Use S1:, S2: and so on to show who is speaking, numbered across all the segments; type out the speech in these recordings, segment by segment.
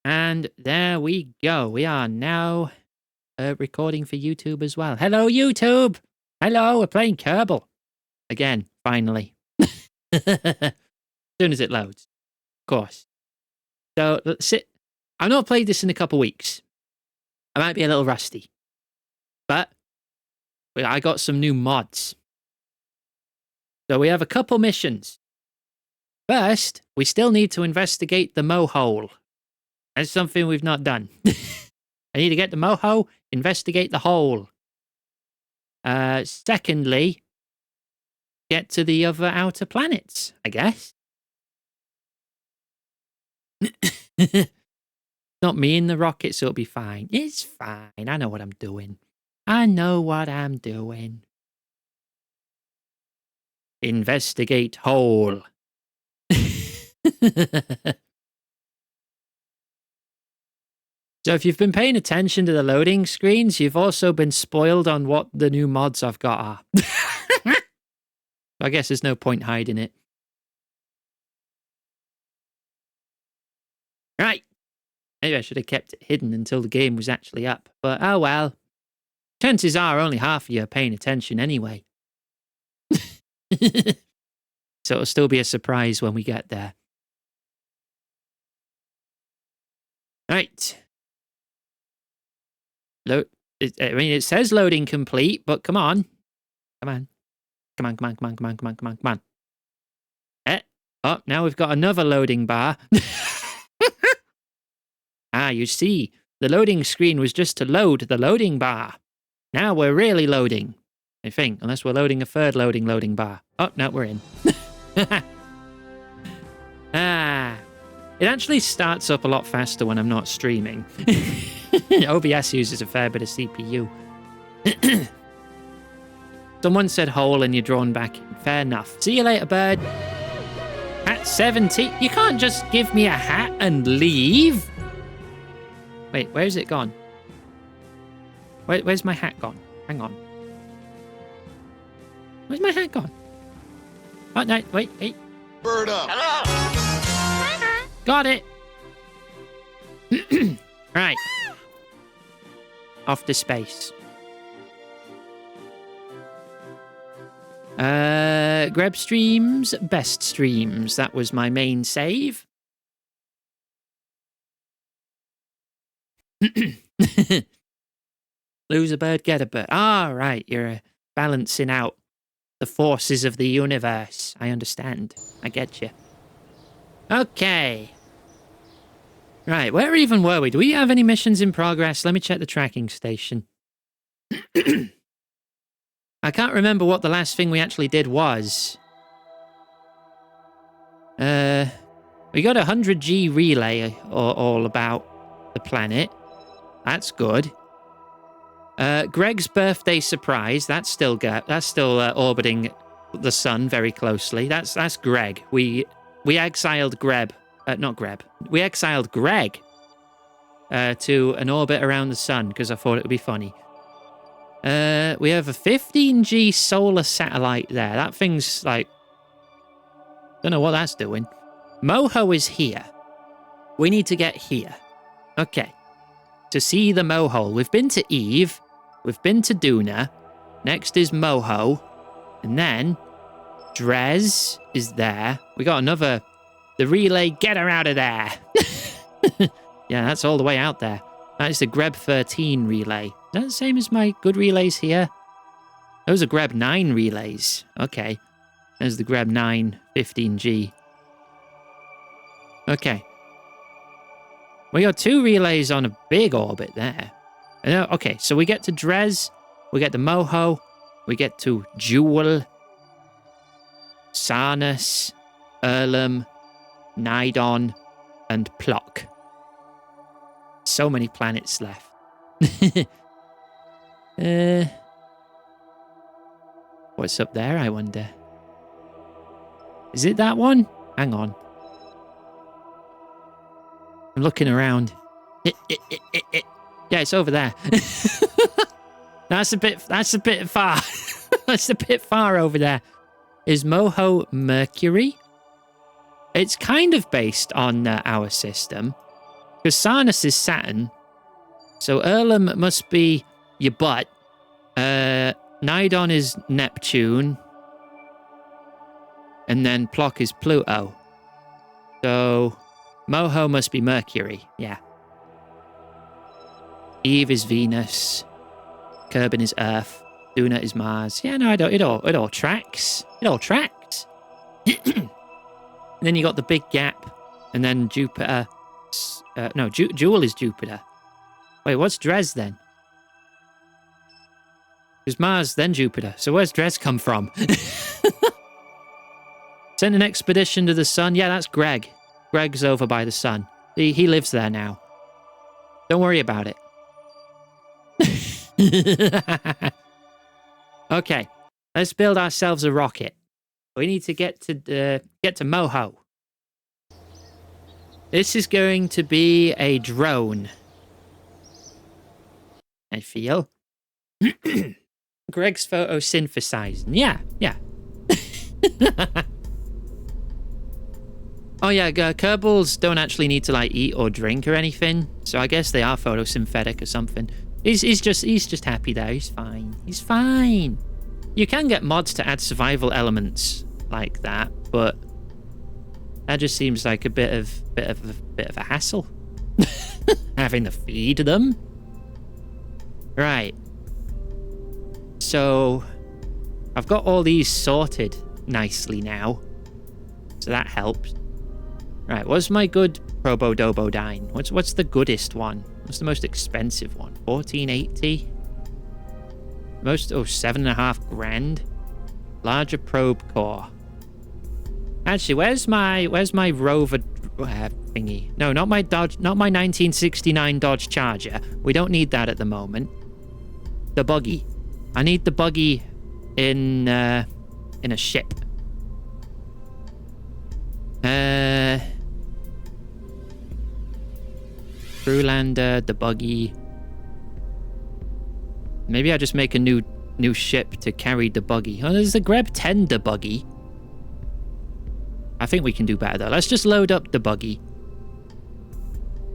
S1: And there we go. We are now recording for YouTube as well. Hello, YouTube. Hello, we're playing Kerbal. Again, finally. As soon as it loads. Of course. So, let's sit. I've not played this in a couple weeks. I might be a little rusty. But I got some new mods. So we have a couple missions. First, we still need to investigate the Mohole. That's something we've not done. I need to get the Mohole, investigate the hole. Secondly, get to the other outer planets, I guess. Not me in the rocket, so it'll be fine. It's fine. I know what I'm doing. I know what I'm doing. Investigate hole. So if you've been paying attention to the loading screens, you've also been spoiled on what the new mods I've got are. I guess there's no point hiding it. Right. Maybe I should have kept it hidden until the game was actually up. But oh well. Chances are only half of you are paying attention anyway. So it'll still be a surprise when we get there. Right. It says loading complete, but come on. Come on. Come on, come on, come on, come on, come on, come on, come on. Oh, now we've got another loading bar. Ah, you see, the loading screen was just to load the loading bar. Now we're really loading, I think, unless we're loading a third loading bar. Oh, no, we're in. It actually starts up a lot faster when I'm not streaming. OBS uses a fair bit of CPU. Someone said hole and you're drawn back in. Fair enough. See you later, bird. Hat 70. You can't just give me a hat and leave. Wait, where's it gone? Where's my hat gone? Hang on. Where's my hat gone? Oh, no, wait.
S2: Bird up.
S3: Hello.
S1: Got it. Right. Off to space. Grab streams, best streams. That was my main save. Lose a bird, get a bird. Ah, right. You're balancing out the forces of the universe. I understand. I get you. Okay. Right, where even were we? Do we have any missions in progress? Let me check the tracking station. I can't remember what the last thing we actually did was. We got a 100G relay all about the planet. That's good. Greg's birthday surprise. That's still orbiting the sun very closely. That's Greg. We exiled Greb. Not Greb. We exiled Greg to an orbit around the sun because I thought it would be funny. We have a 15G solar satellite there. That thing's like... Don't know what that's doing. Mohole is here. We need to get here. Okay. To see the Mohole. We've been to Eve. We've been to Duna. Next is Mohole. And then Drez is there. We got another... The relay, get her out of there. Yeah, that's all the way out there. That is the Greb 13 relay. Is that the same as my good relays here? Those are Greb 9 relays. Okay. There's the Greb 9 15G. Okay. We got two relays on a big orbit there. Okay, so we get to Drez. We get to Mohole. We get to Jewel. Sarnus. Erlem. Nidon. And Plock. So many planets left. What's up there, I wonder? Is it that one? Hang on. I'm looking around. Yeah, it's over there. That's a bit far. That's a bit far over there. Is Mohole Mercury? It's kind of based on our system. Because Sarnus is Saturn. So Erlem must be your butt. Nidon is Neptune. And then Plock is Pluto. So Mohole must be Mercury. Yeah. Eve is Venus. Kerbin is Earth. Duna is Mars. Yeah, no, it all tracks. It all tracks. And then you got the big gap. And then Jupiter. No, Jewel is Jupiter. Wait, what's Dres then? There's Mars, then Jupiter. So where's Dres come from? Send an expedition to the sun. Yeah, that's Greg. Greg's over by the sun. He lives there now. Don't worry about it. Okay, let's build ourselves a rocket. We need to get to Mohole. This is going to be a drone. I feel. Greg's photosynthesizing. Yeah. Oh yeah, Kerbals don't actually need to like eat or drink or anything, so I guess they are photosynthetic or something. He's just happy there. He's fine. He's fine. You can get mods to add survival elements like that, but that just seems like a bit of a hassle. Having to feed them. Right. So I've got all these sorted nicely now, so that helps. Right, what's my good Probodobodyne? What's the goodest one? What's the most expensive one? 1480? Most 7.5 grand. Larger probe core. Actually, where's my rover thingy? No, not my 1969 Dodge Charger. We don't need that at the moment. The buggy. I need the buggy in a ship. Crewlander, the buggy. Maybe I just make a new ship to carry the buggy. Oh, there's the Greb 10 the buggy. I think we can do better though. Let's just load up the buggy.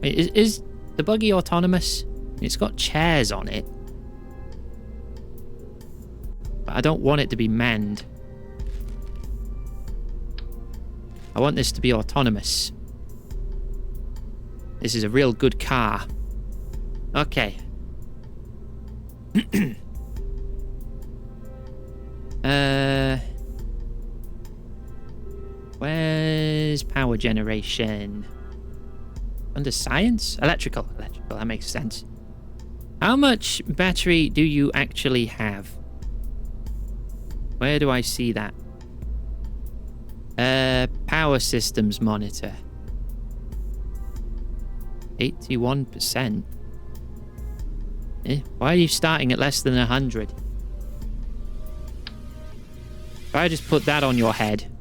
S1: Wait, is the buggy autonomous? It's got chairs on it. But I don't want it to be manned. I want this to be autonomous. This is a real good car. Okay. Where's power generation? Under science? Electrical. That makes sense. How much battery do you actually have? Where do I see that? Power systems monitor. 81%. Why are you starting at less than 100? If I just put that on your head.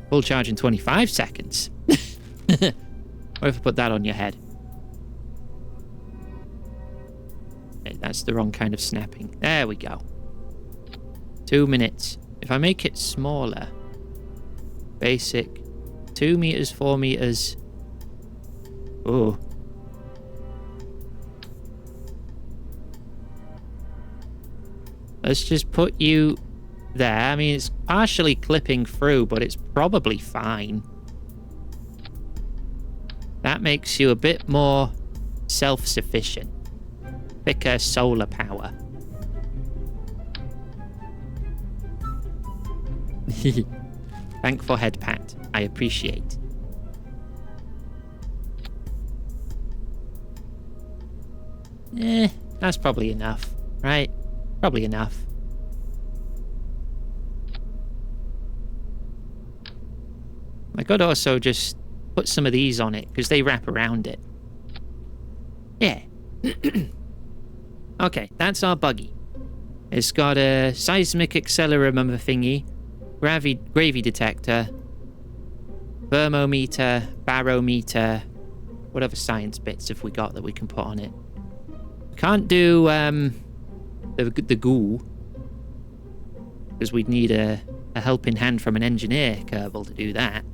S1: Full charge in 25 seconds. What if I put that on your head? Okay, that's the wrong kind of snapping. There we go. 2 minutes. If I make it smaller. Basic. 2 meters, 4 meters. Oh. Let's just put you there. I mean, it's partially clipping through, but it's probably fine. That makes you a bit more self-sufficient. Thicker solar power. Thank for head pat. I appreciate. That's probably enough, right? Probably enough. I could also just put some of these on it because they wrap around it. Yeah. Okay, that's our buggy. It's got a seismic accelerometer thingy, gravity detector, thermometer, barometer. What other science bits have we got that we can put on it? We can't do the goo because we'd need a helping hand from an engineer, Kerbal, to do that.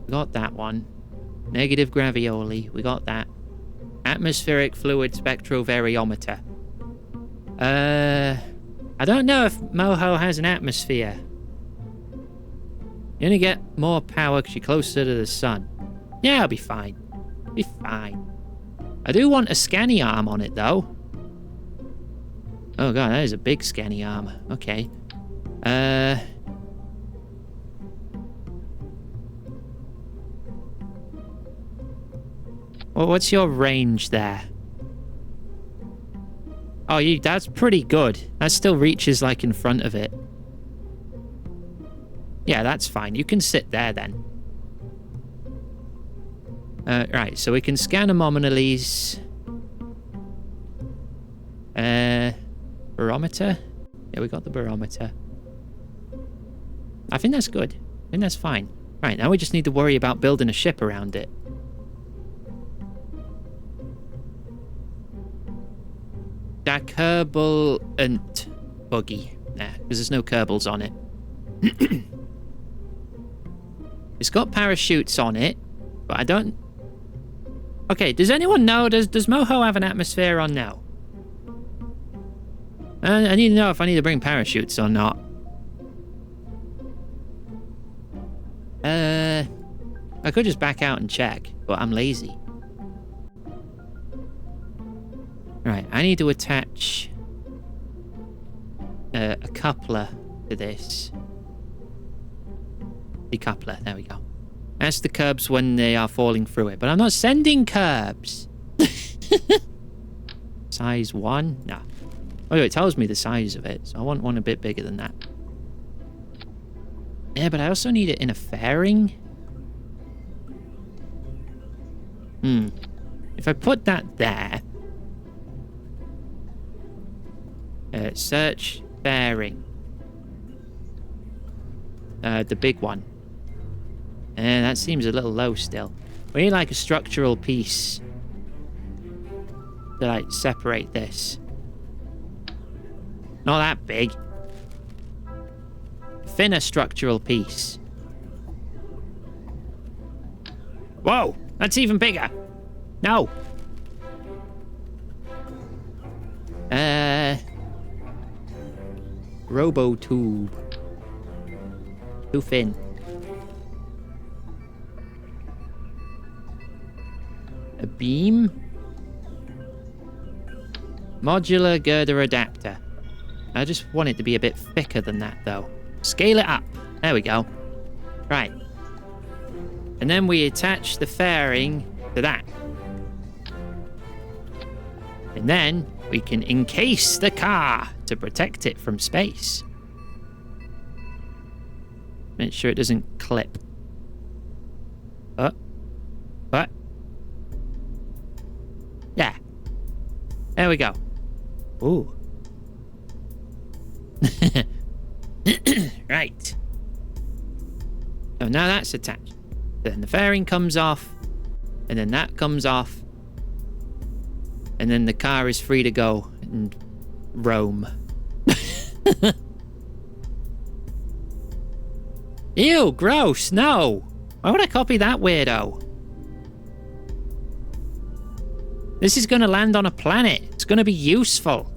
S1: We got that one. Negative gravioli. We got that. Atmospheric fluid spectrovariometer. I don't know if Mohole has an atmosphere. You only get more power because you're closer to the sun. Yeah, I'll be fine. Be fine. I do want a scanny arm on it, though. Oh god, that is a big scanny arm. Okay. Well, what's your range there? Oh, that's pretty good. That still reaches, like, in front of it. Yeah, that's fine. You can sit there, then. Right, so we can scan anomalies. Barometer? Yeah, we got the barometer. I think that's good. I think that's fine. Right, now we just need to worry about building a ship around it. That Kerbal and buggy. Nah, because there's no Kerbals on it. It's got parachutes on it, but I don't... Okay, does anyone know? Does Mohole have an atmosphere or no? I need to know if I need to bring parachutes or not. I could just back out and check, but I'm lazy. Right, I need to attach a coupler to this. Decoupler, there we go. That's the curbs when they are falling through it, but I'm not sending curbs. Size 1? No. Oh, it tells me the size of it, so I want one a bit bigger than that. Yeah, but I also need it in a fairing. If I put that there... search fairing. The big one. That seems a little low still. We need like a structural piece to like separate this. Not that big. Thinner structural piece. Whoa, that's even bigger. No. Robo tube. Too thin. A beam. Modular girder adapter. I just want it to be a bit thicker than that, though. Scale it up. There we go. Right. And then we attach the fairing to that. And then we can encase the car to protect it from space. Make sure it doesn't clip. What? Yeah. There we go. Ooh. Right. So now that's attached. Then the fairing comes off. And then that comes off. And then the car is free to go and roam. Ew, gross, no. Why would I copy that weirdo? This is going to land on a planet. It's going to be useful.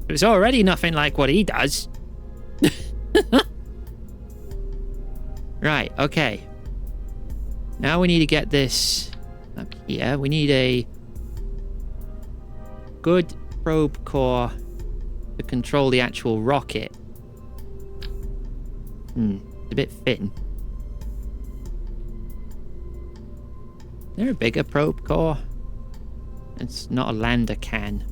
S1: It's already nothing like what he does. Right, okay. Now we need to get this up here. We need a good probe core to control the actual rocket. It's a bit thin. Is there a bigger probe core? It's not a lander can.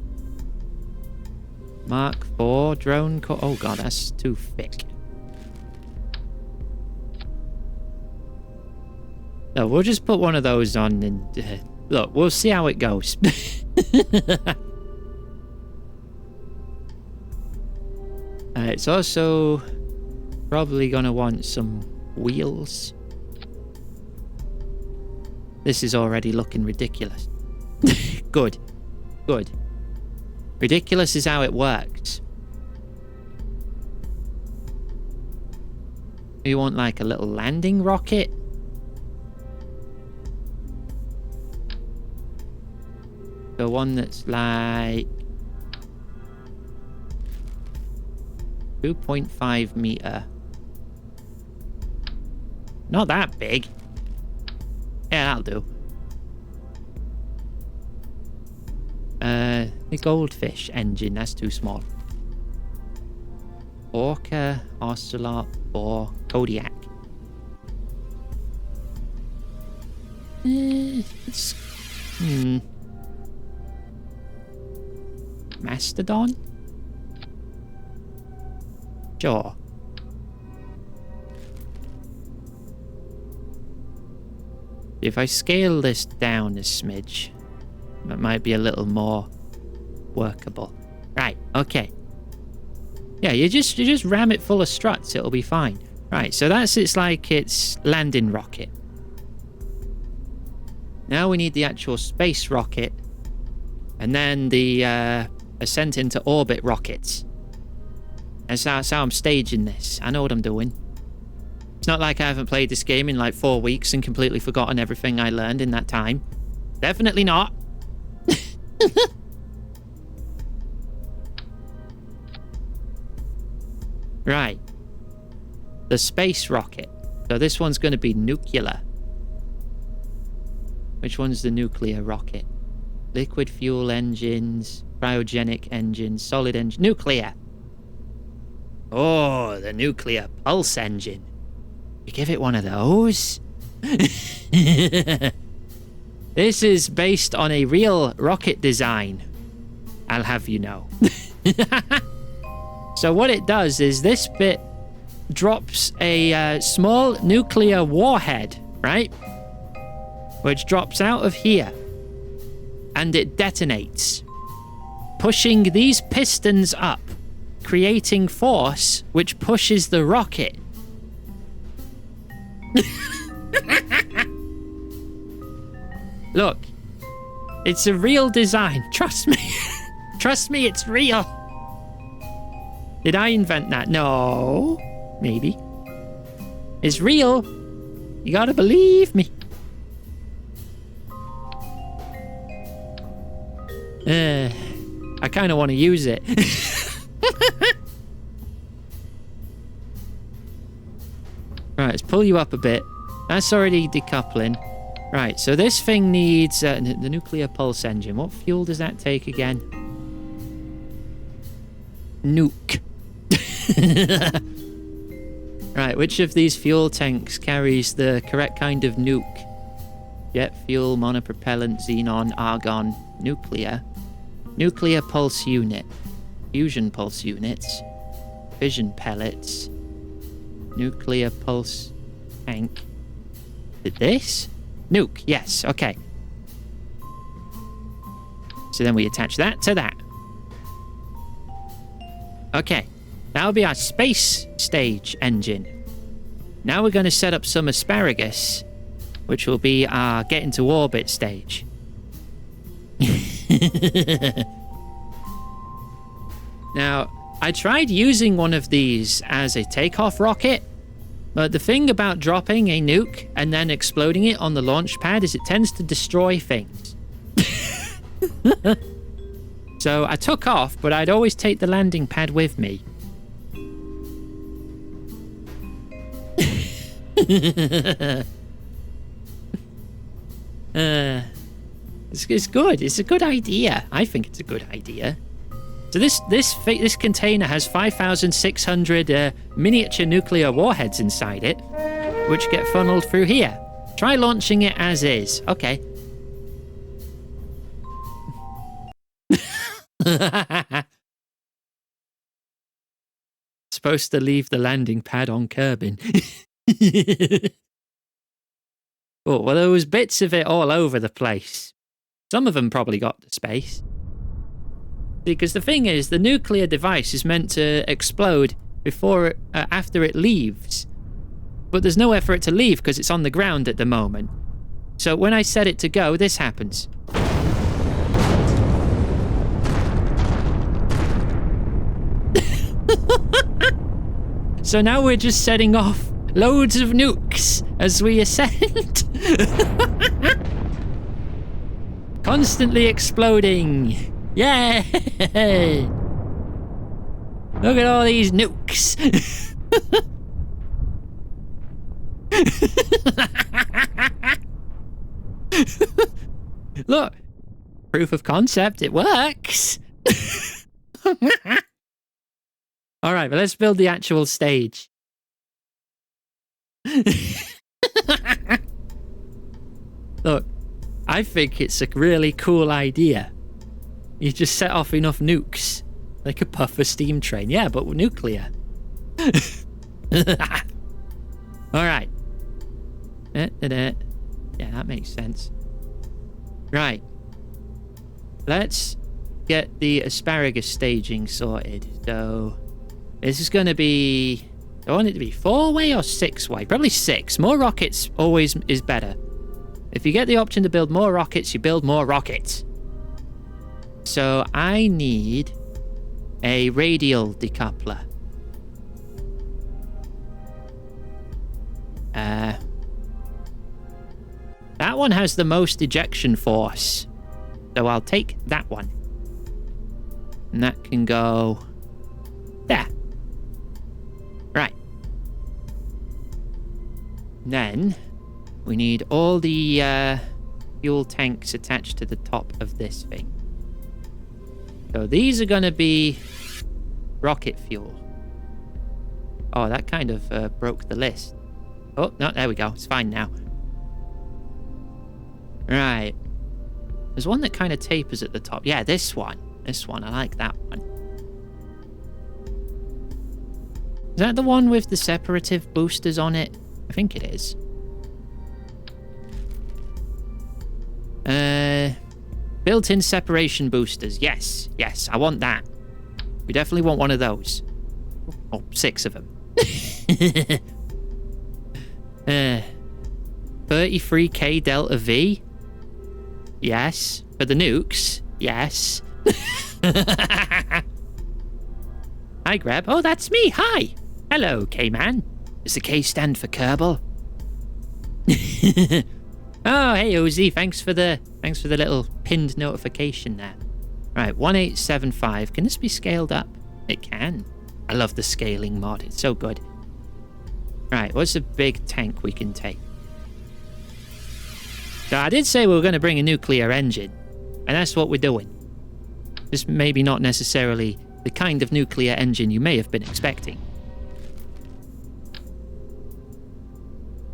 S1: Mark IV drone core. Oh god, that's too thick. No, we'll just put one of those on and look, we'll see how it goes. It's also probably gonna want some wheels. This is already looking ridiculous. Good. Good. Ridiculous is how it works. You want like a little landing rocket? The one that's like 2.5 meter. Not that big. Yeah, that'll do. The goldfish engine, that's too small. Orca, Ocelot, or Kodiak. Mastodon? Sure. If I scale this down a smidge, that might be a little more workable. Right, okay. Yeah, you just ram it full of struts, it'll be fine. Right, so that's its landing rocket. Now we need the actual space rocket, and then the ascent into orbit rockets. That's how I'm staging this. I know what I'm doing. It's not like I haven't played this game in like 4 weeks and completely forgotten everything I learned in that time. Definitely not. Right. The space rocket. So this one's going to be nuclear. Which one's the nuclear rocket? Liquid fuel engines, cryogenic engines, solid engine, nuclear. Oh, the nuclear pulse engine. You give it one of those? This is based on a real rocket design, I'll have you know. So what it does is this bit drops a small nuclear warhead, right? Which drops out of here. And it detonates, pushing these pistons up, creating force which pushes the rocket. Look, it's a real design. Trust me. Trust me, it's real. Did I invent that? No. Maybe. It's real. You gotta believe me. I kind of want to use it. Right, let's pull you up a bit. That's already decoupling. Right, so this thing needs the nuclear pulse engine. What fuel does that take again? Nuke. Right, which of these fuel tanks carries the correct kind of nuke? Jet fuel, monopropellant, xenon, argon, nuclear. Nuclear pulse unit. Fusion pulse units. Fission pellets. Nuclear pulse tank. Did this? Nuke, yes, okay. So then we attach that to that. Okay, that'll be our space stage engine. Now we're going to set up some asparagus, which will be our get into orbit stage. Now, I tried using one of these as a takeoff rocket, but the thing about dropping a nuke and then exploding it on the launch pad is it tends to destroy things. So I took off, but I'd always take the landing pad with me. It's good. It's a good idea. I think it's a good idea. So this container has 5,600 miniature nuclear warheads inside it, which get funneled through here. Try launching it as is. Okay. Supposed to leave the landing pad on Kerbin. Oh, well, there was bits of it all over the place. Some of them probably got to space. Because the thing is, the nuclear device is meant to explode before, after it leaves. But there's nowhere for it to leave because it's on the ground at the moment. So when I set it to go, this happens. So now we're just setting off loads of nukes as we ascend. Constantly exploding. Yay! Look at all these nukes. Look, proof of concept, it works. All right, but let's build the actual stage. Look, I think it's a really cool idea. You just set off enough nukes, like a puffer steam train. Yeah, but nuclear. All right. Yeah, that makes sense. Right. Let's get the asparagus staging sorted. So, this is going to be... I want it to be 4-way or 6-way? Probably 6. More rockets always is better. If you get the option to build more rockets, you build more rockets. So, I need a radial decoupler. That one has the most ejection force. So I'll take that one. And that can go there. Right. Then we need all the fuel tanks attached to the top of this thing. So these are going to be rocket fuel. Oh, that kind of broke the list. Oh, no, there we go. It's fine now. Right. There's one that kind of tapers at the top. Yeah, this one. This one. I like that one. Is that the one with the separative boosters on it? I think it is. Built-in separation boosters. Yes. Yes, I want that. We definitely want one of those. Oh, 6 of them. 33k Delta V? Yes. For the nukes? Yes. Hi, Greb. Oh, that's me. Hi. Hello, K-Man. Does the K stand for Kerbal? Oh, hey, Ozzy. Thanks for the little pinned notification there. Right, 1875. Can this be scaled up? It can. I love the scaling mod. It's so good. Right, what's a big tank we can take? So I did say we were going to bring a nuclear engine, and that's what we're doing. This may be not necessarily the kind of nuclear engine you may have been expecting.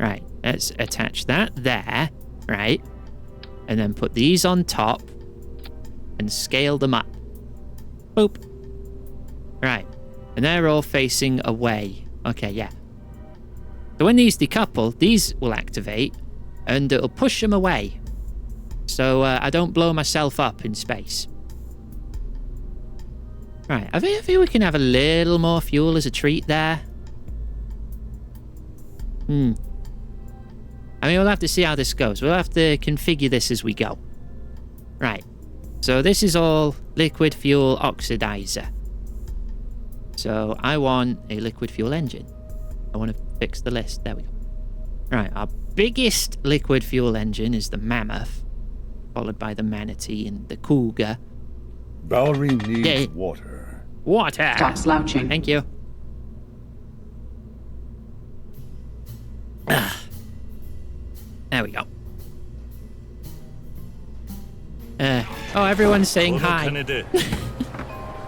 S1: Right, let's attach that there, right? And then put these on top and scale them up. Boop. Right, and they're all facing away. Okay, yeah. So when these decouple, these will activate, and it'll push them away. So I don't blow myself up in space. Right, I think we can have a little more fuel as a treat there. I mean, we'll have to see how this goes. We'll have to configure this as we go. Right, so this is all liquid fuel oxidizer. So I want a liquid fuel engine. I want to fix the list. There we go. Right, our biggest liquid fuel engine is the Mammoth, followed by the Manatee and the Cougar.
S2: Valerie needs water.
S1: Water!
S4: Stop slouching.
S1: Thank you. There we go. Oh, everyone's saying hi.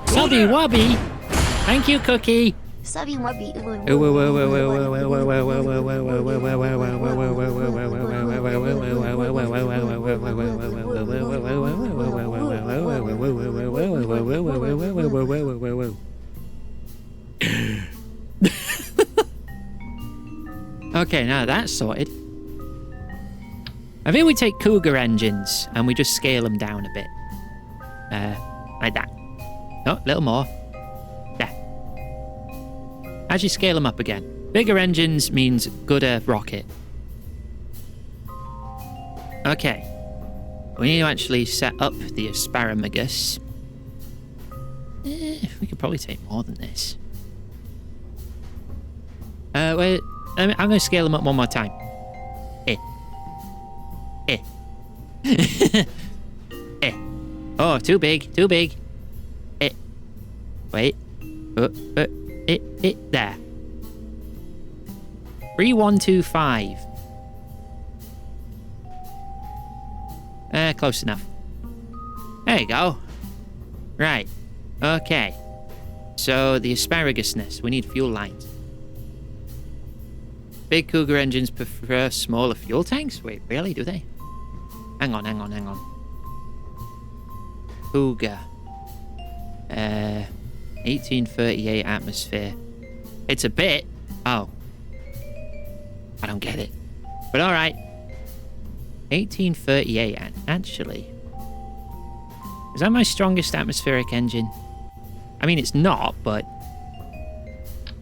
S1: Subby Wubby! Thank you, Cookie!
S3: Subby Wubby.
S1: Okay, now that's sorted. I think we take Cougar engines and we just scale them down a bit. Like that. Oh, a little more. There. As you scale them up again. Bigger engines means gooder rocket. Okay. We need to actually set up the asparagus. We could probably take more than this. Wait, I'm going to scale them up one more time. Eh. Eh. Eh. Oh, too big. Too big. Eh. Wait. There. 3125. Close enough. There you go. Right. Okay. So, the asparagus nest. We need fuel lines. Big Cougar engines prefer smaller fuel tanks? Wait, really? Do they? Hang on. Cougar. 1838 atmosphere. It's a bit. Oh. I don't get it. But alright. 1838, actually. Is that my strongest atmospheric engine? I mean, it's not, but...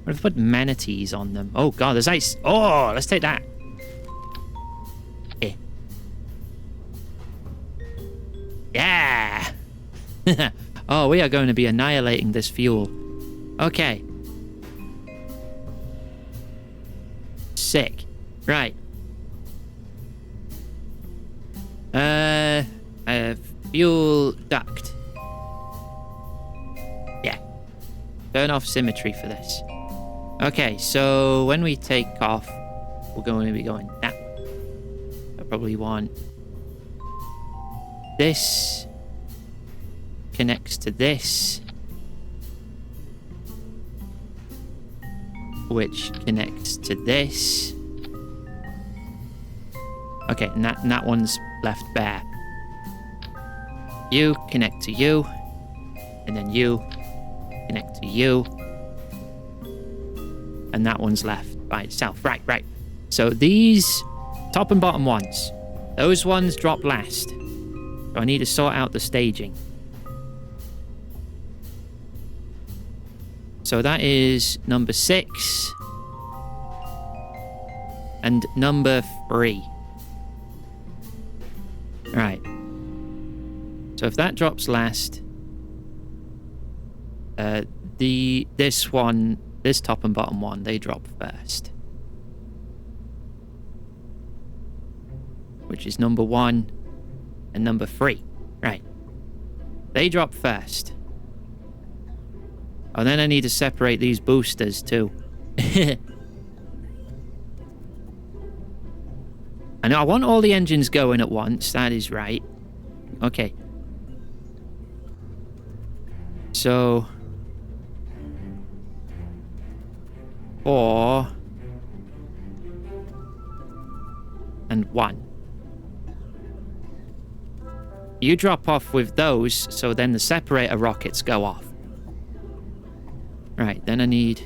S1: What if I put manatees on them? Oh, God, there's ice. Oh, let's take that. Eh. Yeah! Oh, we are going to be annihilating this fuel. Okay. Sick. Right. Fuel duct. Yeah. Turn off symmetry for this. Okay, so when we take off, we're going to be going that. I probably want this connects to this, which connects to this. Okay, and that one's left bare. You connect to you, and then you connect to you, and that one's left by itself. Right. So these top and bottom ones, those ones drop last. So I need to sort out the staging. So that is number 6 and number 3. Right. So if that drops last, this top and bottom one, they drop first. Which is number 1 and number 3. Right. They drop first. Oh, then I need to separate these boosters too. I know I want all the engines going at once. That is right. Okay. So 4 and 1. You drop off with those, so then the separator rockets go off. Right, then I need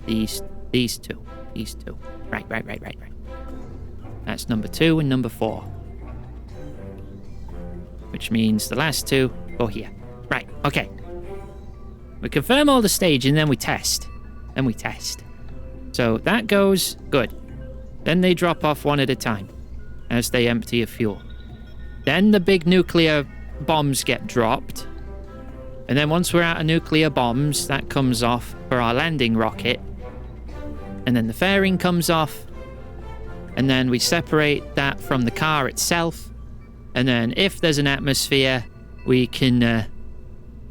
S1: these two. These two. Right. That's number 2 and number 4. Which means the last two go here. Right, okay. We confirm all the staging, then we test. So that goes good. Then they drop off one at a time as they empty of fuel. Then the big nuclear bombs get dropped. And then once we're out of nuclear bombs, that comes off for our landing rocket. And then the fairing comes off. And then we separate that from the car itself. And then if there's an atmosphere, we can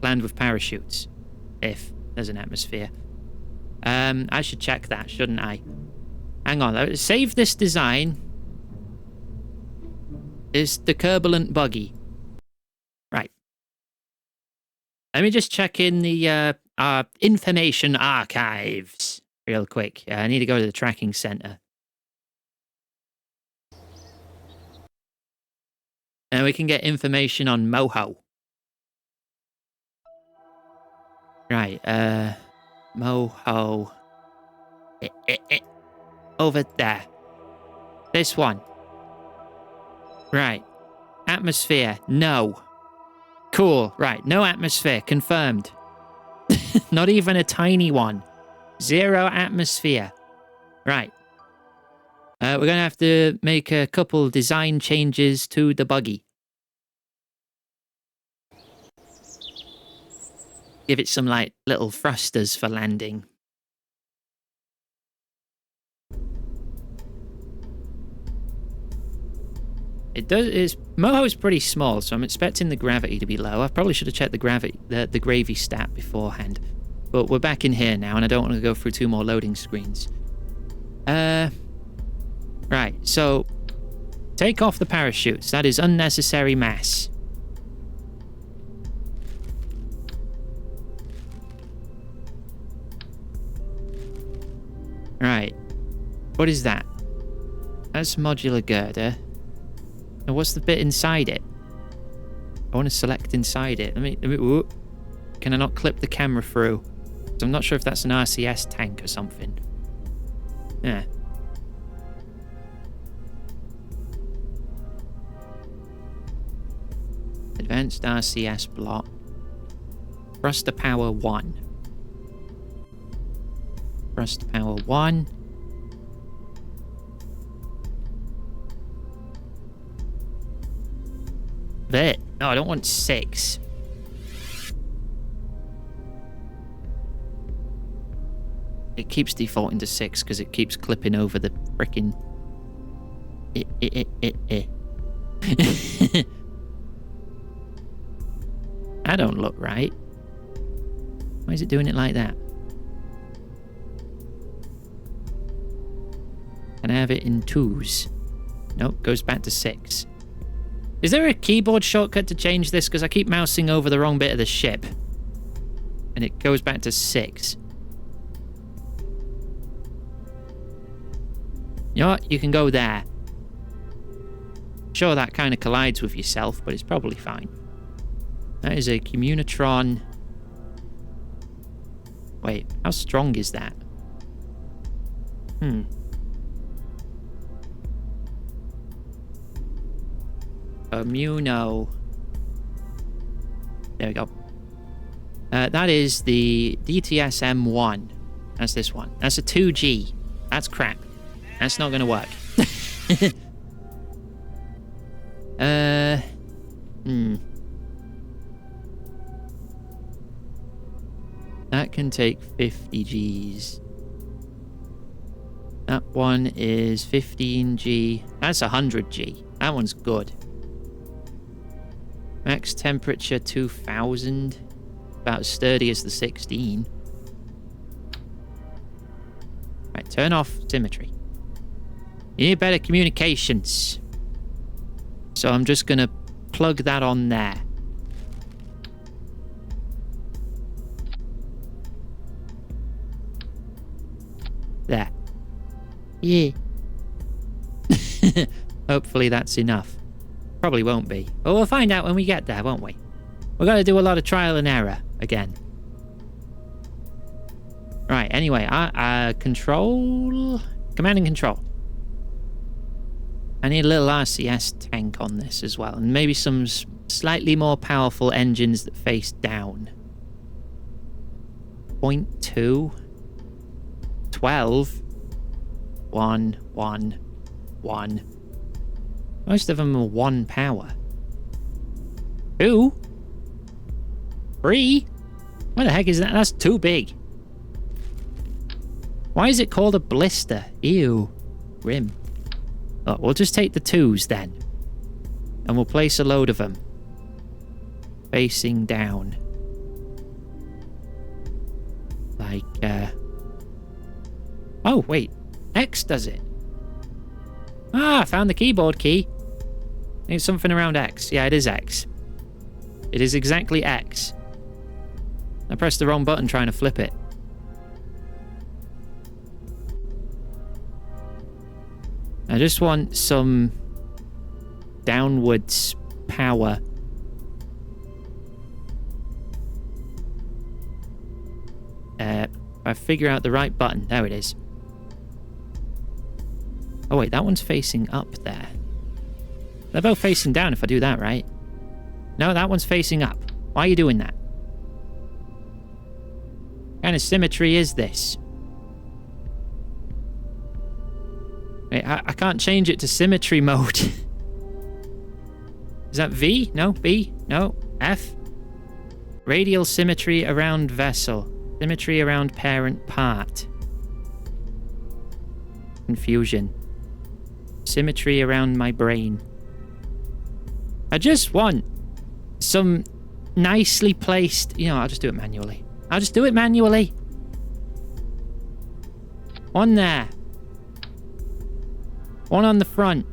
S1: land with parachutes. If there's an atmosphere. I should check that, shouldn't I? Hang on, let's save this design. Is the Kerbalant buggy. Right. Let me just check in the information archives real quick. I need to go to the tracking center. And we can get information on Mohole. Right, Mohole. Over there. This one. Right. Atmosphere. No. Cool. Right. No atmosphere. Confirmed. Not even a tiny one. 0 atmosphere. Right. We're going to have to make a couple design changes to the buggy. Give it some, like, little thrusters for landing. It does. Moho's pretty small, so I'm expecting the gravity to be low. I probably should have checked the gravy stat beforehand. But we're back in here now, and I don't want to go through 2 more loading screens. Right, so take off the parachutes. That is unnecessary mass. Right. What is that? That's modular girder. And what's the bit inside it? I want to select inside it. Whoop. Can I not clip the camera through? So I'm not sure if that's an RCS tank or something. Yeah. Advanced RCS block. Thruster power 1. Thruster power 1. There. No, I don't want 6. It keeps defaulting to 6 because it keeps clipping over the frickin'... That don't look right. Why is it doing it like that? Can I have it in 2s? Nope, goes back to 6. Is there a keyboard shortcut to change this? Because I keep mousing over the wrong bit of the ship. And it goes back to 6. You know what? You can go there. Sure, that kind of collides with yourself, but it's probably fine. That is a Communitron. Wait, how strong is that? Communo. There we go. That is the DTS M1. That's this one. That's a 2G. That's crap. That's not going to work. That can take 50 Gs. That one is 15G. That's 100G. That one's good. Max temperature 2000. About as sturdy as the 16. Right, turn off symmetry. You need better communications. So I'm just going to plug that on there. There. Yeah. Hopefully that's enough. Probably won't be. But we'll find out when we get there, won't we? We're going to do a lot of trial and error again. Right, anyway, control... Command and control. I need a little RCS tank on this as well. And maybe some slightly more powerful engines that face down. 0.2. 12. 1, 1, 1. Most of them are 1 power. 2? 3? What the heck is that? That's too big. Why is it called a blister? Ew. Grim. Oh, we'll just take the 2s then. And we'll place a load of them. Facing down. Like, Oh, wait. X does it. Ah, I found the keyboard key. I think something around X. Yeah, it is X. It is exactly X. I pressed the wrong button trying to flip it. I just want some downwards power. I figure out the right button. There it is. Oh wait, that one's facing up there. They're both facing down if I do that, right? No, that one's facing up. Why are you doing that? What kind of symmetry is this? Wait, I can't change it to symmetry mode. Is that V? No. B? No. F? Radial symmetry around vessel. Symmetry around parent part. Confusion. Symmetry around my brain. I just want some nicely placed... You know, I'll just do it manually. I'll just do it manually. One there. One on the front.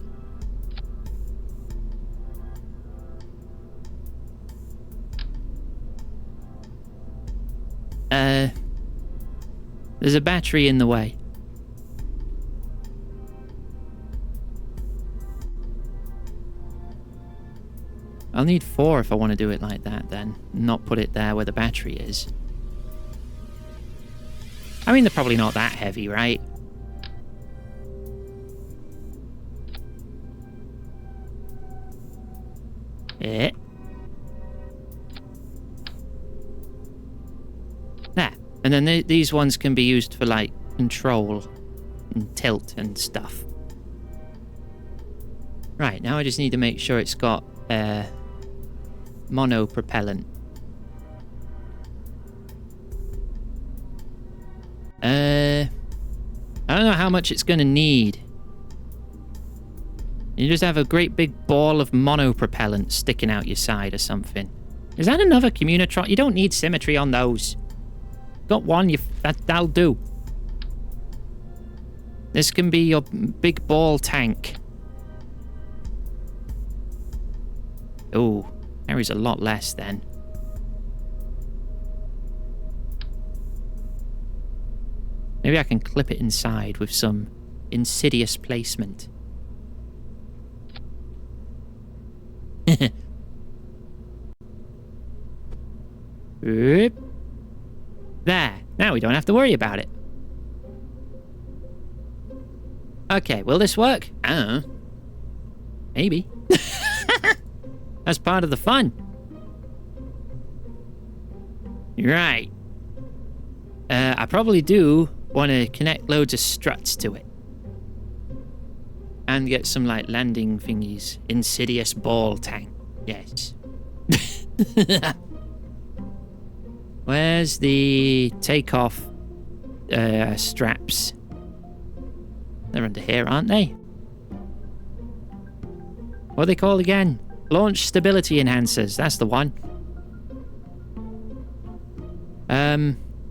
S1: There's a battery in the way. I'll need 4 if I want to do it like that then. Not put it there where the battery is. I mean, they're probably not that heavy, right? Yeah. There. And then these ones can be used for, like, control and tilt and stuff. Right, now I just need to make sure it's got monopropellant. I don't know how much it's going to need. You just have a great big ball of monopropellant sticking out your side or something. Is that another communitron? You don't need symmetry on those. Got one, that'll do. This can be your big ball tank. Oh, carries a lot less then. Maybe I can clip it inside with some insidious placement. Oop. There. Now we don't have to worry about it. Okay, will this work? I don't know. Maybe. That's part of the fun. Right. I probably do want to connect loads of struts to it. And get some, like, landing thingies. Insidious ball tank. Yes. Where's the takeoff straps? They're under here, aren't they? What are they called again? Launch stability enhancers. That's the one.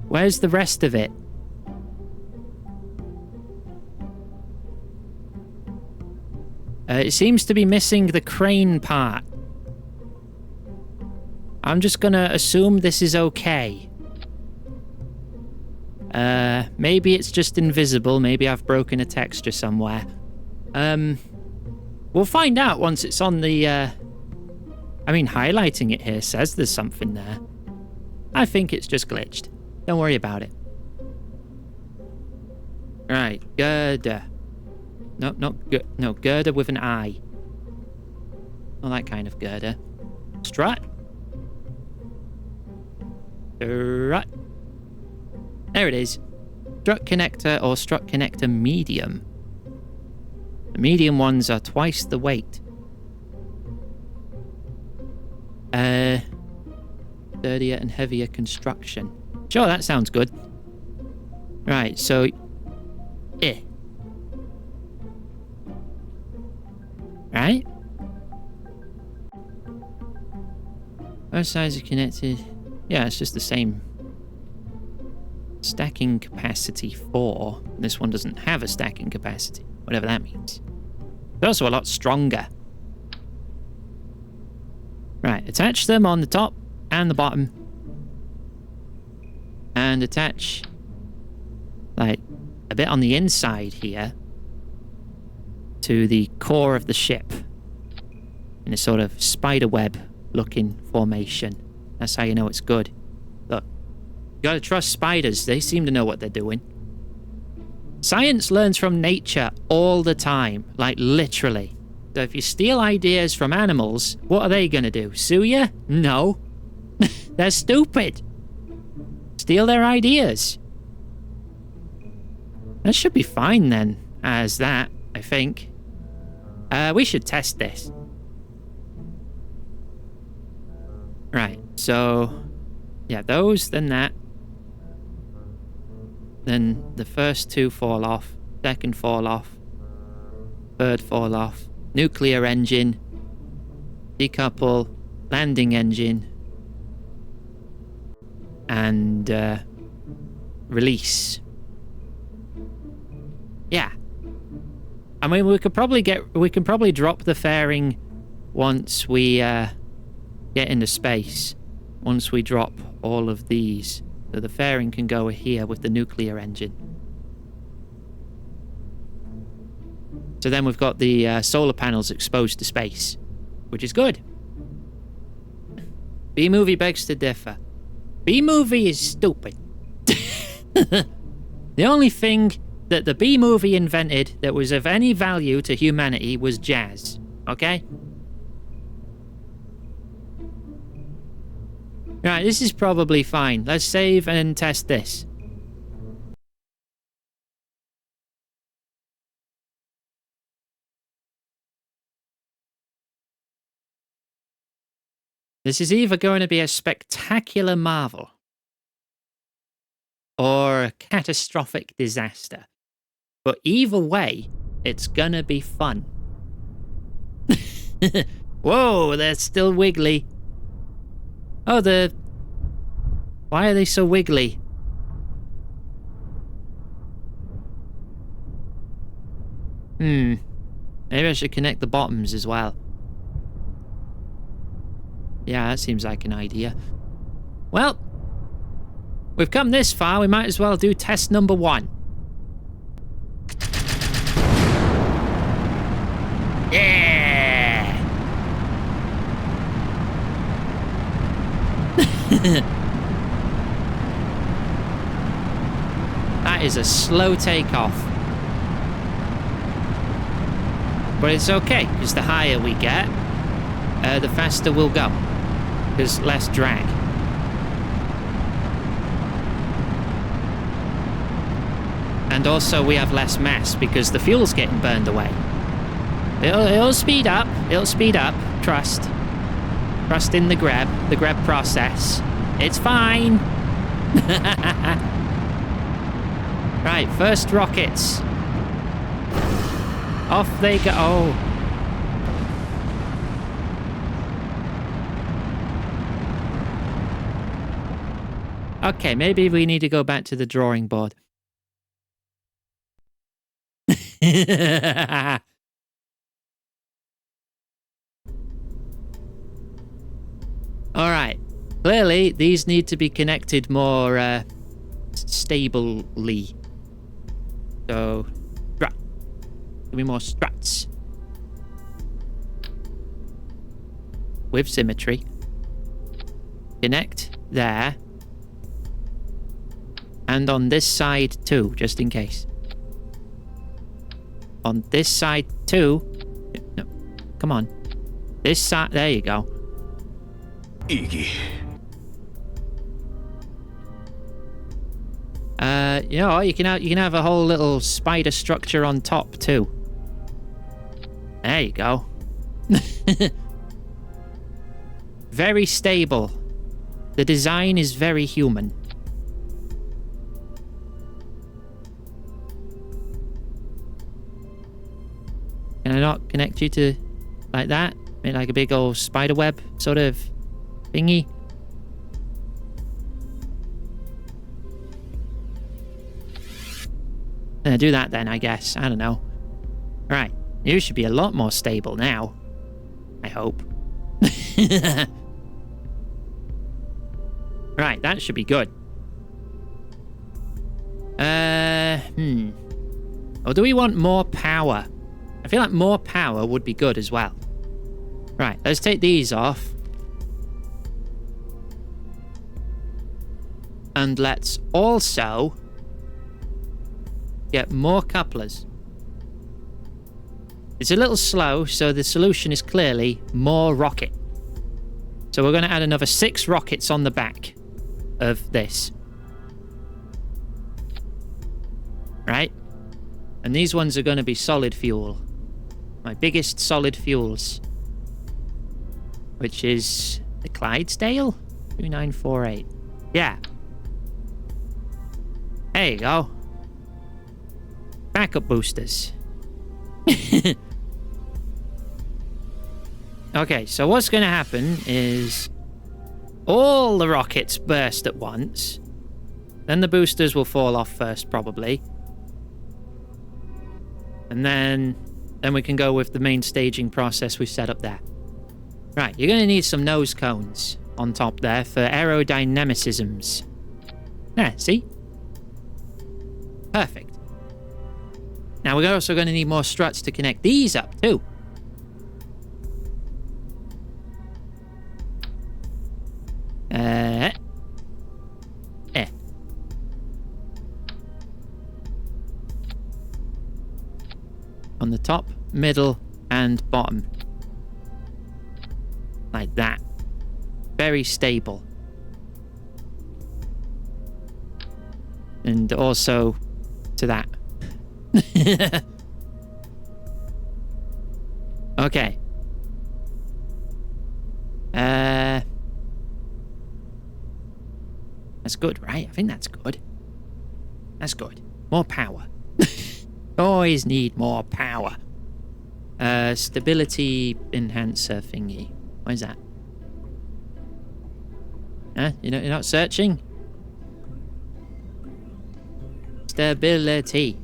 S1: Where's the rest of it? It seems to be missing the crane part. I'm just gonna assume this is okay. Maybe it's just invisible. Maybe I've broken a texture somewhere. We'll find out once it's on the, I mean, highlighting it here says there's something there. I think it's just glitched. Don't worry about it. Right, girder. No, girder with an I. Not that kind of girder. Strut. Strut. There it is. Strut connector or strut connector medium. The medium ones are twice the weight. Sturdier and heavier construction. Sure, that sounds good. Right, so... Right? Both sides are connected. Yeah, it's just the same. Stacking capacity 4. This one doesn't have a stacking capacity. Whatever that means. It's also a lot stronger. Right, attach them on the top and the bottom. And attach, like, a bit on the inside here to the core of the ship in a sort of spiderweb looking formation. That's how you know it's good. Look, you gotta trust spiders. They seem to know what they're doing. Science learns from nature all the time, like literally. So if you steal ideas from animals, what are they gonna do? Sue you? No. They're stupid. Steal their ideas. That should be fine then, as that, I think. We should test this. Right, so... yeah, those, then that. Then the first two fall off. Second fall off. Third fall off. Nuclear engine. decouple, landing engine, and release. Yeah. I mean, we can probably drop the fairing once we get into space. Once we drop all of these. So the fairing can go here with the nuclear engine. So then we've got the solar panels exposed to space, which is good. B-movie begs to differ. B-movie is stupid. The only thing that the B-movie invented that was of any value to humanity was jazz, okay? Right, this is probably fine. Let's save and test this. This is either going to be a spectacular marvel or a catastrophic disaster. But either way, it's gonna be fun. Whoa, they're still wiggly. Oh, why are they so wiggly? Maybe I should connect the bottoms as well. Yeah, that seems like an idea. Well, we've come this far, we might as well do test number 1. Yeah! That is a slow takeoff. But it's okay, because the higher we get, the faster we'll go. There's less drag. And also we have less mass because the fuel's getting burned away. It'll speed up. It'll speed up. Trust. Trust in the grab process. It's fine. Right, first rockets. Off they go. Oh. Okay, maybe we need to go back to the drawing board. Alright. Clearly, these need to be connected more stably. So, strut. Give me more struts. With symmetry. Connect there. And on this side too, just in case. On this side too. No, come on. This side, there you go.
S2: Iggy.
S1: You know, you can have a whole little spider structure on top too. There you go. Very stable. The design is very human. Can I not connect you to like that? Make like a big old spider web sort of thingy? Do that then, I guess. I don't know. Right. You should be a lot more stable now. I hope. Right, that should be good. Or do we want more power? I feel like more power would be good as well. Right, let's take these off. And let's also get more couplers. It's a little slow, so the solution is clearly more rocket. So we're going to add another 6 rockets on the back of this. Right? And these ones are going to be solid fuel. My biggest solid fuels. Which is the Clydesdale? 2948. Yeah. There you go. Backup boosters. Okay, so what's going to happen is all the rockets burst at once. Then the boosters will fall off first, probably. And then we can go with the main staging process we've set up there. Right, you're going to need some nose cones on top there for aerodynamicisms. There, see? Perfect. Now we're also going to need more struts to connect these up too. On the top, middle, and bottom. Like that. Very stable. And also to that. Okay. That's good, right? I think that's good. That's good. More power. Always need more power. Stability enhancer thingy. What is that? Huh? You're not searching? Stability.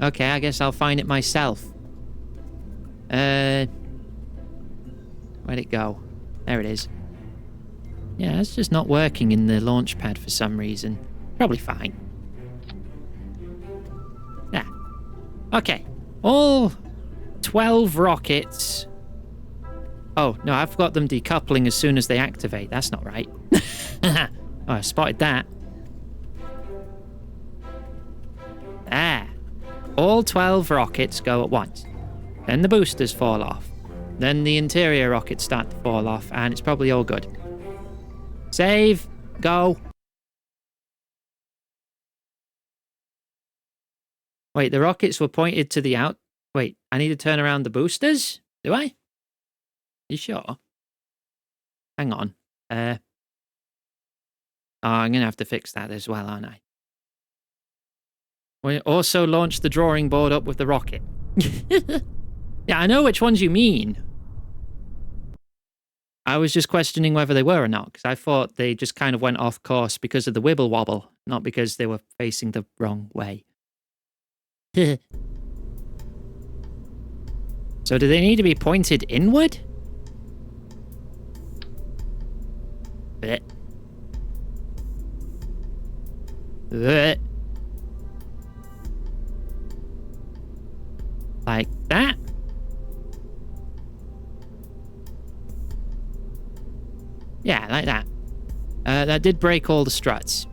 S1: Okay, I guess I'll find it myself. Where'd it go? There it is. Yeah, it's just not working in the launch pad for some reason. Probably fine. Yeah. Okay. All 12 rockets. Oh, no, I've got them decoupling as soon as they activate. That's not right. Oh, I spotted that. There. All 12 rockets go at once. Then the boosters fall off. Then the interior rockets start to fall off, and it's probably all good. Save. Go. Wait, the rockets were pointed to the out... Wait, I need to turn around the boosters? Do I? You sure? Hang on. Oh, I'm going to have to fix that as well, aren't I? We also launched the drawing board up with the rocket. Yeah, I know which ones you mean. I was just questioning whether they were or not, because I thought they just kind of went off course because of the wibble wobble, not because they were facing the wrong way. So do they need to be pointed inward? Blech. Blech. Like that? Yeah, like that. That did break all the struts.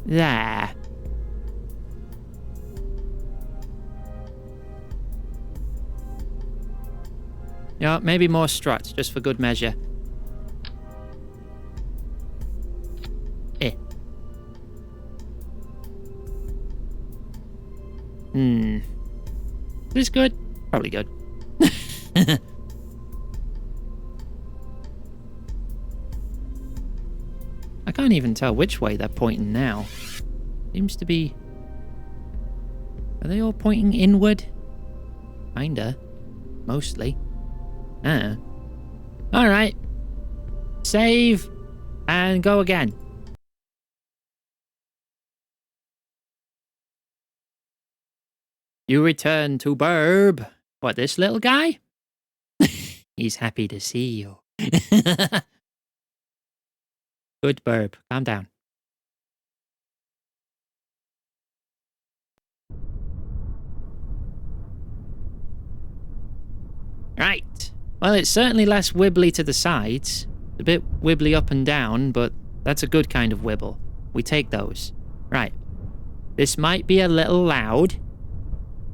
S1: There. Yeah, maybe more struts, just for good measure. Is this good? Probably good. I can't even tell which way they're pointing now. Seems to be... Are they all pointing inward? Kinda. Mostly. Alright. Save. And go again. You return to Burb. What, this little guy? He's happy to see you. Good Burb. Calm down. Right. Well, it's certainly less wibbly to the sides. A bit wibbly up and down, but that's a good kind of wibble. We take those. Right. This might be a little loud.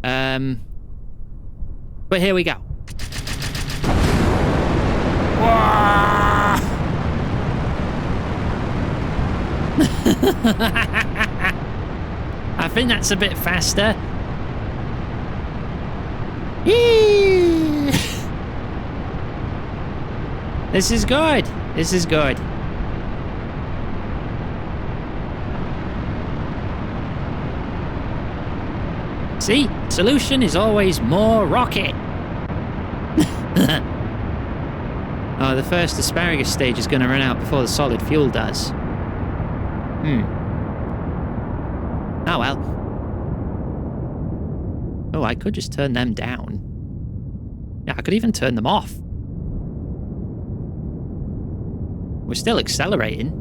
S1: But here we go. I think that's a bit faster. This is good. This is good. See? Solution is always more rocket. Oh, the first asparagus stage is going to run out before the solid fuel does. Oh, well. Oh, I could just turn them down. Yeah, I could even turn them off. We're still accelerating.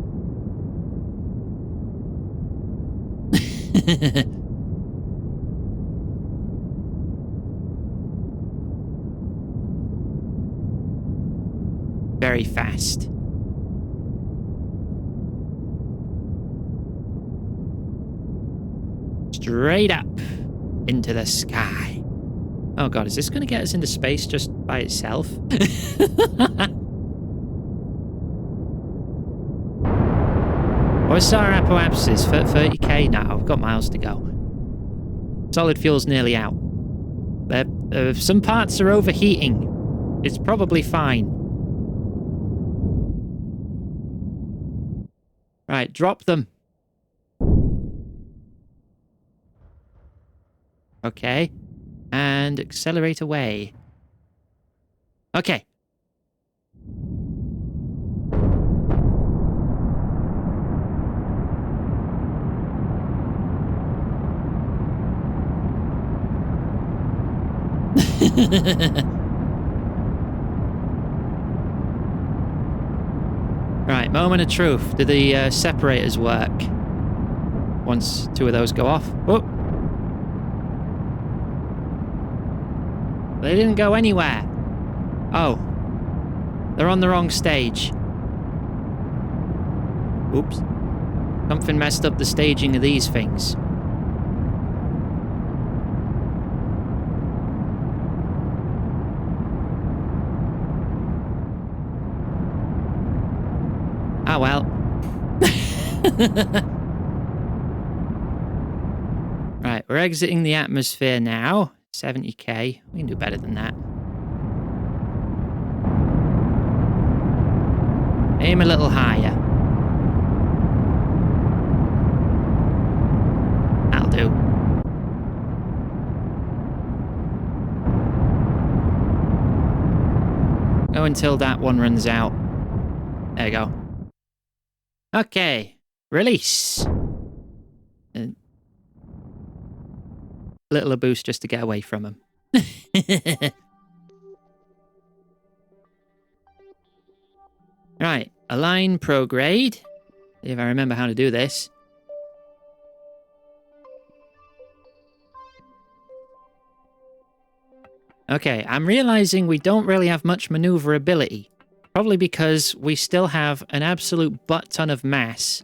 S1: Very fast. Straight up into the sky. Oh god, is this going to get us into space just by itself? What's our apoapsis? 30k now. I've got miles to go. Solid fuel's nearly out. Some parts are overheating. It's probably fine. Right, drop them. Okay. And accelerate away. Okay. Right, moment of truth. Do the separators work? Once two of those go off. Oh! They didn't go anywhere. Oh. They're on the wrong stage. Oops. Something messed up the staging of these things. Ah, well. Right, we're exiting the atmosphere now. 70k. We can do better than that. Aim a little higher. That'll do. Go until that one runs out. There you go. Okay. Release. Little a boost just to get away from him. Right. Align prograde. See if I remember how to do this. Okay, I'm realizing we don't really have much maneuverability. Probably because we still have an absolute butt ton of mass.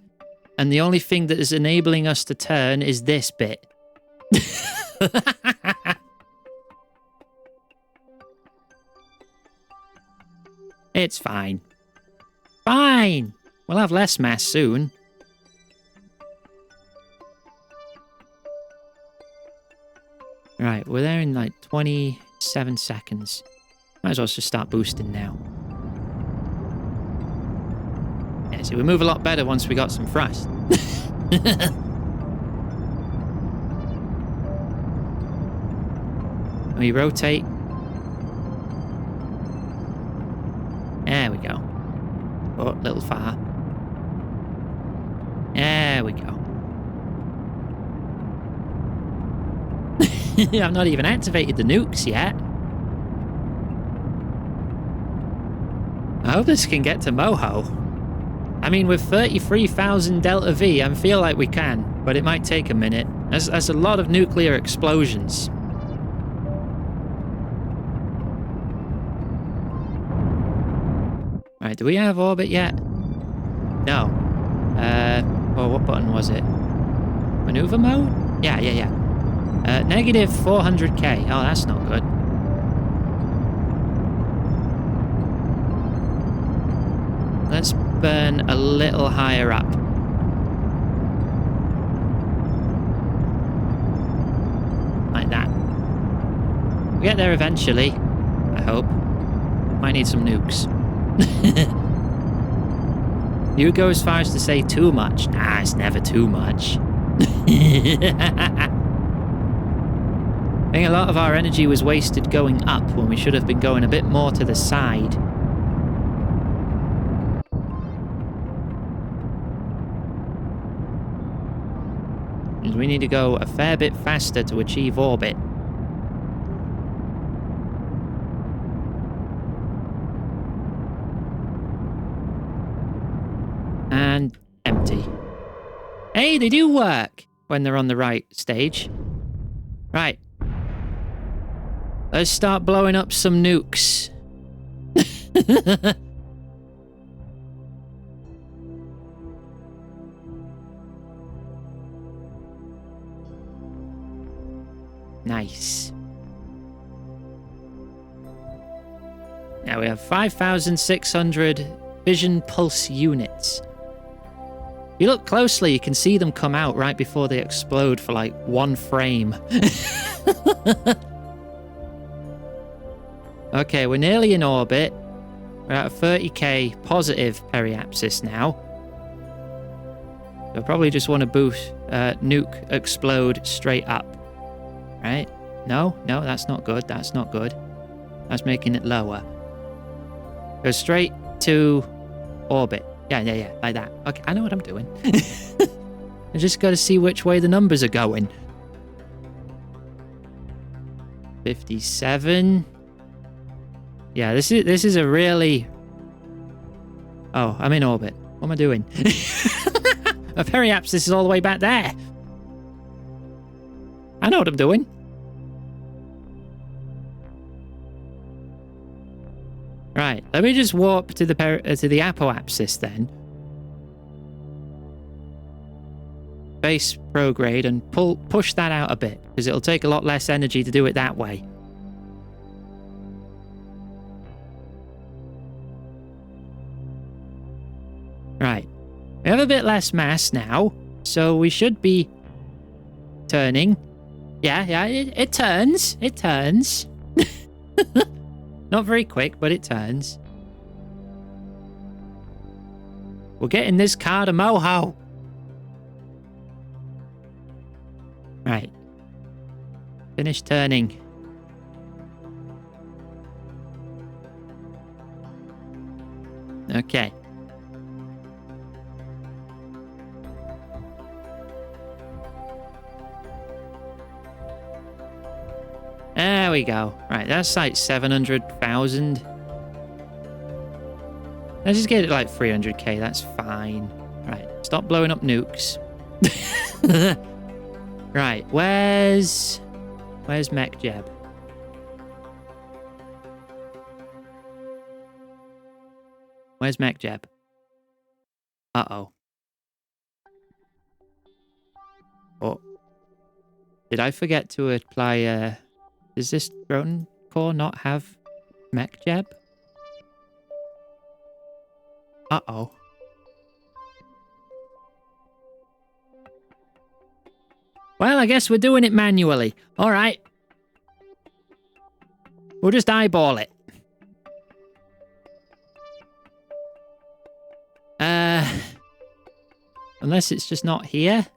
S1: And the only thing that is enabling us to turn is this bit. It's fine. Fine! We'll have less mass soon. Right, we're there in like 27 seconds. Might as well just start boosting now. Yeah, see, we move a lot better once we got some thrust. We rotate. There we go. Oh, a little far. There we go. I've not even activated the nukes yet. I hope this can get to Mohole. I mean, with 33,000 Delta V, I feel like we can, but it might take a minute. There's a lot of nuclear explosions. Right, do we have orbit yet? No. Well, what button was it? Maneuver mode? Yeah. Negative 400k. Oh, that's not good. Let's burn a little higher up. Like that. We'll get there eventually, I hope. Might need some nukes. You would go as far as to say too much. Nah, it's never too much. I think a lot of our energy was wasted going up when we should have been going a bit more to the side. We need to go a fair bit faster to achieve orbit. And empty. Hey, they do work when they're on the right stage. Right. Let's start blowing up some nukes. Nice. Now we have 5,600 vision pulse units. If you look closely, you can see them come out right before they explode for like 1 frame. Okay, we're nearly in orbit. We're at a 30k positive periapsis now. So probably just want to boost nuke explode straight up. Right? No, that's not good. That's not good. That's making it lower. Go straight to orbit. Yeah, like that. Okay, I know what I'm doing. I just got to see which way the numbers are going. 57. Yeah, this is a really... Oh, I'm in orbit. What am I doing? A periapsis is all the way back there. I know what I'm doing. Right, let me just warp to the apoapsis then. Base prograde and push that out a bit, because it'll take a lot less energy to do it that way. Right, we have a bit less mass now, so we should be turning. Yeah, it turns. It turns. Not very quick, but it turns. We're getting this car to Mohole. Right. Finish turning. Okay. There we go. Right, that's like 700,000. Let's just get it like 300k. That's fine. Right, stop blowing up nukes. Right, where's MechJeb? Where's MechJeb? Uh-oh. Oh. Did I forget to apply does this drone core not have MechJeb? Uh-oh. Well, I guess we're doing it manually. All right. We'll just eyeball it. Unless it's just not here.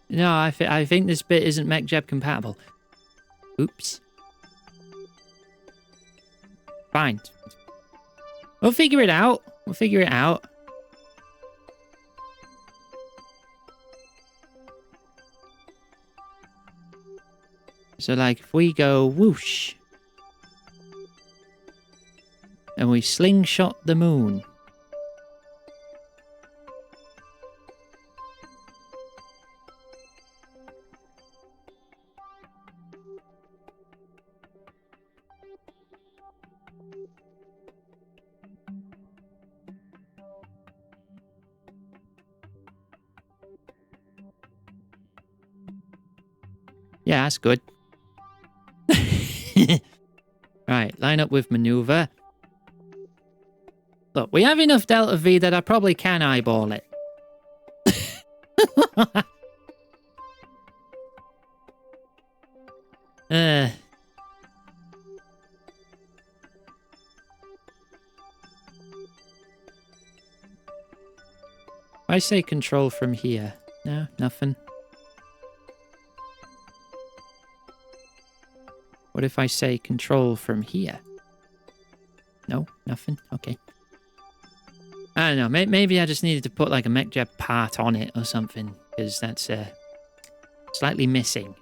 S1: No, I think this bit isn't MechJeb compatible. Oops. Fine. We'll figure it out. We'll figure it out. So, like, if we go whoosh, and we slingshot the moon. Yeah, that's good. Right, line up with maneuver. Look, we have enough Delta V that I probably can eyeball it. I say control from here? No, nothing. What if I say control from here? No, nothing. Okay. I don't know. Maybe I just needed to put like a mech jet part on it or something, because that's slightly missing.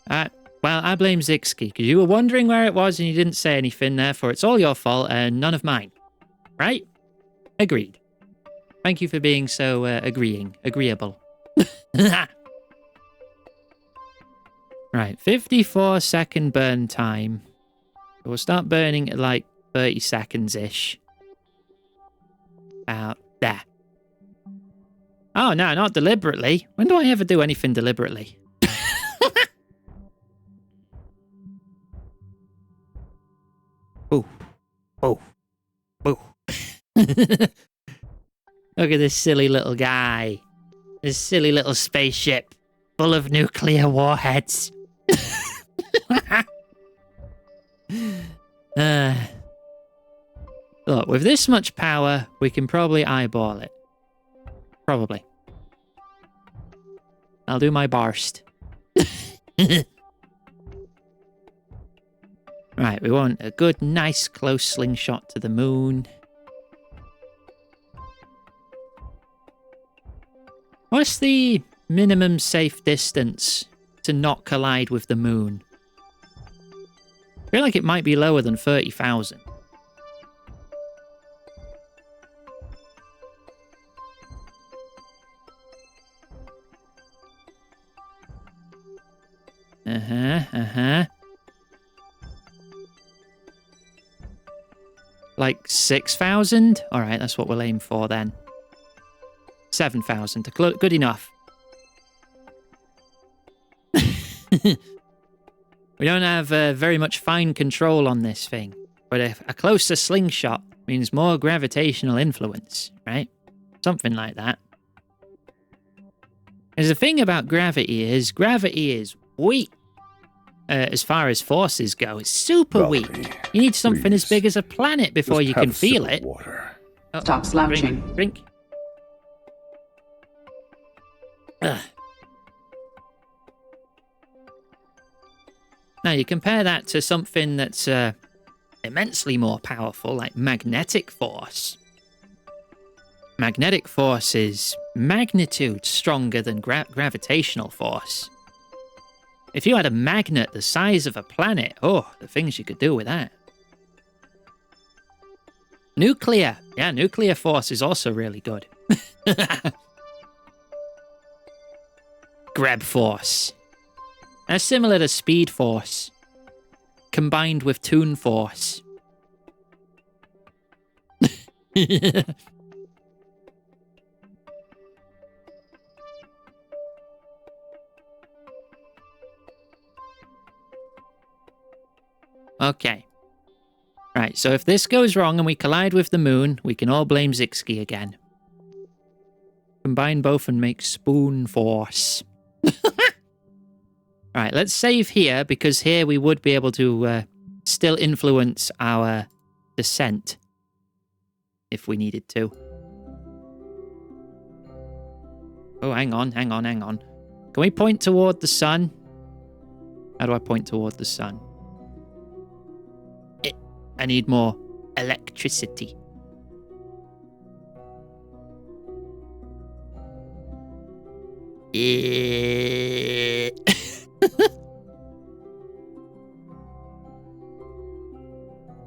S1: Well, I blame Zixki, because you were wondering where it was and you didn't say anything, therefore it's all your fault and none of mine. Right? Agreed. Thank you for being so agreeable. Right, 54-second burn time. We'll start burning at like 30 seconds-ish. About there. Oh, no, not deliberately. When do I ever do anything deliberately? Ooh. Oh. Ooh. Look at this silly little guy. This silly little spaceship full of nuclear warheads. Look, with this much power, we can probably eyeball it. Probably. I'll do my burst. Right, we want a good, nice, close slingshot to the moon. What's the minimum safe distance to not collide with the moon? I feel like it might be lower than 30,000. Like 6,000? Alright, that's what we'll aim for then. 7,000. Good enough. We don't have very much fine control on this thing, but a closer slingshot means more gravitational influence, right? Something like that. Because the thing about gravity is weak. As far as forces go, it's super weak. You need something as big as a planet before you can feel it.
S2: Water.
S1: Oh,
S4: Stop slouching.
S1: Drink. Ugh. Now, you compare that to something that's immensely more powerful, like magnetic force. Magnetic force is magnitude stronger than gravitational force. If you had a magnet the size of a planet, oh, the things you could do with that. Nuclear. Yeah, nuclear force is also really good. Grab force. That's similar to speed force, combined with toon force. Okay. Right, so if this goes wrong and we collide with the moon, we can all blame Zixki again. Combine both and make spoon force. Alright, let's save here, because here we would be able to still influence our descent. If we needed to. Oh, hang on. Can we point toward the sun? How do I point toward the sun? I need more electricity.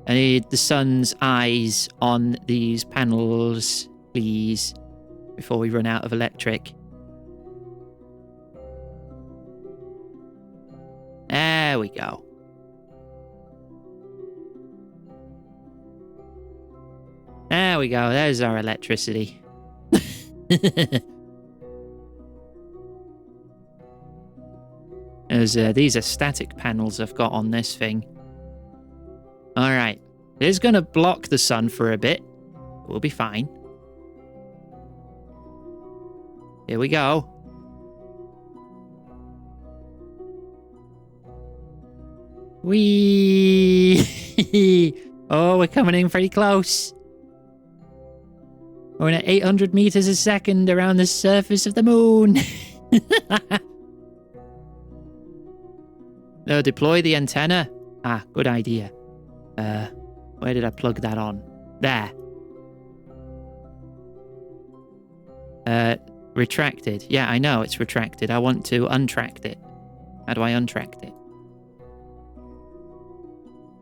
S1: I need the sun's eyes on these panels, please, before we run out of electric. There we go. There we go. There's our electricity. These are static panels I've got on this thing. Alright. It is going to block the sun for a bit. We'll be fine. Here we go. Whee! Oh, we're coming in pretty close. Going at 800 meters a second around the surface of the moon. No, deploy the antenna. Ah, good idea. Where did I plug that on? There. Retracted. Yeah, I know it's retracted. I want to untract it. How do I untract it?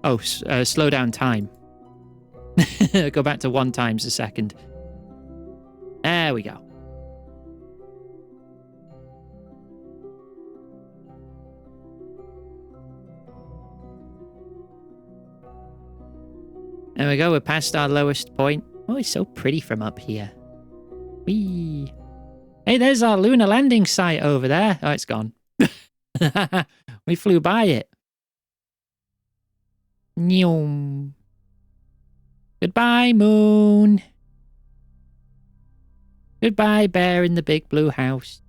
S1: Oh, slow down time. Go back to 1 times a second. There we go. There we go. We're past our lowest point. Oh, it's so pretty from up here. Whee. Hey, there's our lunar landing site over there. Oh, it's gone. We flew by it. Nyum. Goodbye, moon. Goodbye, bear in the big blue house.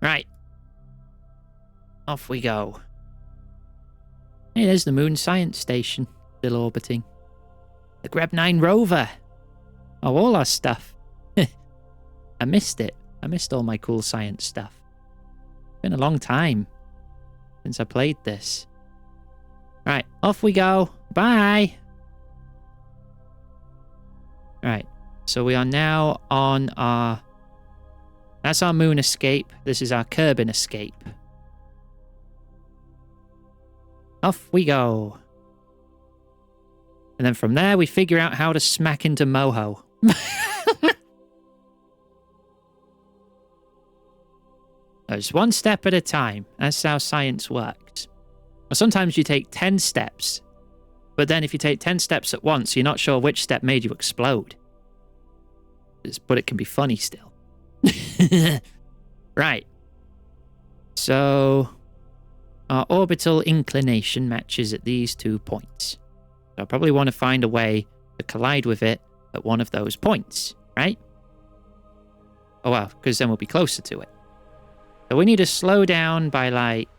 S1: Right. Off we go. Hey, there's the moon science station. Still orbiting. The Greb 9 rover. Oh, all our stuff. I missed it. I missed all my cool science stuff. It's been a long time since I played this. Right, off we go. Bye. Right, so we are now on our... That's our moon escape. This is our Kerbal escape. Off we go. And then from there, we figure out how to smack into Mohole. It's 1 step at a time. That's how science works. Or sometimes you take 10 steps. But then if you take 10 steps at once, you're not sure which step made you explode. But it can be funny still. Right. So... our orbital inclination matches at these 2 points. So I probably want to find a way to collide with it at one of those points, right? Oh well, because then we'll be closer to it. So we need to slow down by like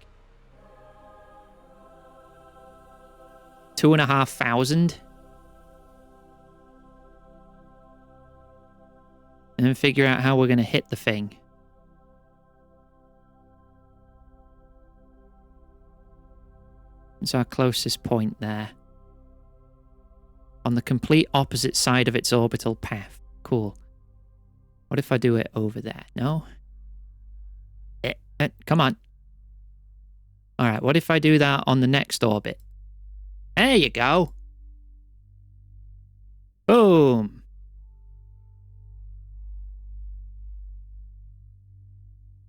S1: 2,500. And then figure out how we're going to hit the thing. It's our closest point there. On the complete opposite side of its orbital path. Cool. What if I do it over there? No? Come on. Alright, what if I do that on the next orbit? There you go. Boom.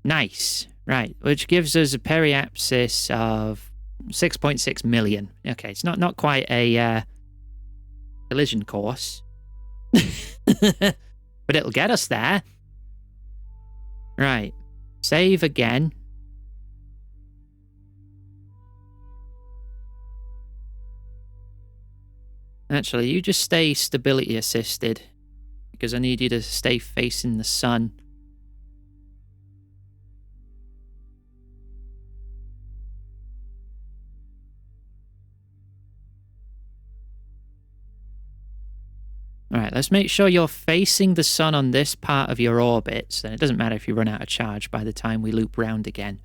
S1: Nice. Right, which gives us a periapsis of 6.6 million. Okay, it's not quite a collision course. But it'll get us there. Right. Save again. Actually, you just stay stability assisted. Because I need you to stay facing the sun. Alright, let's make sure you're facing the sun on this part of your orbit. Then it doesn't matter if you run out of charge by the time we loop round again.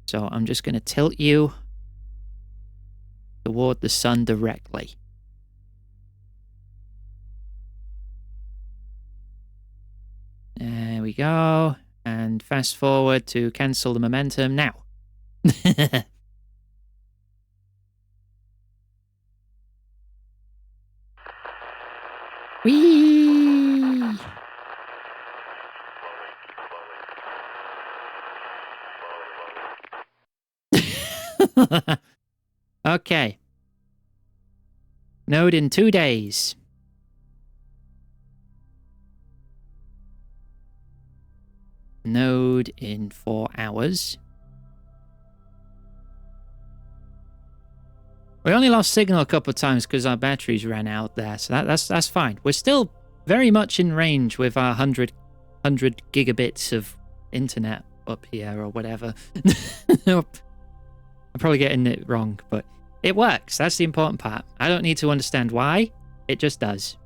S1: So I'm just going to tilt you toward the sun directly. There we go. And fast forward to cancel the momentum now. Whee! Okay. Node in 2 days. Node in 4 hours. We only lost signal a couple of times because our batteries ran out there, so that's fine. We're still very much in range with our 100 gigabits of internet up here or whatever. I'm probably getting it wrong, but it works. That's the important part. I don't need to understand why. It just does.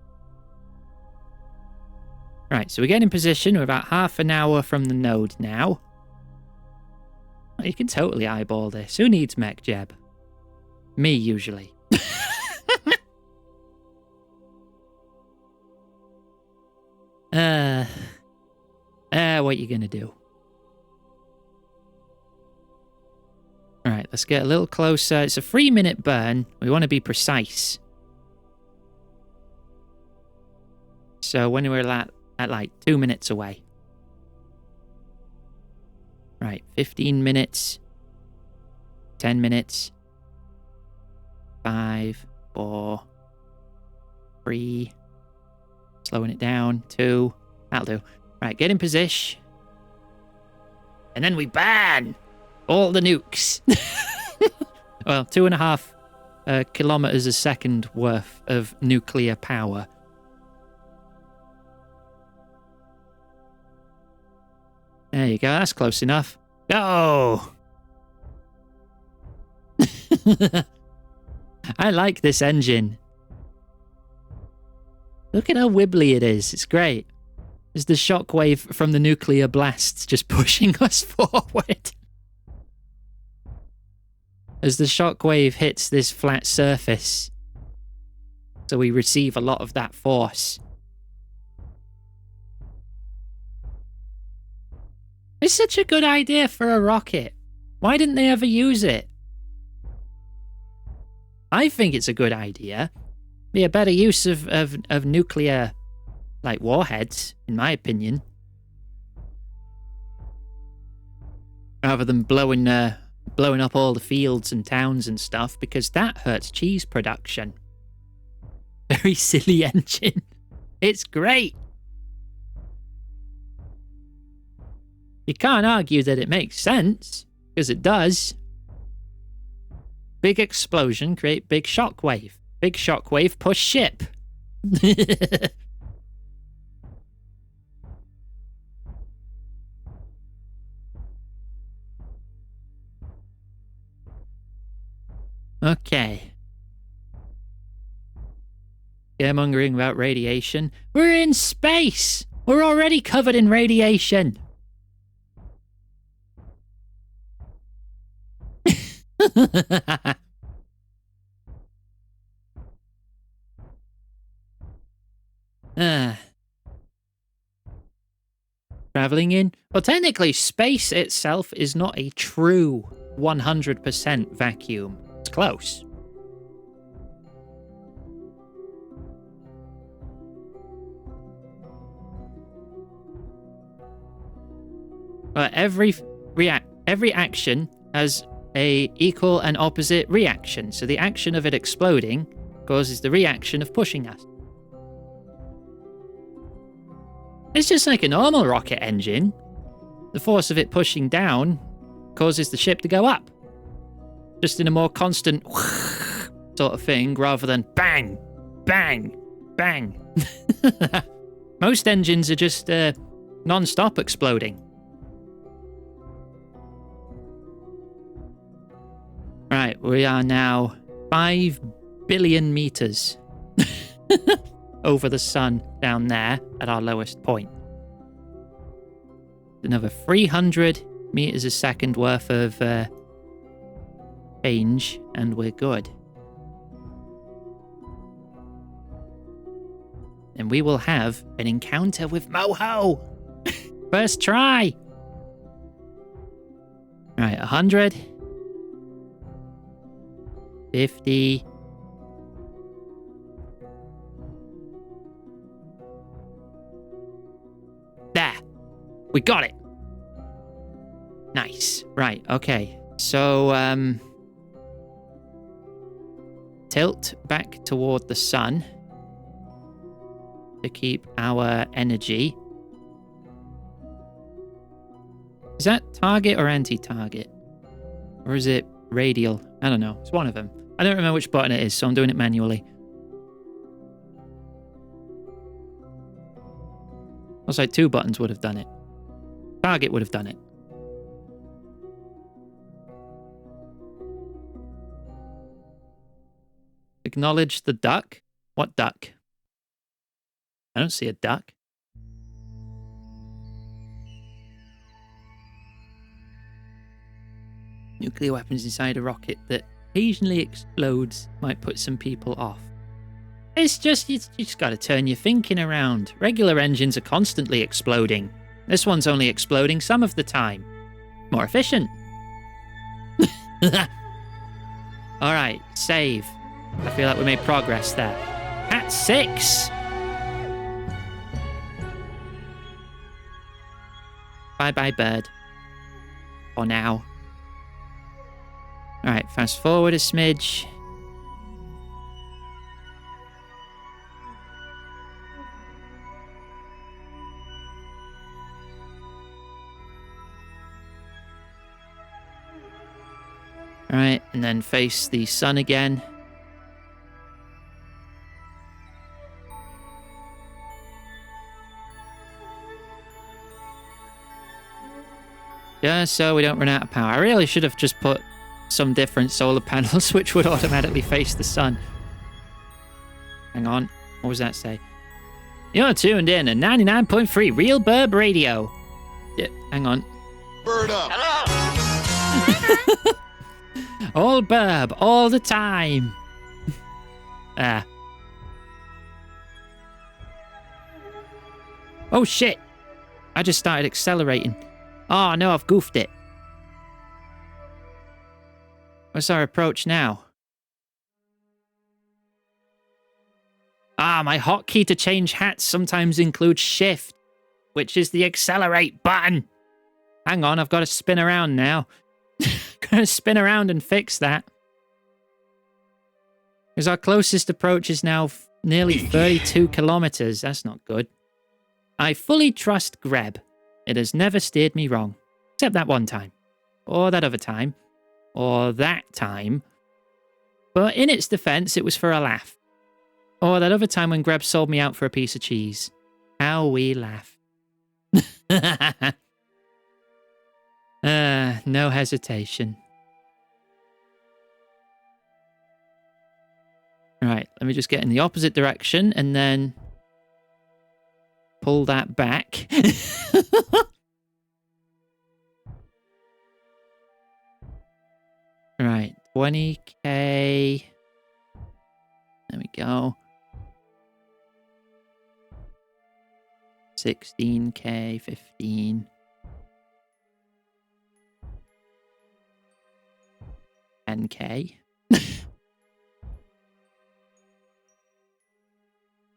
S1: Right, so we get in position. We're about half an hour from the node now. Oh, you can totally eyeball this. Who needs mech, Jeb? Me, usually. What you gonna do? Alright, let's get a little closer. It's a 3-minute burn. We want to be precise. So when we're at like 2 minutes away. Right, 15 minutes. 10 minutes. 5, 4, 3. Slowing it down. 2. That'll do. Right, get in position. And then we ban all the nukes. Well, 2.5 kilometers a second worth of nuclear power. There you go. That's close enough. Go! I like this engine. Look at how wibbly it is. It's great. There's the shockwave from the nuclear blasts just pushing us forward. As the shockwave hits this flat surface. So we receive a lot of that force. It's such a good idea for a rocket. Why didn't they ever use it? I think it's a good idea. Be a better use of nuclear, like, warheads, in my opinion. Rather than blowing up all the fields and towns and stuff, because that hurts cheese production. Very silly engine. It's great. You can't argue that it makes sense, because it does. Big explosion, create big shockwave. Big shockwave, push ship. Okay. Scaremongering about radiation. We're in space! We're already covered in radiation! Traveling in? Well, technically, space itself is not a true 100% vacuum. It's close. Every action has a equal and opposite reaction. So the action of it exploding causes the reaction of pushing us. It's just like a normal rocket engine. The force of it pushing down causes the ship to go up. Just in a more constant sort of thing rather than bang, bang, bang. Most engines are just non-stop exploding. Right, we are now 5 billion meters over the sun down there at our lowest point. Another 300 meters a second worth of change, and we're good. And we will have an encounter with Mohole. First try. Right, 100. 50. There. We got it. Nice. Right, okay. So, tilt back toward the sun to keep our energy. Is that target or anti-target? Or is it radial? I don't know. It's one of them. I don't remember which button it is, so I'm doing it manually. Looks like 2 buttons would have done it. Target would have done it. Acknowledge the duck. What duck? I don't see a duck. nuclear weapons inside a rocket that occasionally explodes might put some people off. It's just, you just gotta turn your thinking around. Regular engines are constantly exploding. This one's only exploding some of the time. More efficient. Alright, save. I feel like we made progress there. At 6! Bye-bye, bird. For now. Alright, fast forward a smidge. Alright, and then face the sun again. Yeah, so we don't run out of power. I really should have just put some different solar panels which would automatically face the sun. Hang on. What was that say? You're tuned in at 99.3 Real Burb Radio. Yeah, hang on.
S2: Bird up.
S3: Hello.
S1: All burb, all the time. Ah. Oh shit. I just started accelerating. Oh no, I've goofed it. What's our approach now? Ah, my hotkey to change hats sometimes includes shift, which is the accelerate button. Hang on, I've got to spin around now. Gonna spin around and fix that. Because our closest approach is now nearly 32 kilometers. That's not good. I fully trust Greb. It has never steered me wrong. Except that one time. Or that other time. Or that time. But in its defense, it was for a laugh. Or that other time when Greb sold me out for a piece of cheese. How we laugh. No hesitation. Right, let me just get in the opposite direction and then pull that back. Right, 20k. There we go. 16k, 15. 10k.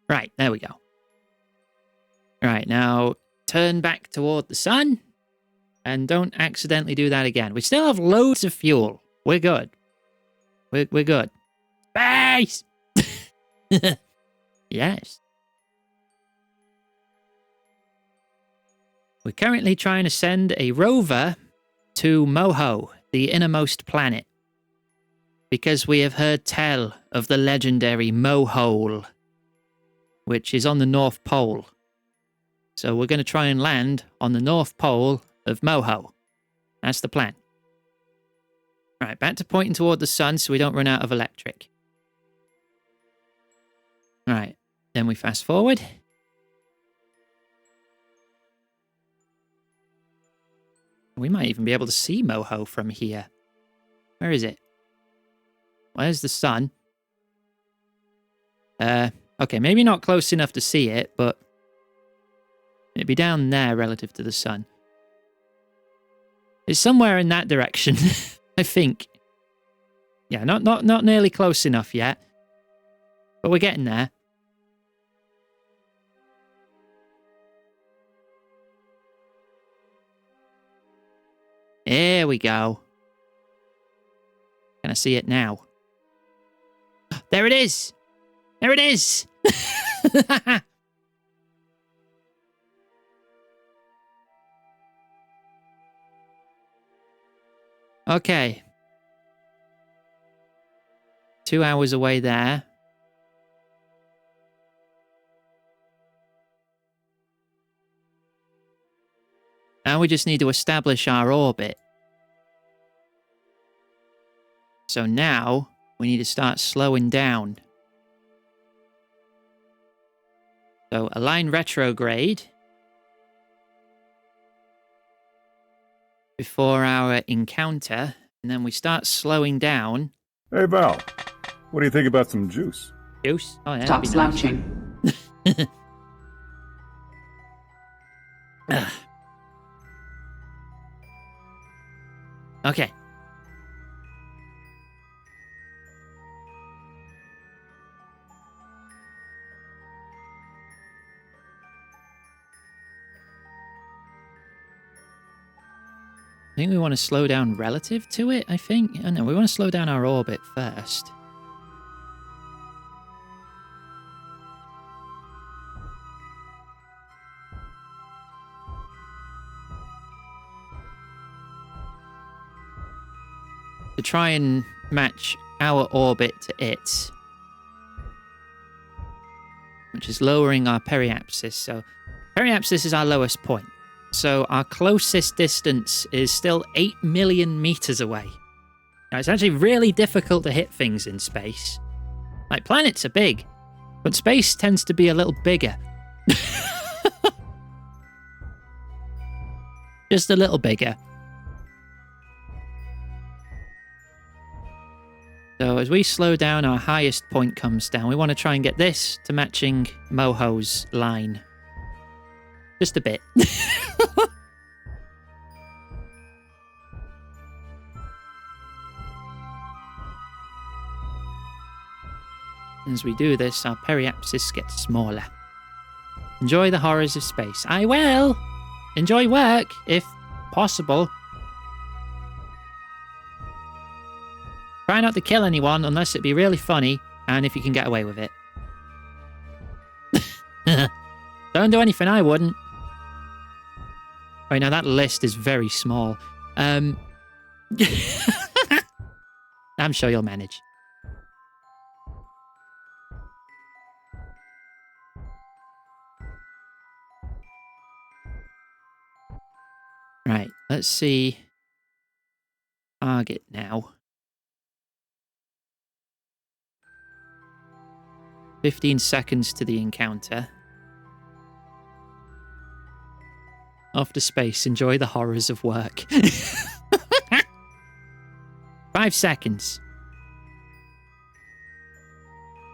S1: Right, there we go. Right, now turn back toward the sun and don't accidentally do that again. We still have loads of fuel. We're good. We're good. Space! Yes. We're currently trying to send a rover to Mohole, the innermost planet, because we have heard tell of the legendary Mohole, which is on the North Pole. So we're going to try and land on the North Pole of Mohole. That's the plan. Right, back to pointing toward the sun so we don't run out of electric. Right, then we fast forward. We might even be able to see Mohole from here. Where is it? Where's the sun? Okay, maybe not close enough to see it, but it'd be down there relative to the sun. It's somewhere in that direction, I think. Yeah, not nearly close enough yet, but we're getting there. There we go. Can I see it now? There it is! There it is! Okay. 2 hours away there. Now we just need to establish our orbit. So now we need to start slowing down. So align retrograde before our encounter. And then we start slowing down.
S2: Hey, Val. What do you think about some juice?
S1: Juice? Oh, yeah.
S4: Stop
S1: that'd be nice.
S4: slouching.
S1: Okay. I think we want to slow down relative to it, I think. Oh, no, we want to slow down our orbit first. To try and match our orbit to its, which is lowering our periapsis. So periapsis is our lowest point. So our closest distance is still 8 million meters away. Now, it's actually really difficult to hit things in space. Like, planets are big, but space tends to be a little bigger. Just a little bigger. So as we slow down, our highest point comes down. We want to try and get this to matching Moho's line. Just a bit. As we do this, our periapsis gets smaller. Enjoy the horrors of space. I will! Enjoy work, if possible. Try not to kill anyone unless it be really funny, and if you can get away with it. Don't do anything I wouldn't. Right, now that list is very small. I'm sure you'll manage. Right, let's see. Target now. 15 seconds to the encounter. Off to space. Enjoy the horrors of work. 5 seconds.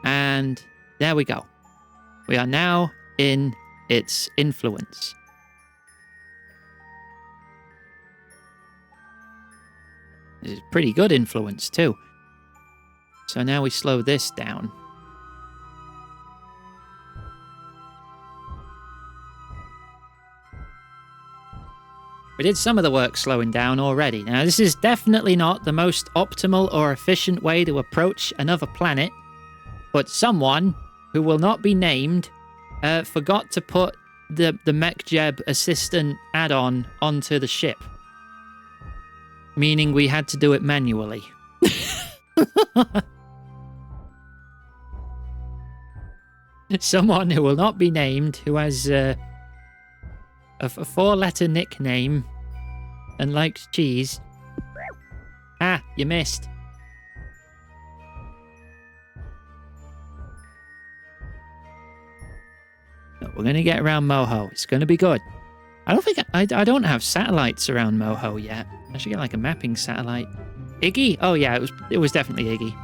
S1: And there we go. We are now in its influence. This is pretty good influence too. So now we slow this down. We did some of the work slowing down already. Now, this is definitely not the most optimal or efficient way to approach another planet, but someone who will not be named forgot to put the MechJeb assistant add-on onto the ship, meaning we had to do it manually. Someone who will not be named, who has a 4-letter nickname and likes cheese. Ah, you missed. But we're going to get around Moho. It's going to be good. I don't think I don't have satellites around Moho yet. I should get like a mapping satellite. Iggy? Oh yeah, it was definitely Iggy.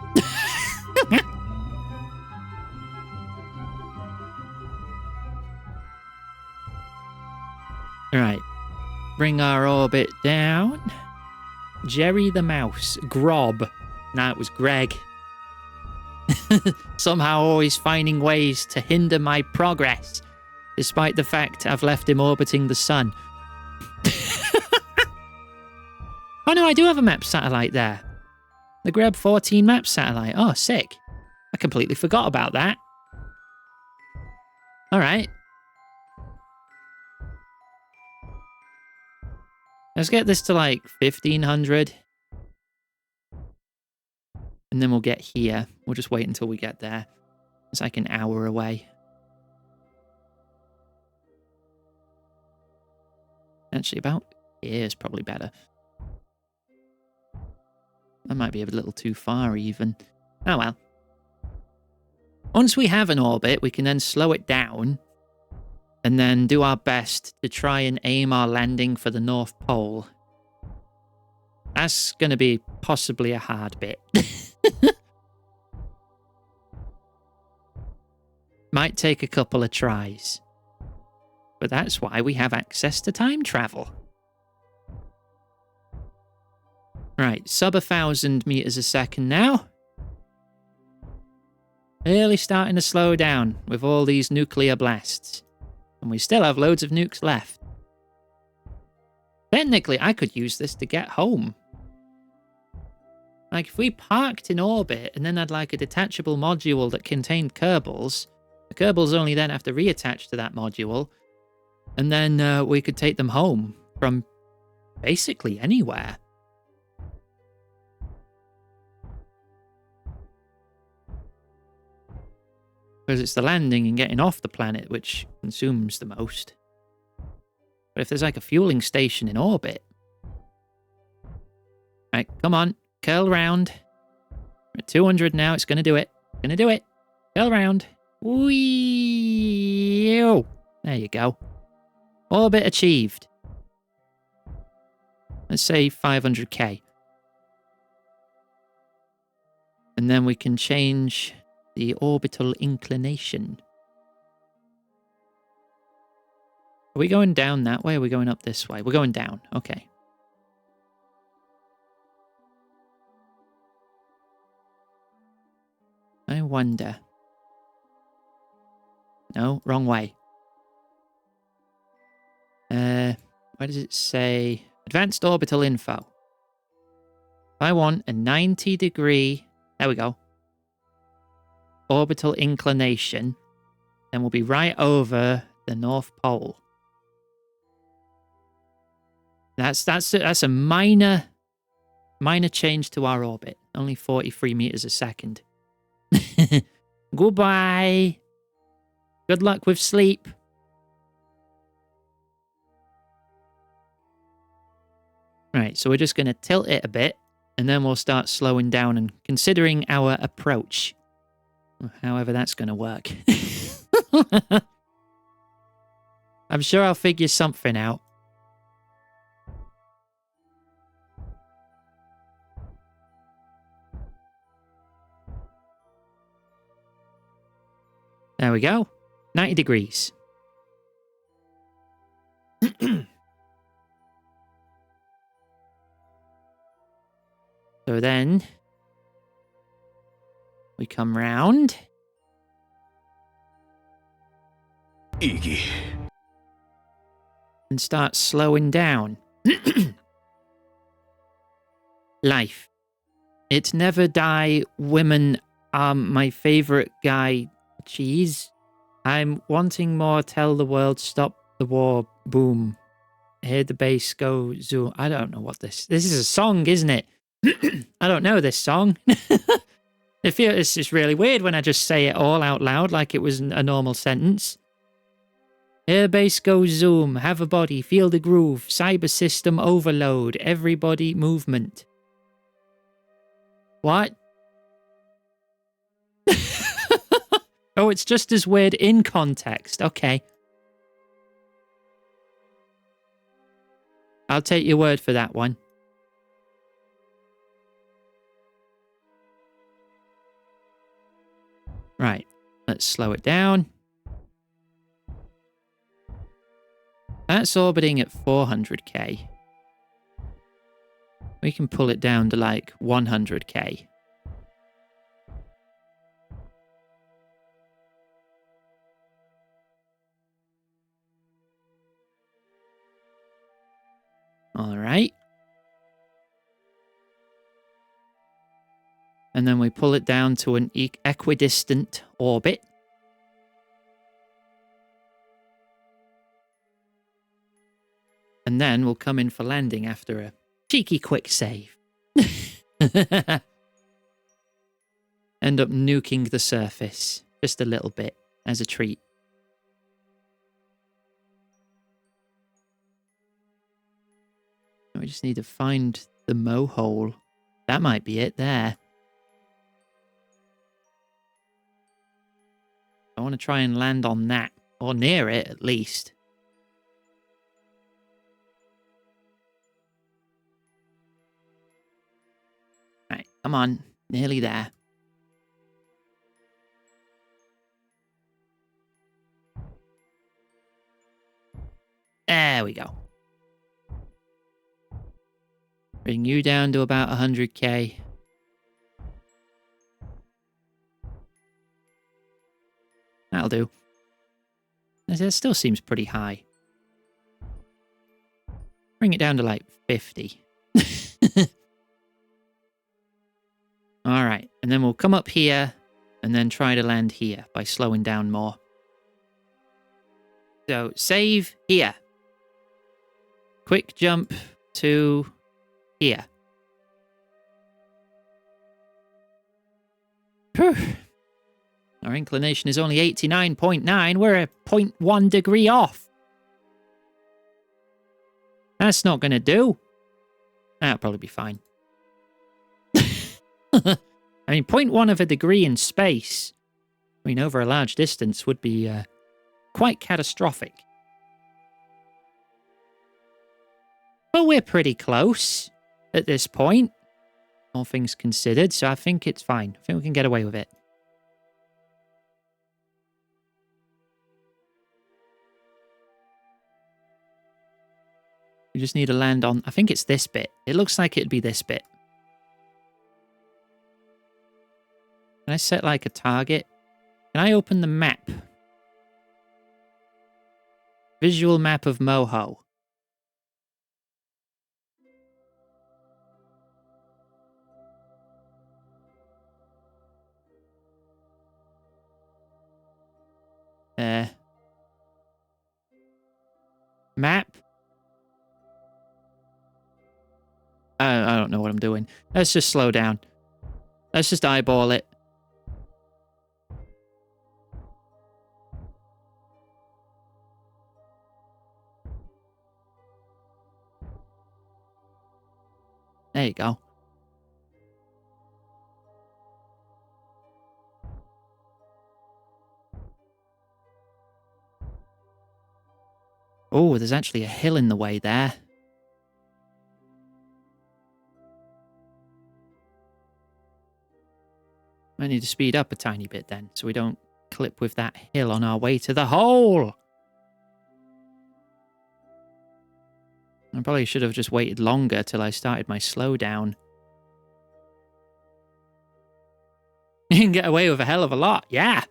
S1: All right. Bring our orbit down. Jerry the Mouse. Grob. Nah, it was Greg. Somehow always finding ways to hinder my progress, despite the fact I've left him orbiting the sun. Oh no, I do have a map satellite there. The Greb 14 map satellite. Oh, sick. I completely forgot about that. All right. Let's get this to like 1500. And then we'll get here. We'll just wait until we get there. It's like an hour away. Actually, about here is probably better. That might be a little too far even. Oh well. Once we have an orbit, we can then slow it down and then do our best to try and aim our landing for the North Pole. That's going to be possibly a hard bit. Might take a couple of tries. But that's why we have access to time travel. Right, sub 1,000 meters a second now. Really starting to slow down with all these nuclear blasts. And we still have loads of nukes left. Technically, I could use this to get home. Like, if we parked in orbit and then had like a detachable module that contained Kerbals, the Kerbals only then have to reattach to that module, and then we could take them home from basically anywhere. Because it's the landing and getting off the planet which consumes the most. But if there's like a fueling station in orbit... Right, come on. Curl round. We're at 200 now. It's going to do it. Going to do it. Curl round. Whee! There you go. Orbit achieved. Let's say 500k. And then we can change the orbital inclination. Are we going down that way or are we going up this way? We're going down. Okay. I wonder. No, wrong way. Where does it say? Advanced orbital info. I want a 90-degree... There we go. Orbital inclination. Then we'll be right over the North Pole. That's a minor change to our orbit. Only 43 meters a second. Goodbye. Good luck with sleep. Right, so we're just going to tilt it a bit, and then we'll start slowing down and considering our approach. However that's going to work. I'm sure I'll figure something out. There we go. 90 degrees. So then we come round.
S2: Iggy.
S1: And start slowing down. Life. It never die. Women are my favorite guy. Cheese. I'm wanting more. Tell the world. Stop the war. Boom. Hear the bass go zoom. I don't know what this is a song, isn't it? I don't know this song. It's just really weird when I just say it all out loud like it was a normal sentence. Air base go zoom, have a body, feel the groove, cyber system overload, everybody movement. What? Oh, it's just as weird in context. Okay. I'll take your word for that one. Right, let's slow it down. That's orbiting at 400k. We can pull it down to like 100k. All right. And then we pull it down to an equidistant orbit. And then we'll come in for landing after a cheeky quick save. End up nuking the surface just a little bit as a treat. We just need to find the Mohole. That might be it there. I want to try and land on that, or near it at least. Come on. Nearly there. There we go. Bring you down to about 100k. That'll do. It still seems pretty high. Bring it down to like 50. Alright, and then we'll come up here and then try to land here by slowing down more. So, save here. Quick jump to here. Whew. Our inclination is only 89.9. We're a 0.1 degree off. That's not going to do. That'll probably be fine. I mean, 0.1 of a degree in space, I mean, over a large distance would be quite catastrophic. But we're pretty close at this point, all things considered, so I think it's fine. I think we can get away with it. We just need to land on, I think it's this bit. It looks like it'd be this bit. Can I set like a target? Can I open the map? Visual map of Mohole. Map? I don't know what I'm doing. Let's just slow down. Let's just eyeball it. There you go. Oh, there's actually a hill in the way there. Might need to speed up a tiny bit then, so we don't clip with that hill on our way to the hole. I probably should have just waited longer till I started my slowdown. You can get away with a hell of a lot, yeah.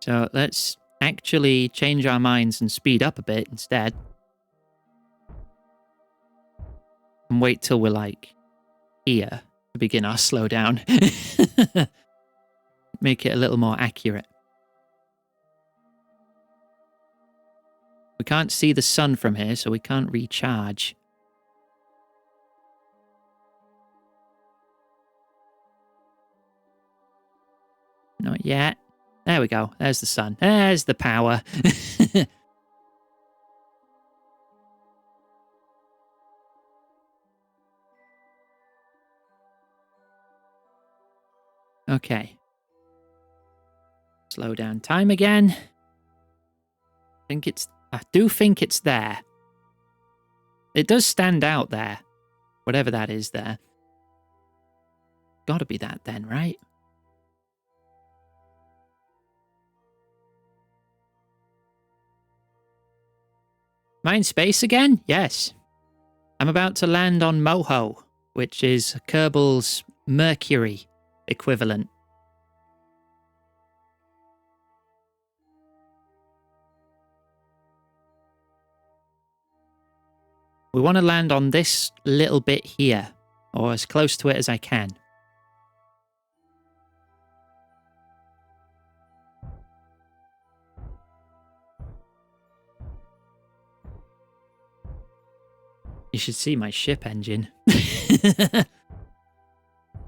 S1: So let's actually change our minds and speed up a bit instead. And wait till we're like here to begin our slowdown. Make it a little more accurate. We can't see the sun from here, so we can't recharge. Not yet. There we go. There's the sun. There's the power. Okay. Slow down time again. I do think it's there. It does stand out there. Whatever that is there. Gotta be that then, right? Am I in space again? Yes. I'm about to land on Mohole, which is Kerbal's Mercury equivalent. We want to land on this little bit here, or as close to it as I can. You should see my ship engine.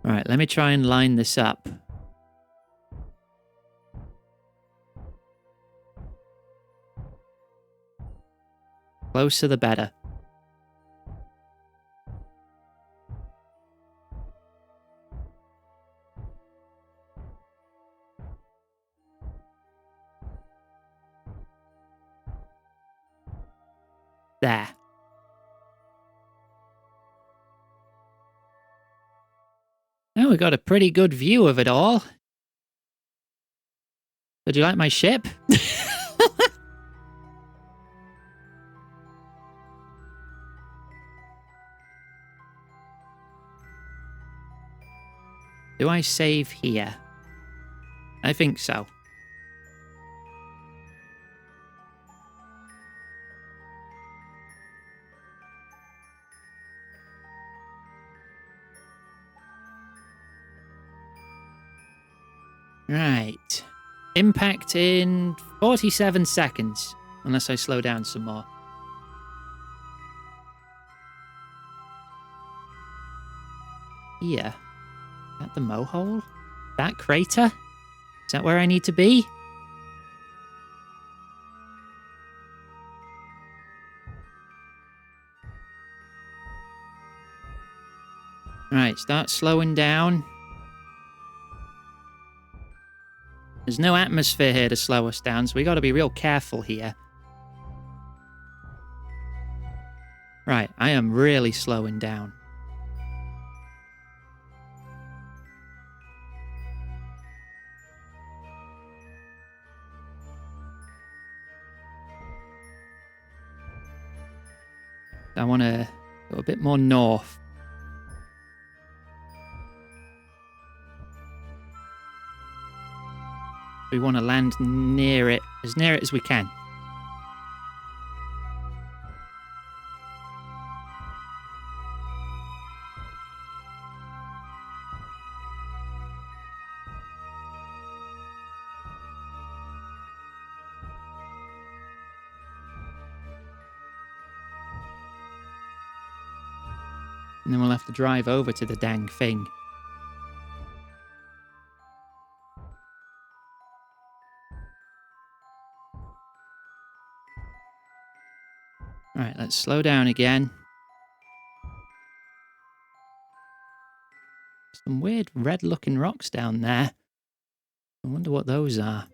S1: Alright, let me try and line this up. Closer the better. there. Now we got a pretty good view of it all. Would you like my ship? Do I save here? I think so. Right. Impact in 47 seconds. Unless I slow down some more. Here. Is that the Mohole? That crater? Is that where I need to be? Right, start slowing down. There's no atmosphere here to slow us down, so we got to be real careful here. Right, I am really slowing down. I want to go a bit more north. We want to land near it as we can. And then we'll have to drive over to the dang thing. Alright, let's slow down again. Some weird red-looking rocks down there. I wonder what those are.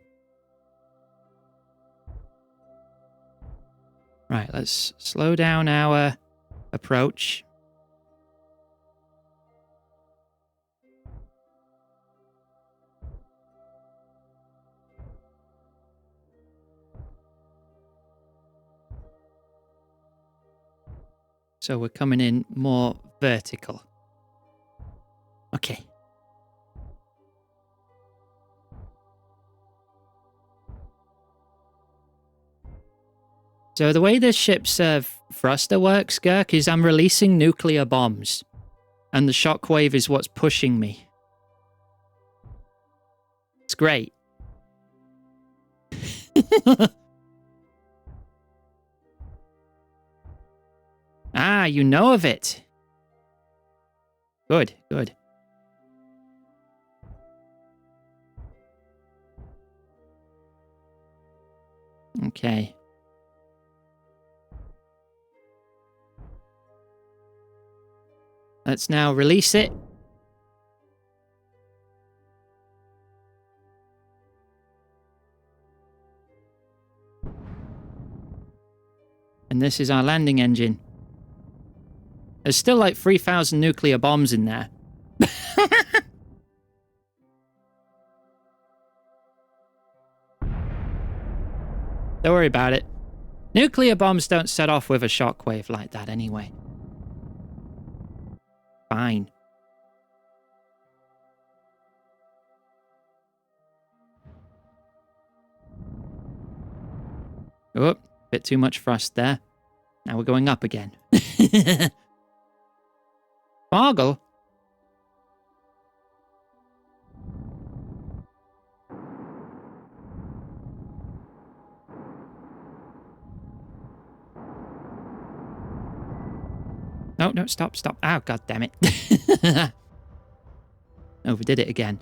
S1: Right, let's slow down our approach. So we're coming in more vertical. Okay. So the way this ship's thruster works, Gurk, is I'm releasing nuclear bombs. And the shockwave is what's pushing me. It's great. Ah, you know of it. Good, good. Okay. Let's now release it. And this is our landing engine. There's still like 3,000 nuclear bombs in there. Don't worry about it. Nuclear bombs don't set off with a shockwave like that anyway. Fine. Oh, bit too much thrust there. Now we're going up again. Fargle? No, no, stop, stop. Oh, god damn it. Overdid it again.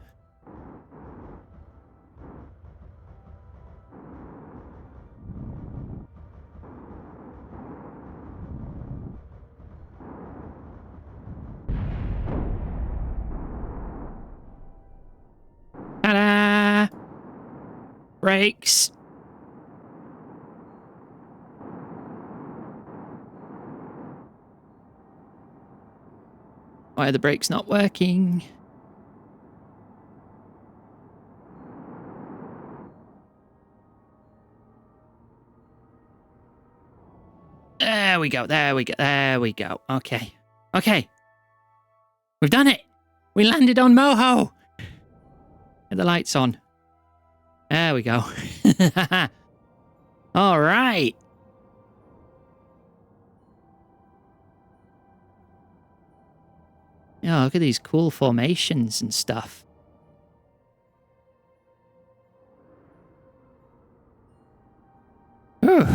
S1: Ta-da! Brakes. Why are the brakes not working? There we go, there we go, there we go. Okay. Okay. We've done it! We landed on Mohole! Get the lights on. There we go. All right. Yeah, look at these cool formations and stuff. Whew.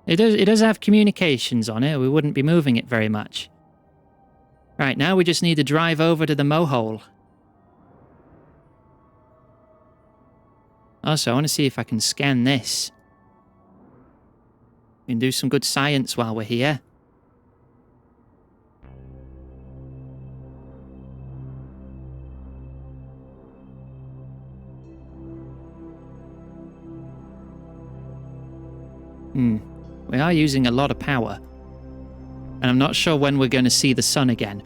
S1: It does have communications on it. We wouldn't be moving it very much. Right, now we just need to drive over to the Mohole. Also, I want to see if I can scan this. We can do some good science while we're here. We are using a lot of power. And I'm not sure when we're going to see the sun again.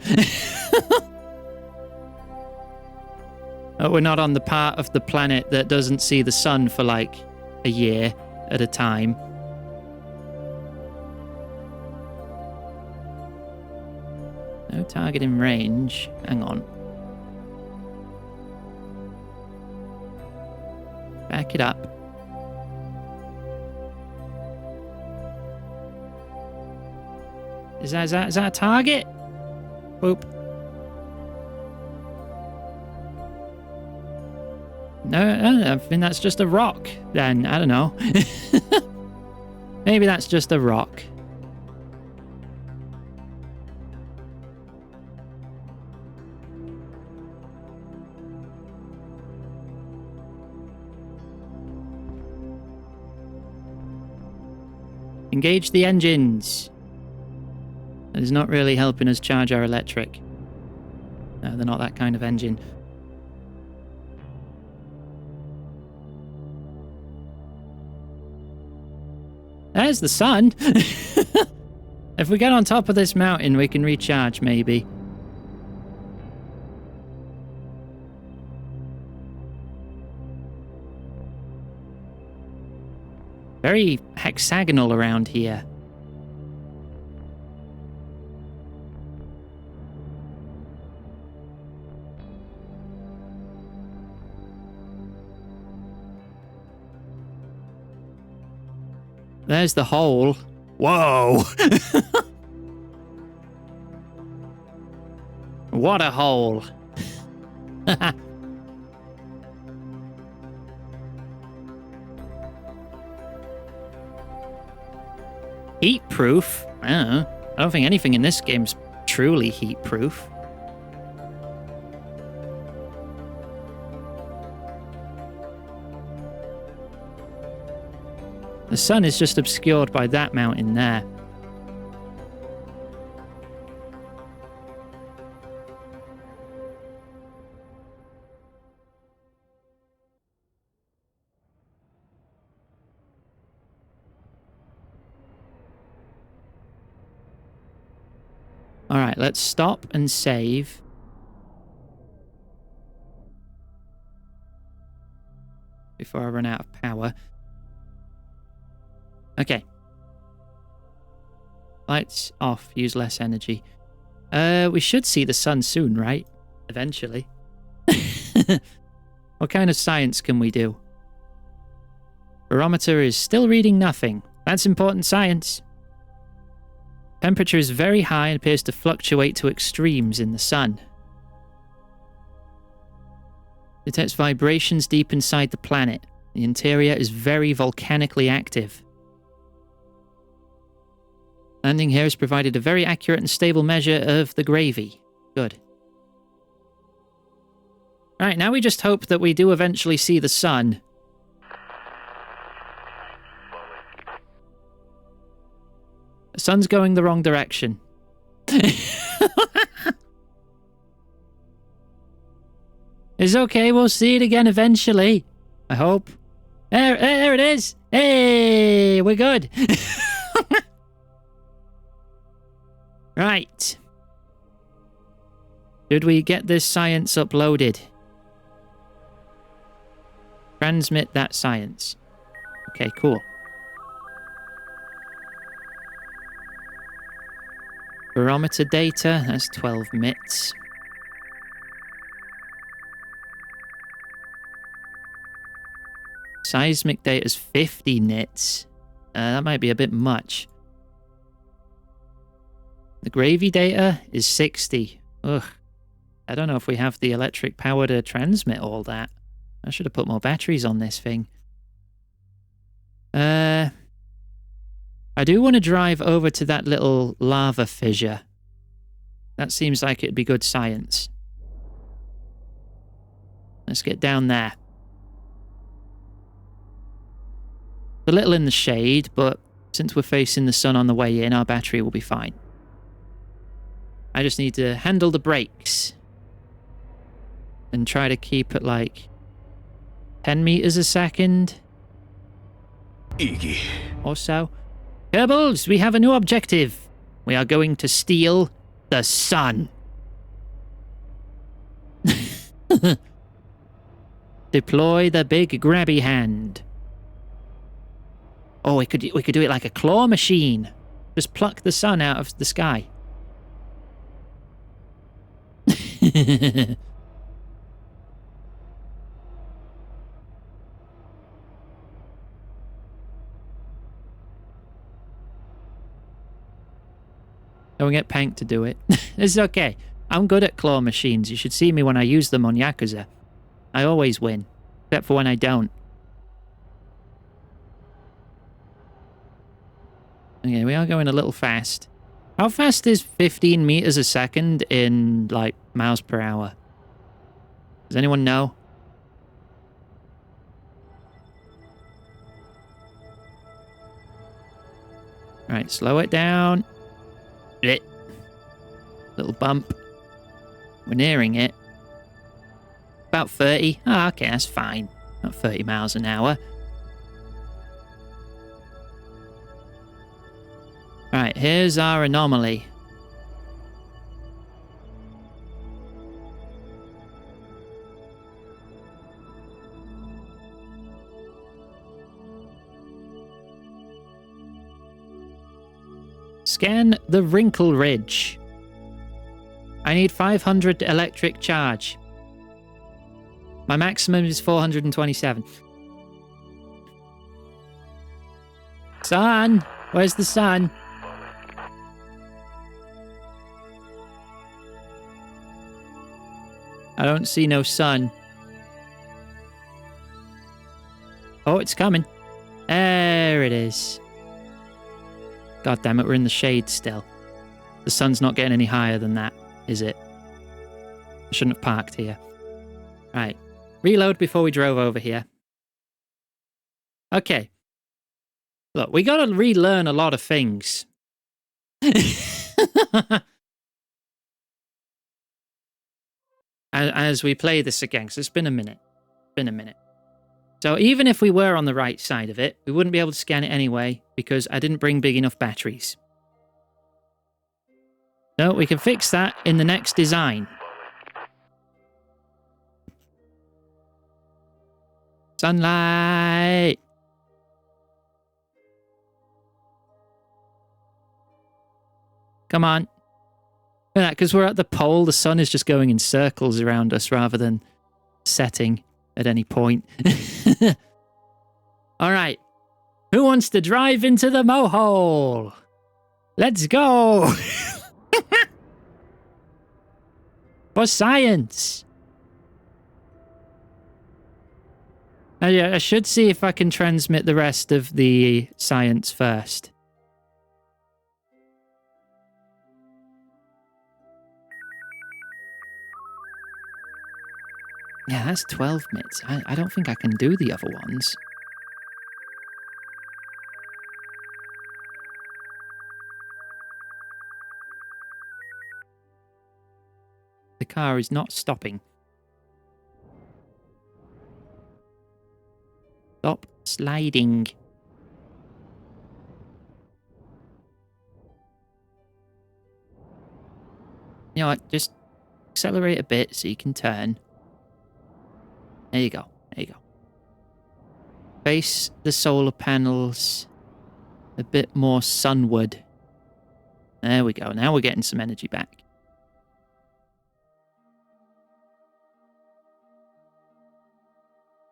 S1: Oh, we're not on the part of the planet that doesn't see the sun for like a year at a time. No target in range. Hang on. Back it up. Is that a target? Boop. No, I think that's just a rock. Then I don't know. Maybe that's just a rock. Engage the engines. That is not really helping us charge our electric. No, they're not that kind of engine. There's the sun! If we get on top of this mountain, we can recharge, maybe. Very hexagonal around here. There's the hole. Whoa! What a hole. Heat-proof? I don't think anything in this game's truly heat-proof. The sun is just obscured by that mountain there. Alright, let's stop and save. Before I run out of power. Okay. Lights off, use less energy. We should see the sun soon, right? Eventually. What kind of science can we do? Barometer is still reading nothing. That's important science. Temperature is very high and appears to fluctuate to extremes in the sun. Detects vibrations deep inside the planet. The interior is very volcanically active. Landing here has provided a very accurate and stable measure of the gravy. Good. Right, now we just hope that we do eventually see the sun. The sun's going the wrong direction. It's okay, we'll see it again eventually. I hope. There it is! Hey, we're good! Right. Did we get this science uploaded? Transmit that science. Okay, cool. Barometer data, that's 12 MITs. Seismic data is 50 nits. That might be a bit much. The gravy data is 60. Ugh. I don't know if we have the electric power to transmit all that. I should have put more batteries on this thing. I do want to drive over to that little lava fissure. That seems like it'd be good science. Let's get down there. It's a little in the shade, but since we're facing the sun on the way in, our battery will be fine. I just need to handle the brakes. And try to keep it like 10 meters a second.
S2: Iggy.
S1: Or so. Kerbals, we have a new objective. We are going to steal the sun. Deploy the big grabby hand. Oh, we could do it like a claw machine. Just pluck the sun out of the sky. Don't get Pank to do it. It's okay. I'm good at claw machines. You should see me when I use them on Yakuza. I always win. Except for when I don't. Okay, we are going a little fast. How fast is 15 meters a second in, like, miles per hour? Does anyone know? Right, slow it down. Blit. Little bump. We're nearing it. About 30. Ah, okay, that's fine. Not 30 miles an hour. Right, here's our anomaly. Scan the Wrinkle Ridge. I need 500 electric charge. My maximum is 427. Sun! Where's the sun? I don't see no sun. Oh, it's coming. There it is. God damn it, we're in the shade still. The sun's not getting any higher than that, is it? I shouldn't have parked here. Right. Reload before we drove over here. Okay. Look, we gotta relearn a lot of things. As we play this again, because it's been a minute. So even if we were on the right side of it, we wouldn't be able to scan it anyway, because I didn't bring big enough batteries. No, we can fix that in the next design. Sunlight! Come on. Because we're at the pole, the sun is just going in circles around us rather than setting at any point. All right. Who wants to drive into the Mohole? Let's go! For science! I should see if I can transmit the rest of the science first. Yeah, that's 12 minutes. I don't think I can do the other ones. The car is not stopping. Stop sliding. You know what? Just accelerate a bit so you can turn. There you go. There you go. Face the solar panels a bit more sunward. There we go. Now we're getting some energy back.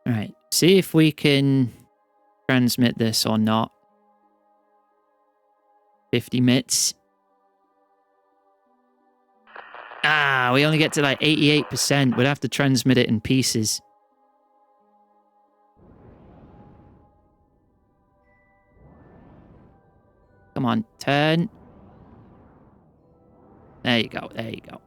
S1: All right. See if we can transmit this or not. 50 mits. Ah, we only get to like 88%. We'd have to transmit it in pieces. Come on, turn. There you go, there you go.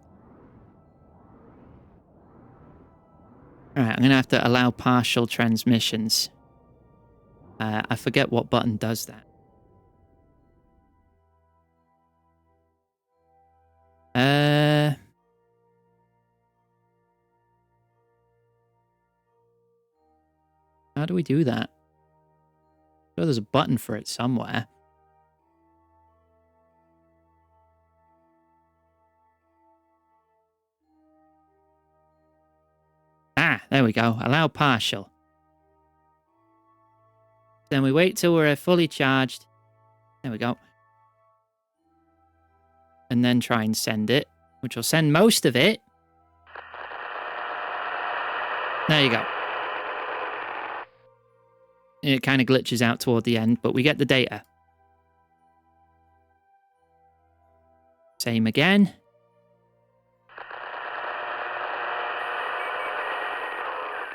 S1: Alright, I'm going to have to allow partial transmissions. I forget what button does that. How do we do that? I'm sure there's a button for it somewhere. Ah, there we go. Allow partial. Then we wait till we're fully charged. There we go. And then try and send it, which will send most of it. There you go. It kind of glitches out toward the end, but we get the data. Same again.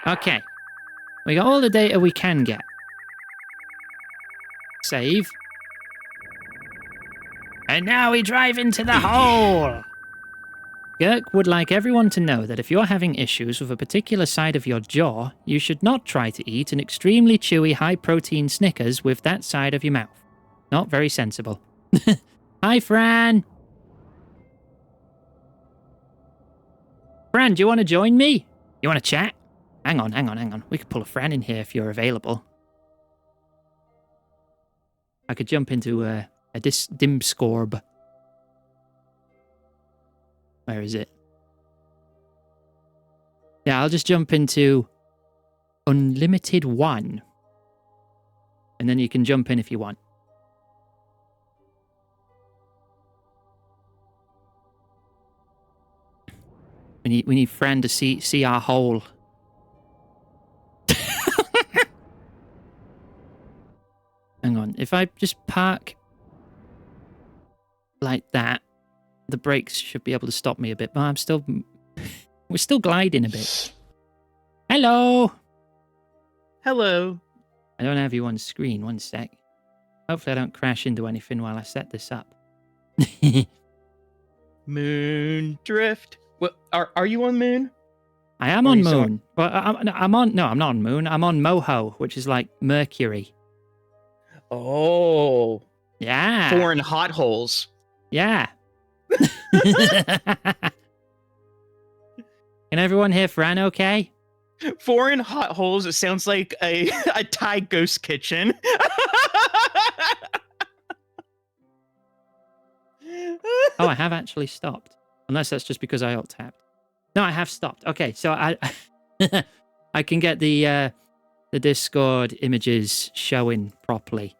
S1: Okay. We got all the data we can get. Save. And now we drive into the hole! Girk would like everyone to know that if you're having issues with a particular side of your jaw, you should not try to eat an extremely chewy, high-protein Snickers with that side of your mouth. Not very sensible. Hi, Fran! Fran, do you want to join me? You want to chat? Hang on. We could pull a Fran in here if you're available. I could jump into a Dimscorb. Where is it? Yeah, I'll just jump into Unlimited 1. And then you can jump in if you want. We need Fran to see our hole. Hang on. If I just park like that, the brakes should be able to stop me a bit, but we're still gliding a bit. Hello!
S4: Hello.
S1: I don't have you on screen. One sec. Hopefully I don't crash into anything while I set this up.
S4: Moon drift. What are you on Moon?
S1: I am on Moon. Well, I'm not on Moon. I'm on Mohole, which is like Mercury.
S4: Oh.
S1: Yeah.
S4: Foreign hot holes.
S1: Yeah. Can everyone hear Fran okay?
S4: Foreign hot holes. It sounds like a Thai ghost kitchen.
S1: Oh, I have actually stopped. Unless that's just because I alt-tapped. No, I have stopped. Okay, so I I can get the Discord images showing properly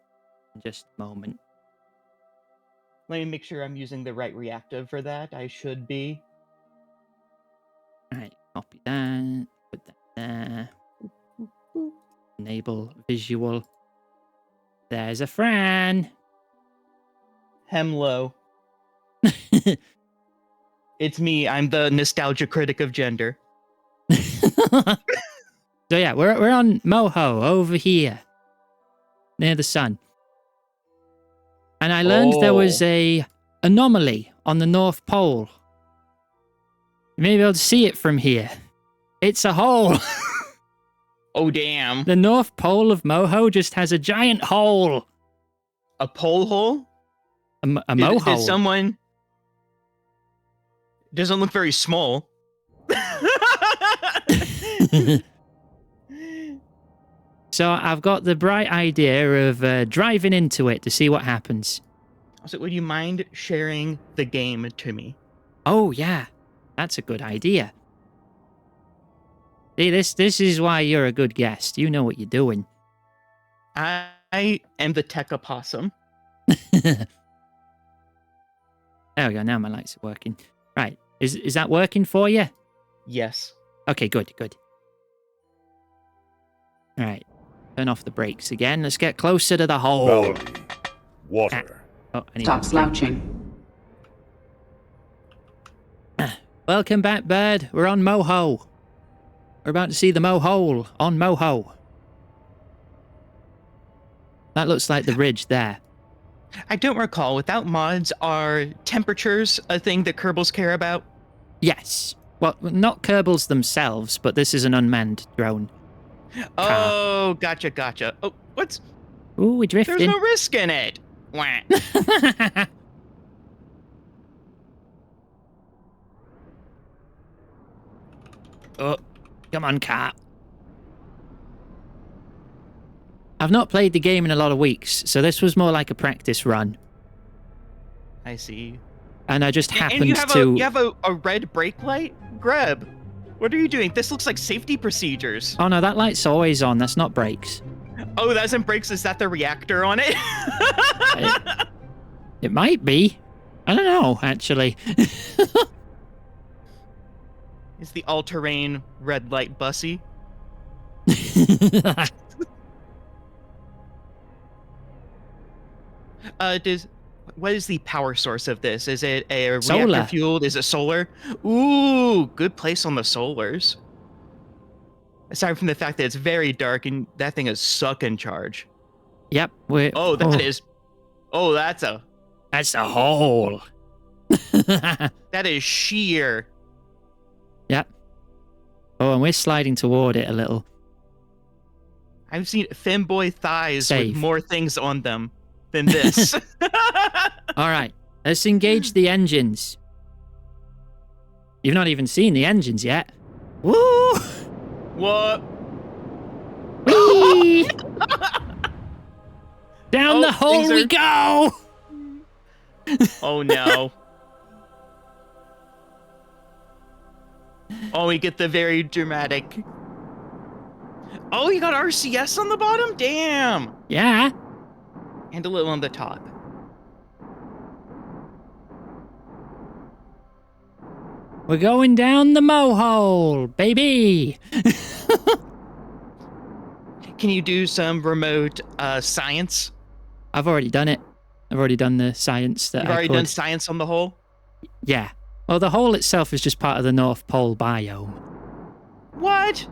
S1: in just a moment.
S4: Let me make sure I'm using the right reactive for that. I should be.
S1: All right, copy that. Put that there. Enable visual. There's a Fran.
S4: Hemlo. It's me. I'm the nostalgia critic of gender.
S1: So yeah, we're on Moho over here, near the sun. And I learned there was a anomaly on the North Pole. You may be able to see it from here. It's a hole.
S4: Oh, damn.
S1: The North Pole of Moho just has a giant hole.
S4: A pole hole?
S1: A mohole.
S4: Did someone... Doesn't look very small.
S1: So I've got the bright idea of driving into it to see what happens.
S4: So would you mind sharing the game to me?
S1: Oh, yeah. That's a good idea. See, this is why you're a good guest. You know what you're doing.
S4: I am the tech opossum.
S1: There we go. Now my lights are working. Right. Is that working for you?
S4: Yes.
S1: Okay, good. All right. Turn off the brakes again. Let's get closer to the hole.
S2: Valerie. Water.
S1: Oh, I need
S3: Stop
S1: a drink.
S3: slouching.
S1: Welcome back, bird. We're on Mohole. We're about to see the Mohole on Mohole. That looks like the ridge there.
S4: I don't recall. Without mods, are temperatures a thing that Kerbals care about?
S1: Yes. Well, not Kerbals themselves, but this is an unmanned drone.
S4: Oh, gotcha. Oh, what's...
S1: Ooh, we're
S4: There's
S1: drifting.
S4: no risk in it. Wah.
S1: Oh, come on, cat. I've not played the game in a lot of weeks, so this was more like a practice run.
S4: I see.
S1: And I just happened
S4: And you have
S1: to...
S4: you have a red brake light? Greb, what are you doing? This looks like safety procedures.
S1: Oh, no, that light's always on. That's not brakes.
S4: Oh, that isn't brakes. Is that the reactor on it?
S1: It might be. I don't know, actually.
S4: Is the all-terrain red light bussy? What is the power source of this? Is it a
S1: Solar.
S4: reactor fueled? Is it solar? Ooh, good place on the solars. Aside from the fact that it's very dark and that thing is sucking charge.
S1: Yep.
S4: Oh, that's
S1: That's a hole.
S4: that is sheer.
S1: Yep. Oh, and we're sliding toward it a little.
S4: I've seen femboy thighs
S1: Safe.
S4: with more things on them than this.
S1: All right. Let's engage the engines. You've not even seen the engines yet. Woo!
S4: What?
S1: Whee! Down
S4: Oh,
S1: the hole
S4: things
S1: we
S4: are-
S1: go!
S4: Oh no. Oh, we get the very dramatic. Oh, you got RCS on the bottom? Damn.
S1: Yeah.
S4: And a little on the top.
S1: We're going down the Mohole, baby.
S4: Can you do some remote science?
S1: I've already done it. I've already done the science that
S4: You've
S1: I
S4: already
S1: could.
S4: done science on the hole?
S1: Yeah. Well, the hole itself is just part of the North Pole biome.
S4: What?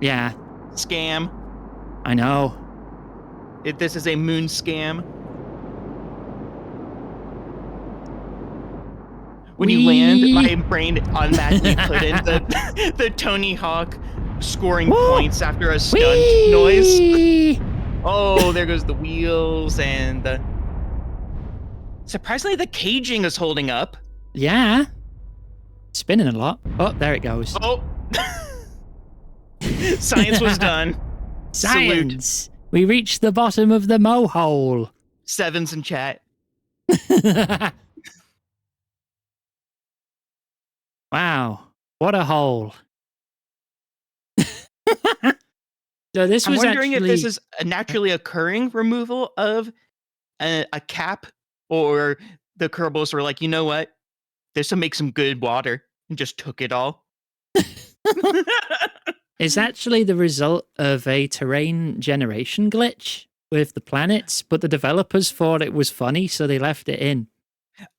S1: Yeah,
S4: Scam.
S1: I know.
S4: This is a moon scam. When you land,
S1: Whee!
S4: my brain automatically put in the Tony Hawk scoring
S1: Woo!
S4: points after a stunt noise.
S1: Whee!
S4: Oh, there goes the wheels and the... Surprisingly, the caging is holding up.
S1: Yeah. Spinning a lot. Oh, there it goes.
S4: Oh. Science was done. Salute.
S1: Science! We reached the bottom of the Mohole.
S4: Sevens in chat.
S1: Wow. What a hole. So this
S4: I'm
S1: was
S4: wondering
S1: actually...
S4: if this is a naturally occurring removal of a cap, or the Kerbals were like, you know what? This will make some good water, and just took it all.
S1: It's actually the result of a terrain generation glitch with the planets, but the developers thought it was funny, so they left it in.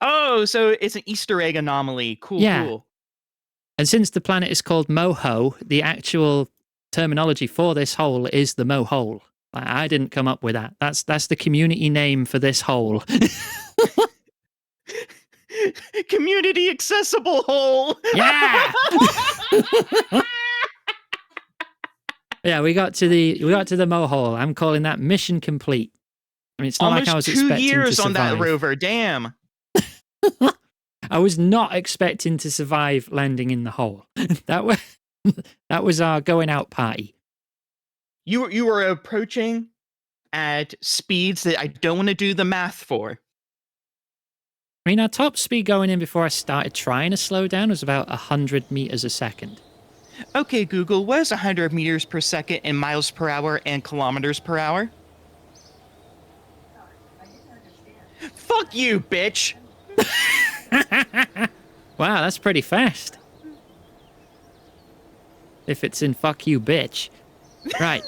S4: Oh, so it's an Easter egg anomaly. Cool,
S1: Yeah.
S4: cool.
S1: And since the planet is called Moho, the actual terminology for this hole is the Mohole. I didn't come up with that. That's the community name for this hole.
S4: Community accessible hole.
S1: Yeah. Yeah, we got to the Mohole. I'm calling that mission complete. I mean, it's not
S4: Almost
S1: like I was
S4: 2
S1: expecting
S4: years
S1: to
S4: on that
S1: survive.
S4: rover. Damn.
S1: I was not expecting to survive landing in the hole. that was our going out party.
S4: You were approaching at speeds that I don't want to do the math for.
S1: I mean, our top speed going in before I started trying to slow down was about 100 meters a second.
S4: Okay, Google, what is 100 meters per second in miles per hour and kilometers per hour? Fuck you, bitch!
S1: Wow, that's pretty fast. If it's in fuck you, bitch. Right.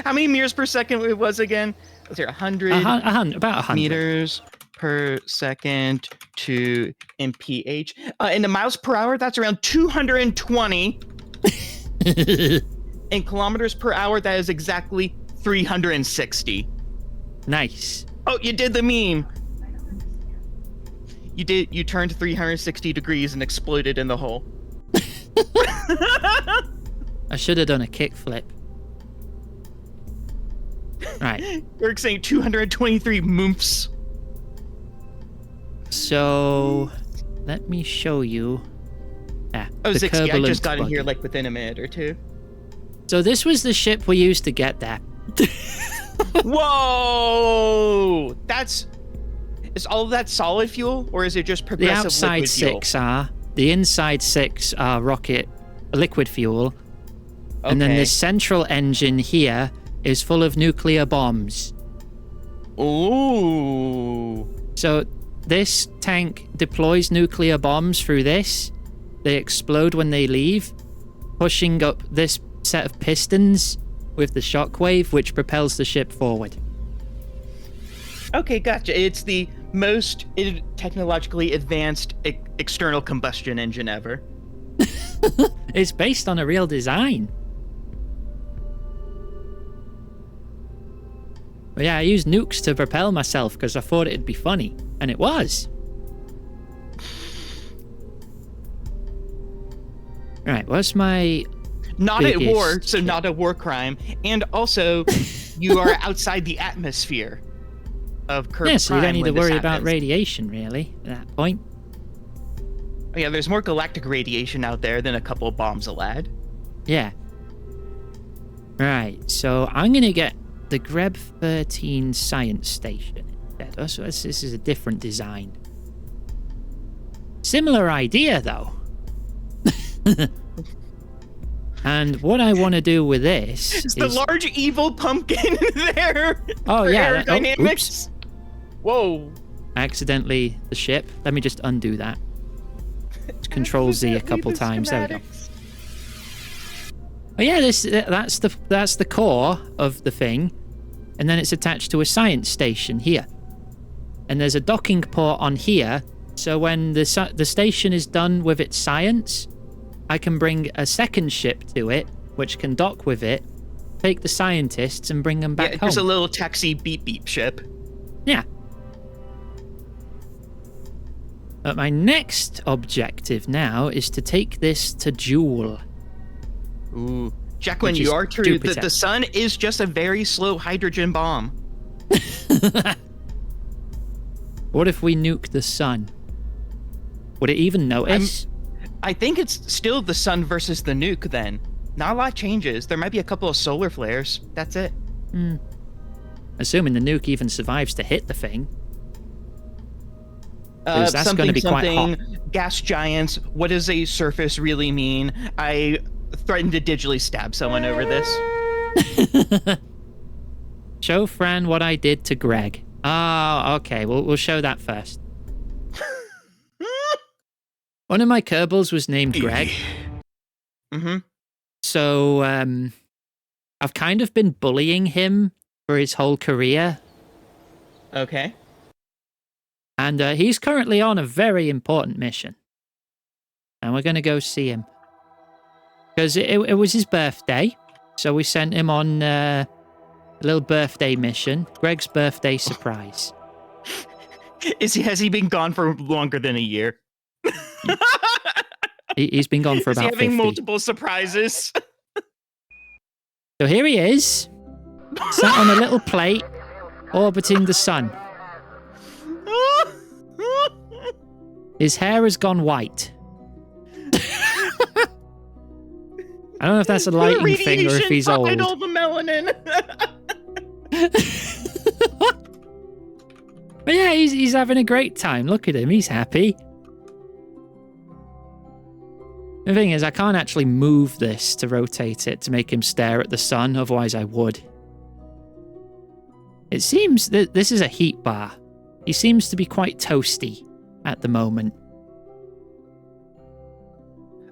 S4: How many meters per second it was again? Was there 100
S1: About 100.
S4: meters per second to mph? In the miles per hour, that's around 220. In kilometers per hour, that is exactly 360.
S1: Nice.
S4: Oh, you did the meme. You turned 360 degrees and exploded in the hole.
S1: I should have done a kickflip. Right.
S4: Eric's saying 223 moomps.
S1: So, let me show you.
S4: Oh,
S1: the
S4: 60. I
S1: Kerbal
S4: just got in
S1: buggy.
S4: here like within a minute or two.
S1: So this was the ship we used to get there.
S4: Whoa! Is all of that solid fuel, or is it just
S1: The
S4: progressive
S1: outside
S4: liquid fuel?
S1: 6 are. The inside 6 are rocket liquid fuel. And then
S4: Okay.
S1: the central engine here is full of nuclear bombs.
S4: Ooh.
S1: So this tank deploys nuclear bombs through this. They explode when they leave, pushing up this set of pistons with the shockwave, which propels the ship forward.
S4: Okay, gotcha. It's the most technologically advanced external combustion engine ever.
S1: It's based on a real design. But yeah, I used nukes to propel myself because I thought it'd be funny. And it was. Right, what's my...
S4: Not at war,
S1: biggest
S4: so
S1: ship?
S4: not a war crime. And also, you are outside the atmosphere of Kerbal
S1: Yeah, so you don't
S4: Prime
S1: need to
S4: when this
S1: worry about
S4: happens.
S1: radiation, really, at that point.
S4: Oh, yeah, there's more galactic radiation out there than a couple of bombs will add.
S1: Yeah. Right, so I'm going to get the Greb 13 Science Station instead. Oh, so this is a different design. Similar idea, though. And what I want to do with this
S4: It's
S1: is...
S4: the large evil pumpkin there.
S1: Oh,
S4: for
S1: yeah.
S4: Aerodynamics. Whoa.
S1: Accidentally, the ship. Let me just undo that. Control Z a couple times. There we go. Oh yeah, that's the core of the thing, and then it's attached to a science station here. And there's a docking port on here, so when the station is done with its science, I can bring a second ship to it, which can dock with it, take the scientists and bring them back home.
S4: Just a little taxi beep beep ship.
S1: Yeah. But my next objective now is to take this to Joule.
S4: Ooh. Jacqueline,
S1: Which
S4: you
S1: is
S4: are true.
S1: Jupiter.
S4: The sun is just a very slow hydrogen bomb.
S1: What if we nuke the sun? Would it even notice?
S4: I think it's still the sun versus the nuke then. Not a lot changes. There might be a couple of solar flares. That's it.
S1: Assuming the nuke even survives to hit the thing. 'Cause that's gonna be quite hot.
S4: Gas giants. What does a surface really mean? I threatened to digitally stab someone over this.
S1: Show Fran what I did to Greg. Oh, okay. We'll show that first. One of my Kerbals was named Greg.
S4: Mm-hmm.
S1: So, I've kind of been bullying him for his whole career.
S4: Okay.
S1: And he's currently on a very important mission. And we're going to go see him. Because it was his birthday. So we sent him on a little birthday mission. Greg's birthday surprise.
S4: Has he been gone for longer than a year?
S1: He's been gone for
S4: Is he
S1: about
S4: having
S1: 50.
S4: multiple surprises?
S1: So here he is. Sat on a little plate. Orbiting the sun. His hair has gone white. I don't know if that's a lighting thing or if he's old.
S4: All the melanin.
S1: But yeah, he's having a great time. Look at him. He's happy. The thing is, I can't actually move this to rotate it to make him stare at the sun. Otherwise, I would. It seems that this is a heat bar. He seems to be quite toasty at the moment.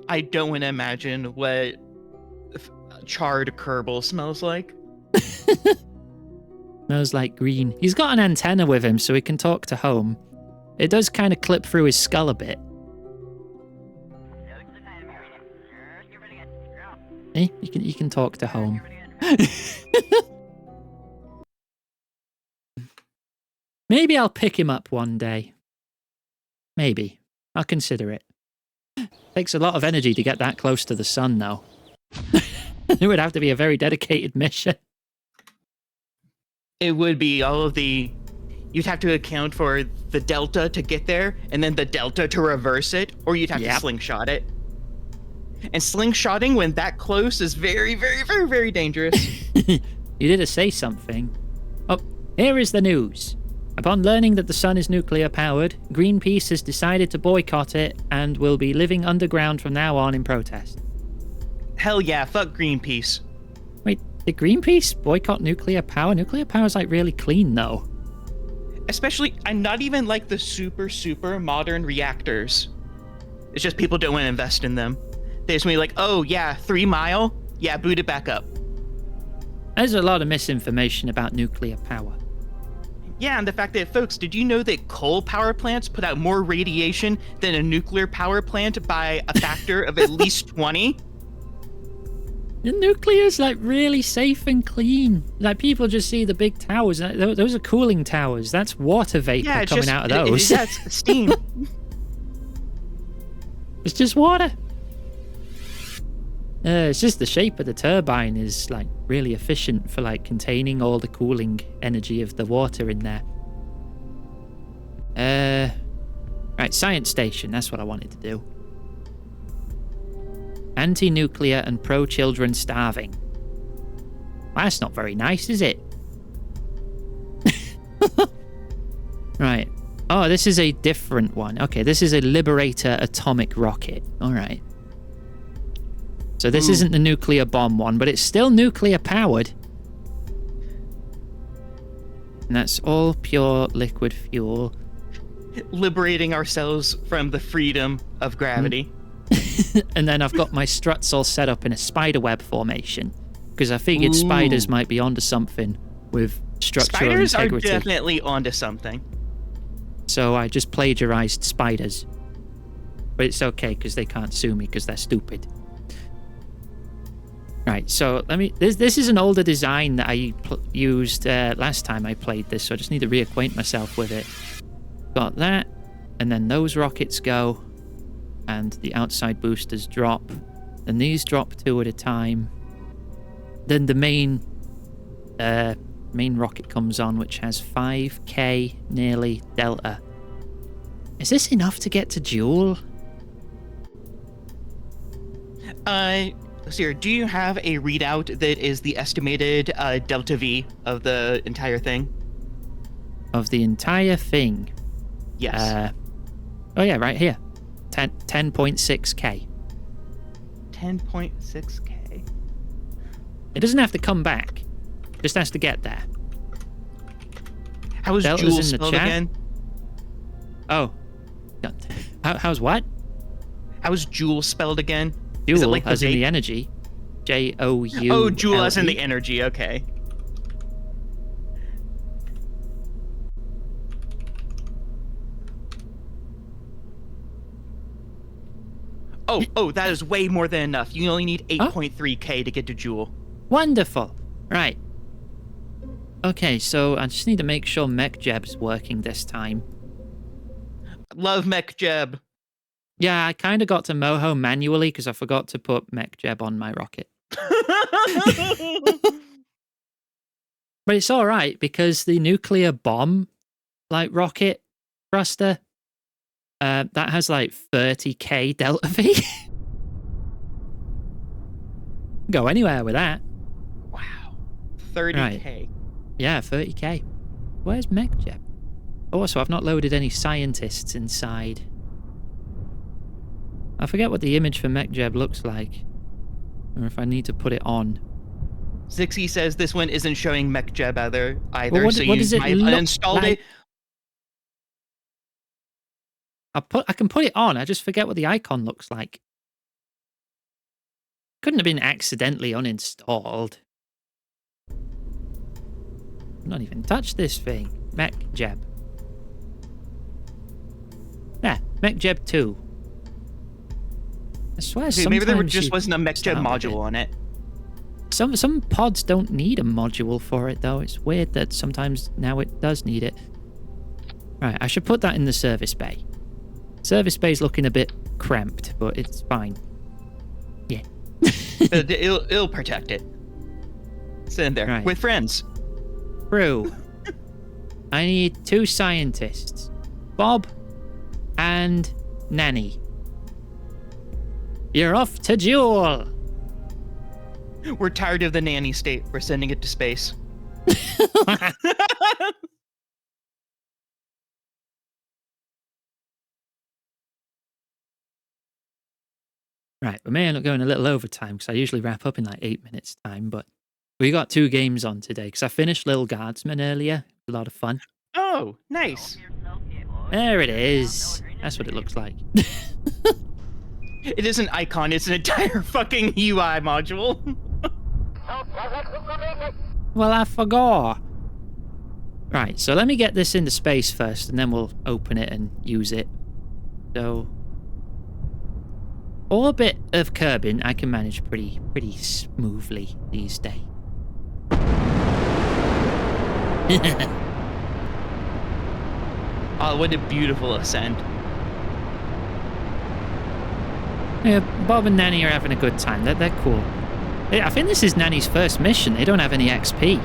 S4: I don't want to imagine what charred Kerbal smells like.
S1: Smells like green. He's got an antenna with him so he can talk to home. It does kind of clip through his skull a bit. You can talk to home. Maybe I'll pick him up one day. Maybe. I'll consider it. Takes a lot of energy to get that close to the sun, though. It would have to be a very dedicated mission.
S4: It would be all of the... You'd have to account for the delta to get there, and then the delta to reverse it, or you'd have to slingshot it. And slingshotting when that close is very, very, very, very dangerous.
S1: You did say something. Oh, here is the news. Upon learning that the sun is nuclear powered, Greenpeace has decided to boycott it and will be living underground from now on in protest.
S4: Hell yeah, fuck Greenpeace.
S1: Wait, did Greenpeace boycott nuclear power? Nuclear power is like really clean though.
S4: Especially, I'm not even like the super, super modern reactors. It's just people don't want to invest in them. They just be like, oh yeah, 3 Mile? Yeah, boot it back up.
S1: There's a lot of misinformation about nuclear power.
S4: Yeah, and the fact that, folks, did you know that coal power plants put out more radiation than a nuclear power plant by a factor of at least 20?
S1: The nuclear is like really safe and clean. Like people just see the big towers. Those are cooling towers. That's water vapor coming out of those.
S4: That's steam.
S1: It's just water. It's just the shape of the turbine is like really efficient for like containing all the cooling energy of the water in there. Right, science station. That's what I wanted to do. Anti-nuclear and pro-children starving. Well, that's not very nice, is it? Right. Oh, this is a different one. Okay, this is a Liberator atomic rocket. All right. So this isn't the nuclear bomb one, but it's still nuclear powered. And that's all pure liquid fuel.
S4: Liberating ourselves from the freedom of gravity.
S1: And then I've got my struts all set up in a spider web formation. Because I figured spiders might be onto something with structural integrity.
S4: Spiders are definitely onto something.
S1: So I just plagiarized spiders. But it's okay because they can't sue me because they're stupid. Right, so let me... This is an older design that I used last time I played this, so I just need to reacquaint myself with it. Got that, and then those rockets go, and the outside boosters drop, and these drop 2 at a time. Then the main rocket comes on, which has 5k nearly delta. Is this enough to get to Joule?
S4: Sir, do you have a readout that is the estimated delta V of the entire thing?
S1: Of the entire thing?
S4: Yes.
S1: Oh yeah, right here. 10.6k.
S4: 10.6k.
S1: It doesn't have to come back. It just has to get there.
S4: How is Joule spelled again?
S1: Oh. How's what?
S4: How is Joule spelled again?
S1: Joule, like as in the energy. Joule.
S4: Oh, Joule as in the energy, okay. Oh, that is way more than enough. You only need 8.3k to get to Joule.
S1: Wonderful. Right. Okay, so I just need to make sure MechJeb's working this time.
S4: Love MechJeb.
S1: Yeah, I kind of got to Mohole manually because I forgot to put MechJeb on my rocket. But it's all right because the nuclear bomb, like rocket thruster, that has like 30k delta V. Go anywhere with that.
S4: Wow. 30k.
S1: Right. Yeah, 30k. Where's MechJeb? Also, I've not loaded any scientists inside. I forget what the image for MechJeb looks like. Or if I need to put it on.
S4: Zixi says this one isn't showing MechJeb either,
S1: Well, what
S4: so
S1: does
S4: you
S1: it
S4: might have
S1: look
S4: uninstalled
S1: like?
S4: it.
S1: I can put it on, I just forget what the icon looks like. Couldn't have been accidentally uninstalled. Not even touched this thing. MechJeb. Yeah, MechJeb 2. I swear
S4: Okay, maybe there
S1: sometimes
S4: just
S1: you
S4: wasn't a MechJeb
S1: start with
S4: module
S1: it.
S4: on it.
S1: Some pods don't need a module for it, though. It's weird that sometimes now it does need it. Right, I should put that in the service bay. Service bay's looking a bit cramped, but it's fine. Yeah.
S4: It'll protect it. It's in there
S1: Right.
S4: with friends.
S1: Crew. I need 2 scientists. Bob and Nanny. You're off to duel.
S4: We're tired of the nanny state. We're sending it to space.
S1: Right, we may end up going a little overtime because I usually wrap up in like 8 minutes time, but we got 2 games on today because I finished Little Guardsman earlier. A lot of fun.
S4: Oh, nice.
S1: There it is. That's what it looks like.
S4: It is an icon. It's an entire fucking UI module.
S1: Well, I forgot. Right, so let me get this into space first, and then we'll open it and use it. So, orbit of Kerbin I can manage pretty smoothly these days.
S4: Oh, what a beautiful ascent.
S1: Yeah, Bob and Nanny are having a good time. They're cool. I think this is Nanny's first mission. They don't have any XP.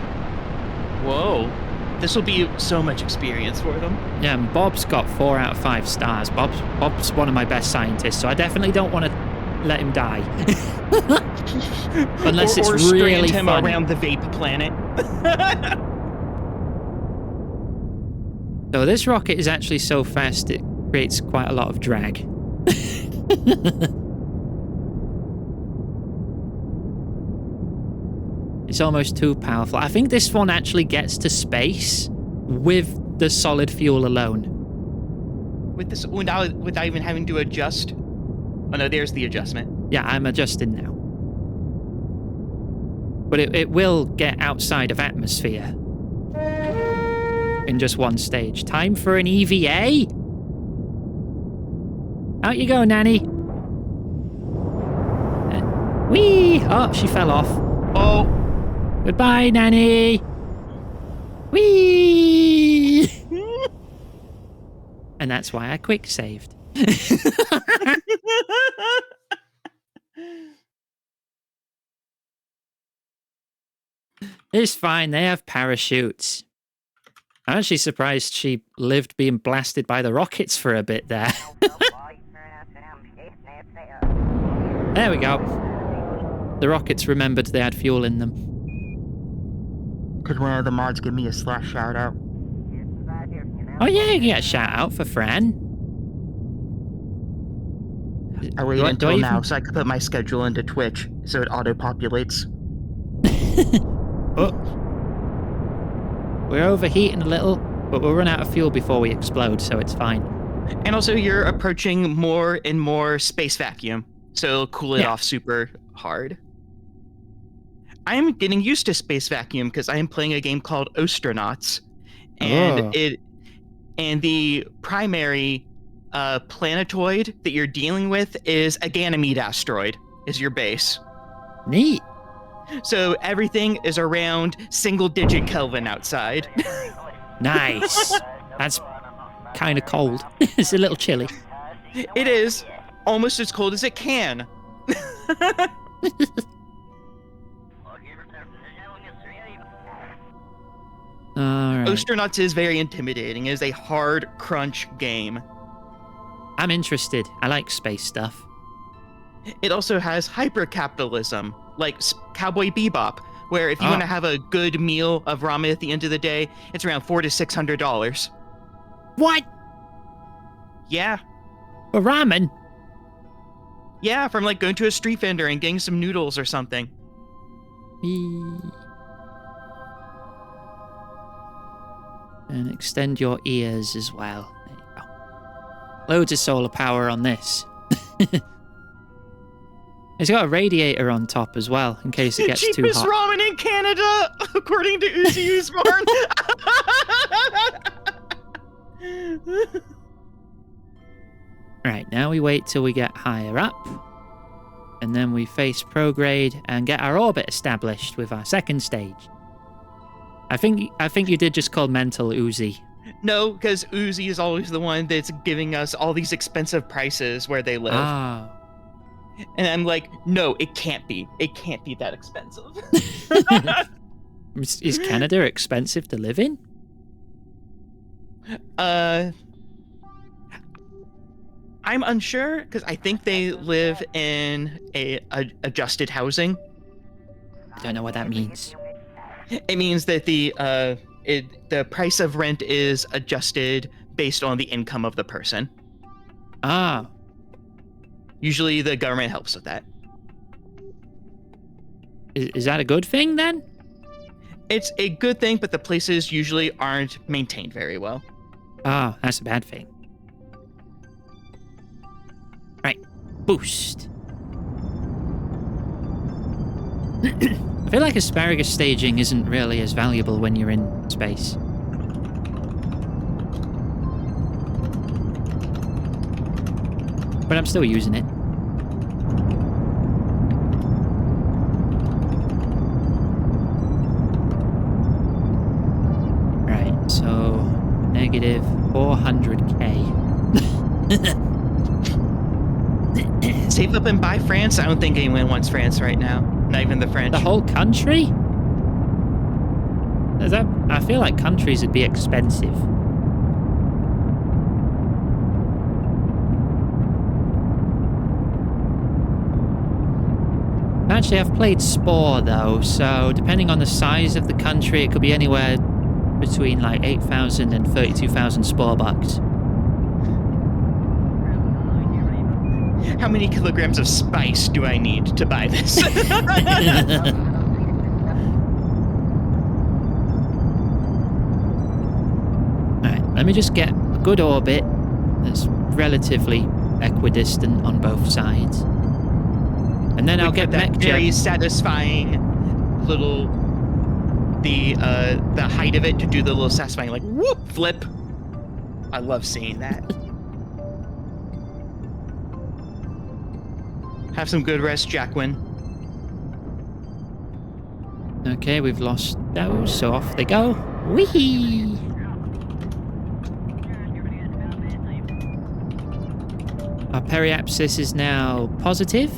S4: Whoa. This will be so much experience for them.
S1: Yeah, and Bob's got 4 out of 5 stars. Bob's one of my best scientists, so I definitely don't want to let him die. Unless
S4: or
S1: it's really
S4: him
S1: fun.
S4: around the vape planet.
S1: So this rocket is actually so fast it creates quite a lot of drag. It's almost too powerful. I think this one actually gets to space with the solid fuel alone.
S4: With this, without even having to adjust. Oh no, there's the adjustment.
S1: Yeah, I'm adjusting now. But it will get outside of atmosphere in just one stage. Time for an EVA? Out you go, Nanny. Whee! Oh, she fell off.
S4: Oh,
S1: Goodbye, Nanny. Whee! And that's why I quick saved. It's fine. They have parachutes. I'm actually surprised she lived being blasted by the rockets for a bit there. There we go. The rockets remembered they had fuel in them.
S4: could one of the mods give me a slash shout out?
S1: Oh yeah, you can get a shout out for Fran.
S4: I wait
S1: Do I
S4: until
S1: even-
S4: now so I can put my schedule into Twitch so it auto-populates.
S1: Oh. We're overheating a little, but we'll run out of fuel before we explode, so it's fine.
S4: And also you're approaching more and more space vacuum, so it'll cool it
S1: Yeah.
S4: off super hard. I am getting used to space vacuum because I am playing a game called Ostronauts. And
S1: Oh.
S4: the primary planetoid that you're dealing with is a Ganymede asteroid, is your base.
S1: Neat.
S4: So everything is around single-digit Kelvin outside.
S1: Nice. That's kind of cold. It's a little chilly.
S4: It is almost as cold as it can.
S1: All right.
S4: Ostronauts is very intimidating. It is a hard crunch game.
S1: I'm interested. I like space stuff.
S4: It also has hyper-capitalism, like Cowboy Bebop, where if you
S1: Oh.
S4: want to have a good meal of ramen at the end of the day, it's around $400 to $600.
S1: What?
S4: Yeah.
S1: For ramen?
S4: Yeah, from like going to a street vendor and getting some noodles or something.
S1: And extend your ears as well. There you go. Loads of solar power on this. It's got a radiator on top as well, in case it gets too
S4: Cheapest
S1: hot.
S4: ramen in Canada, according to Uzi Usborn.
S1: Right, now we wait till we get higher up. And then we face prograde and get our orbit established with our second stage. I think you did just call mental Uzi.
S4: No, because Uzi is always the one that's giving us all these expensive prices where they live.
S1: Ah.
S4: And I'm like, no, it can't be. It can't be that expensive.
S1: Is Canada expensive to live in?
S4: I'm unsure because I think they live in a adjusted housing.
S1: I don't know what that means.
S4: It means that the price of rent is adjusted based on the income of the person.
S1: Ah.
S4: Usually the government helps with that.
S1: Is that a good thing then?
S4: It's a good thing, but the places usually aren't maintained very well.
S1: Ah, that's a bad thing. Right. Boost. I feel like asparagus staging isn't really as valuable when you're in space. But I'm still using it. Right, so negative 400k.
S4: Save up and buy France. I don't think anyone wants France right now. Not even the French.
S1: The whole country? I feel like countries would be expensive. Actually, I've played Spore though, so depending on the size of the country, it could be anywhere between like 8,000 and 32,000 Spore bucks.
S4: How many kilograms of spice do I need to buy this?
S1: Alright, let me just get a good orbit that's relatively equidistant on both sides. And then I'll get
S4: that
S1: mech
S4: very
S1: jet.
S4: satisfying little the height of it to do the little satisfying like whoop flip. I love seeing that. Have some good rest, Jacqueline.
S1: Okay, we've lost those, so off they go. Whee! Our periapsis is now positive.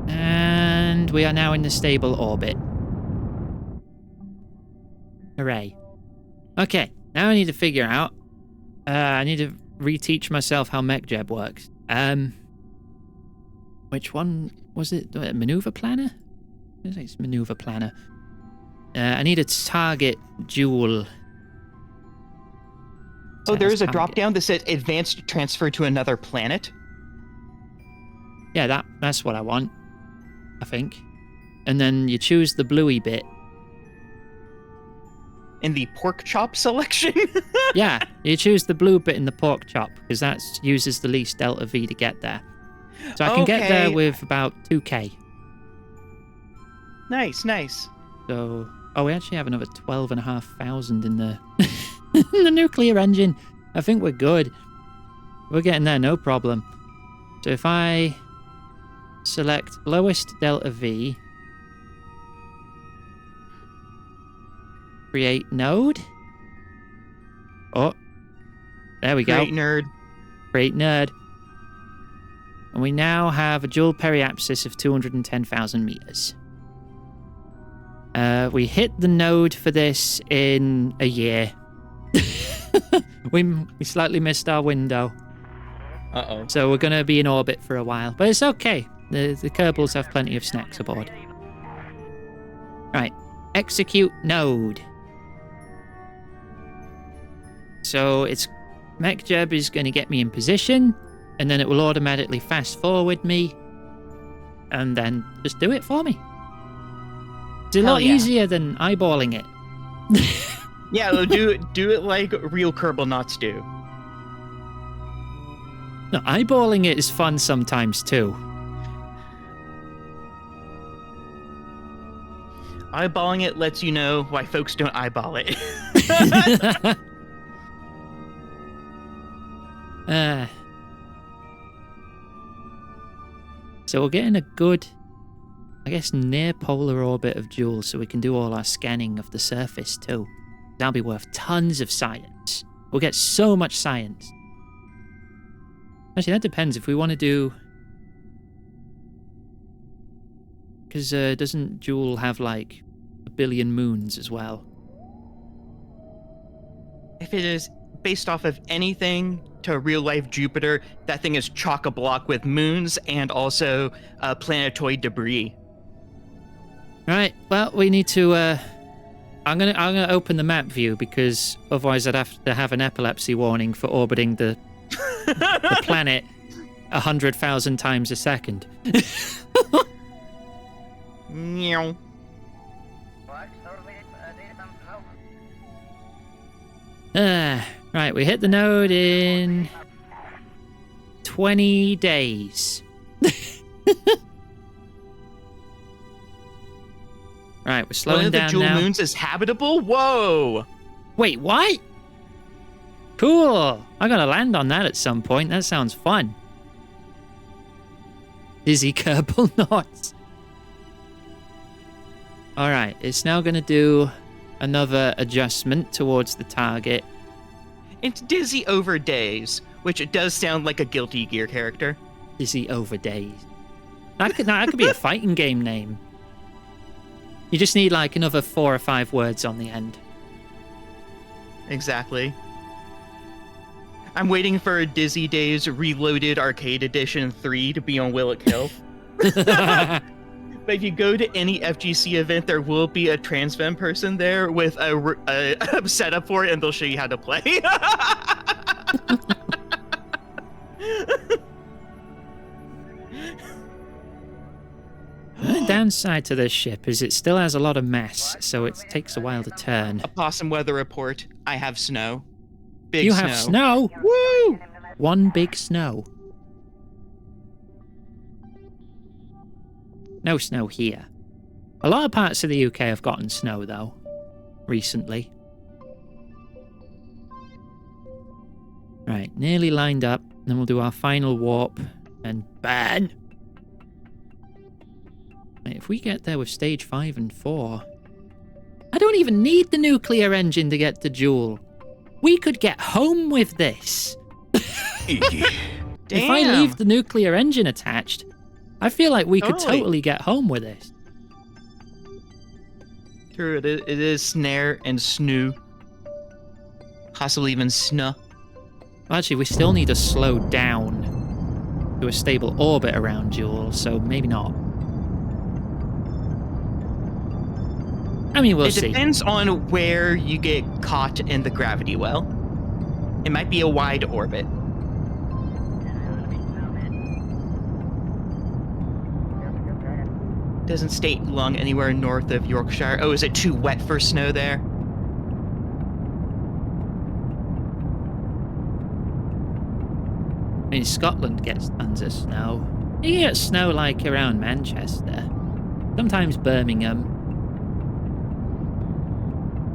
S1: And we are now in the stable orbit. Hooray. Okay, now I need to figure out... I need to reteach myself how MechJeb works. Which one was it? Maneuver planner? It's maneuver planner. I need a target dual.
S4: Oh, there is a drop down that says advanced transfer to another planet.
S1: Yeah, that's what I want, I think. And then you choose the bluey bit.
S4: In the pork chop selection?
S1: Yeah, you choose the blue bit in the pork chop, because that uses the least delta V to get there. So I can get there with about 2k.
S4: Nice, nice.
S1: So, oh, we actually have another 12,500 in the in the nuclear engine. I think we're good. We're getting there, no problem. So if I select lowest delta V, create node. Oh, there we go.
S4: Great nerd.
S1: Great nerd. And we now have a dual periapsis of 210,000 meters. We hit the node for this in a year. we slightly missed our window.
S4: Uh-oh.
S1: So we're going to be in orbit for a while. But it's okay. The Kerbals have plenty of snacks aboard. Right. Execute node. So it's MechJeb is going to get me in position, and then it will automatically fast forward me, and then just do it for me. It's a
S4: Hell
S1: lot
S4: yeah.
S1: easier than eyeballing it.
S4: Yeah, do it like real Kerbal knots do.
S1: No, eyeballing it is fun sometimes too.
S4: Eyeballing it lets you know why folks don't eyeball it.
S1: So we're getting a good, I guess, near polar orbit of Joule, so we can do all our scanning of the surface too. That'll be worth tons of science. We'll get so much science. Actually, that depends if we want to do... Because doesn't Joule have like 1 billion moons as well?
S4: If it is based off of anything to real life Jupiter, that thing is chock-a-block with moons and also planetoid debris.
S1: Right. Well, we need to. I'm gonna open the map view because otherwise I'd have to have an epilepsy warning for orbiting the planet 100,000 times a second.
S4: Meow.
S1: Right, we hit the node in 20 days. Right, we're slowing
S4: One of the
S1: down
S4: Joule
S1: now.
S4: moons is habitable? Whoa!
S1: Wait, what? Cool. I gotta land on that at some point. That sounds fun. Dizzy Kerbal knots. Alright, it's now gonna do another adjustment towards the target.
S4: It's Dizzy over days, which it does sound like a Guilty Gear character.
S1: Dizzy over days. That could be a fighting game name. You just need like another 4 or 5 words on the end.
S4: Exactly. I'm waiting for Dizzy Days Reloaded Arcade Edition 3 to be on Will It Kill. But if you go to any FGC event, there will be a Transfem person there with a setup for it, and they'll show you how to play.
S1: The downside to this ship is it still has a lot of mass, so it takes a while to turn.
S4: A possum weather report. I have snow. Big
S1: You
S4: snow.
S1: have snow?
S4: Woo!
S1: One big snow. No snow here. A lot of parts of the UK have gotten snow, though, recently. Right, nearly lined up. Then we'll do our final warp and burn. Right, if we get there with stage 5 and 4, I don't even need the nuclear engine to get to Joule. We could get home with this. If I leave the nuclear engine attached, I feel like we could totally get home with this.
S4: True, it is snare and snoo. Possibly even snuh.
S1: Actually, we still need to slow down to a stable orbit around Joule, so maybe not. I mean, we'll see.
S4: It depends on where you get caught in the gravity well. It might be a wide orbit. Doesn't state long anywhere north of Yorkshire. Oh, is it too wet for snow there?
S1: I mean, Scotland gets tons of snow. You get snow like around Manchester. Sometimes Birmingham.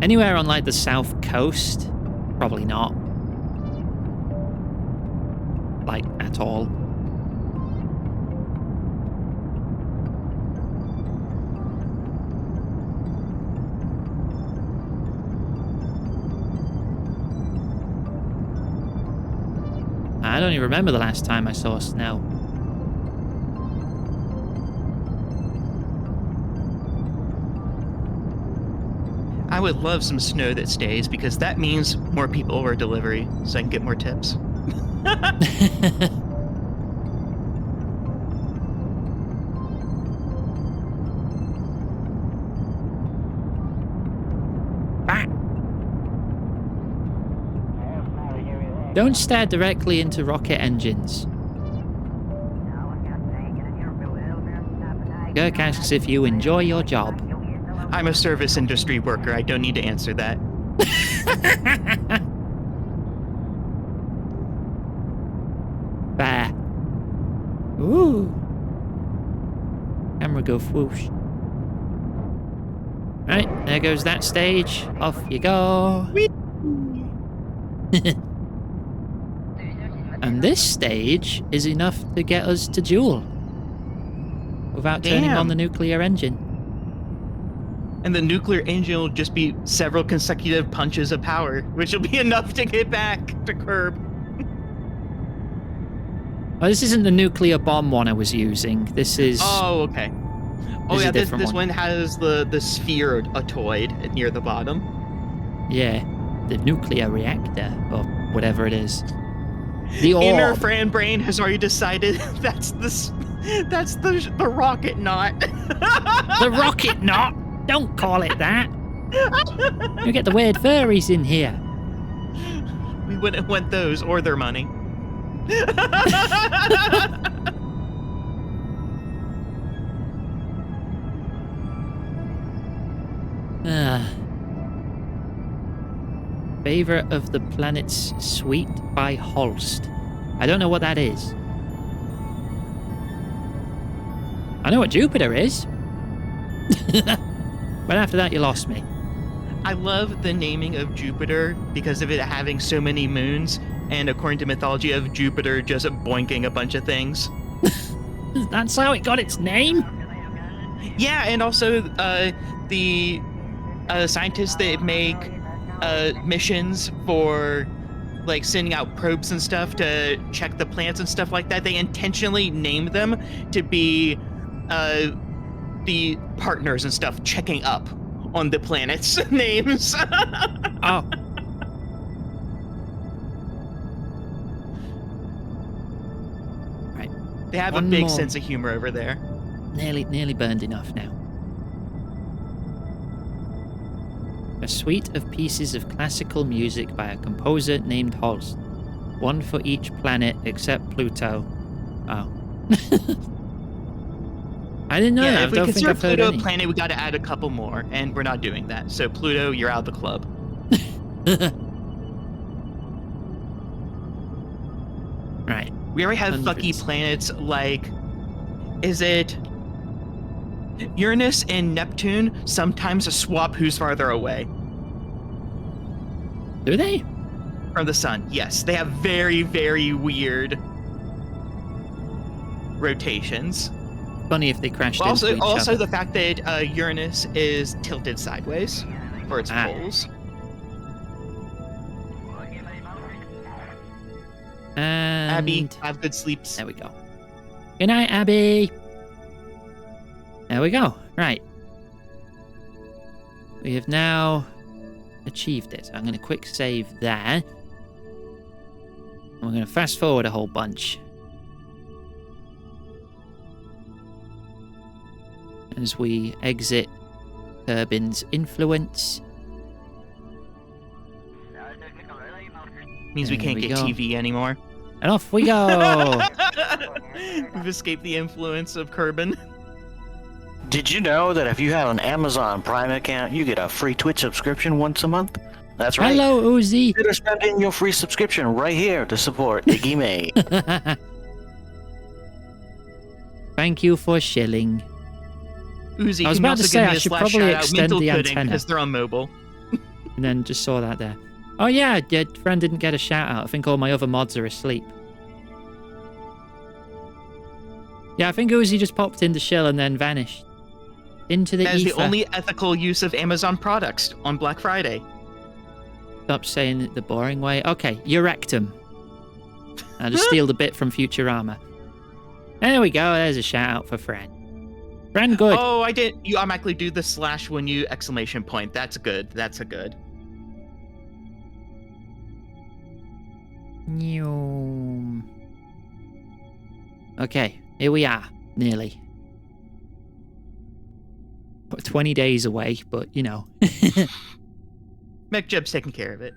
S1: Anywhere on like the south coast? Probably not. Like, at all. I don't even remember the last time I saw snow.
S4: I would love some snow that stays because that means more people order delivery so I can get more tips.
S1: Don't stare directly into rocket engines. Kirk asks if you enjoy your job.
S4: I'm a service industry worker. I don't need to answer that.
S1: Fair. Ooh. Camera go whoosh. Right, there goes that stage. Off you go. And this stage is enough to get us to Joule without turning on the nuclear engine.
S4: And the nuclear engine will just be several consecutive punches of power, which will be enough to get back to Kerb.
S1: Oh, this isn't the nuclear bomb one I was using. This is...
S4: Oh, okay. Oh,
S1: This is
S4: yeah,
S1: a
S4: this
S1: different
S4: one has the spheroid near the bottom.
S1: Yeah, the nuclear reactor, or whatever it is. The orb.
S4: Inner Fran Brain has already decided that's the rocket knot.
S1: The rocket knot? Don't call it that. You get the weird furries in here.
S4: We wouldn't want those or their money.
S1: Favorite of the Planet's Suite by Holst. I don't know what that is. I know what Jupiter is. But after that, you lost me.
S4: I love the naming of Jupiter because of it having so many moons, and according to mythology of Jupiter just boinking a bunch of things.
S1: That's how it got its name?
S4: Yeah, and also the scientists that make missions for like sending out probes and stuff to check the planets and stuff like that, they intentionally name them to be the partners and stuff checking up on the planets' names.
S1: Oh. Right.
S4: They have
S1: One
S4: a big
S1: more.
S4: sense of humor over there.
S1: Nearly burned enough now. A suite of pieces of classical music by a composer named Holst. One for each planet except Pluto. Oh. I didn't know that. I
S4: If we
S1: don't think
S4: consider
S1: I've heard
S4: Pluto
S1: any.
S4: a planet, we got to add a couple more, and we're not doing that. So Pluto, you're out of the club.
S1: Right.
S4: We already have
S1: Hundreds.
S4: fucky planets like, is it Uranus and Neptune? Sometimes swap who's farther away
S1: Do they?
S4: from the sun. Yes, they have very, very weird rotations.
S1: Funny if they crashed
S4: Also,
S1: into each other.
S4: the fact that Uranus is tilted sideways for its poles.
S1: And
S4: Abby, have good sleeps.
S1: there we go. Good night, Abby. There we go. Right. We have now achieved it. I'm going to quick save there. And we're going to fast forward a whole bunch. As we exit Kerbin's influence.
S4: Means we
S1: There
S4: can't
S1: we
S4: get
S1: go.
S4: TV anymore.
S1: And off we go.
S4: We've escaped the influence of Kerbin.
S5: Did you know that if you have an Amazon Prime account, you get a free Twitch subscription once a month? That's right.
S1: Hello, Uzi.
S5: Consider spending your free subscription right here to support Iggy May.
S1: Thank you for shilling.
S4: Uzi,
S1: I was
S4: can
S1: about to
S4: also
S1: say,
S4: give
S1: I
S4: me a
S1: should
S4: slash
S1: probably
S4: shout out
S1: extend
S4: Mental
S1: the
S4: Pudding
S1: antenna.
S4: because they're on mobile.
S1: And then just saw that there. Oh yeah, your friend didn't get a shout out. I think all my other mods are asleep. Yeah, I think Uzi just popped in the shell and then vanished. Into the
S4: That is
S1: ether.
S4: the only ethical use of Amazon products on Black Friday.
S1: Stop saying it the boring way. Okay, your rectum. I'll just steal the bit from Futurama. There we go. There's a shout out for Fran. Fran, good.
S4: Oh, I did. You automatically do the slash when you exclamation point. That's good. That's a good.
S1: Nyum. Okay, here we are. Nearly. 20 days away, but you know.
S4: McJeb's taking care of it.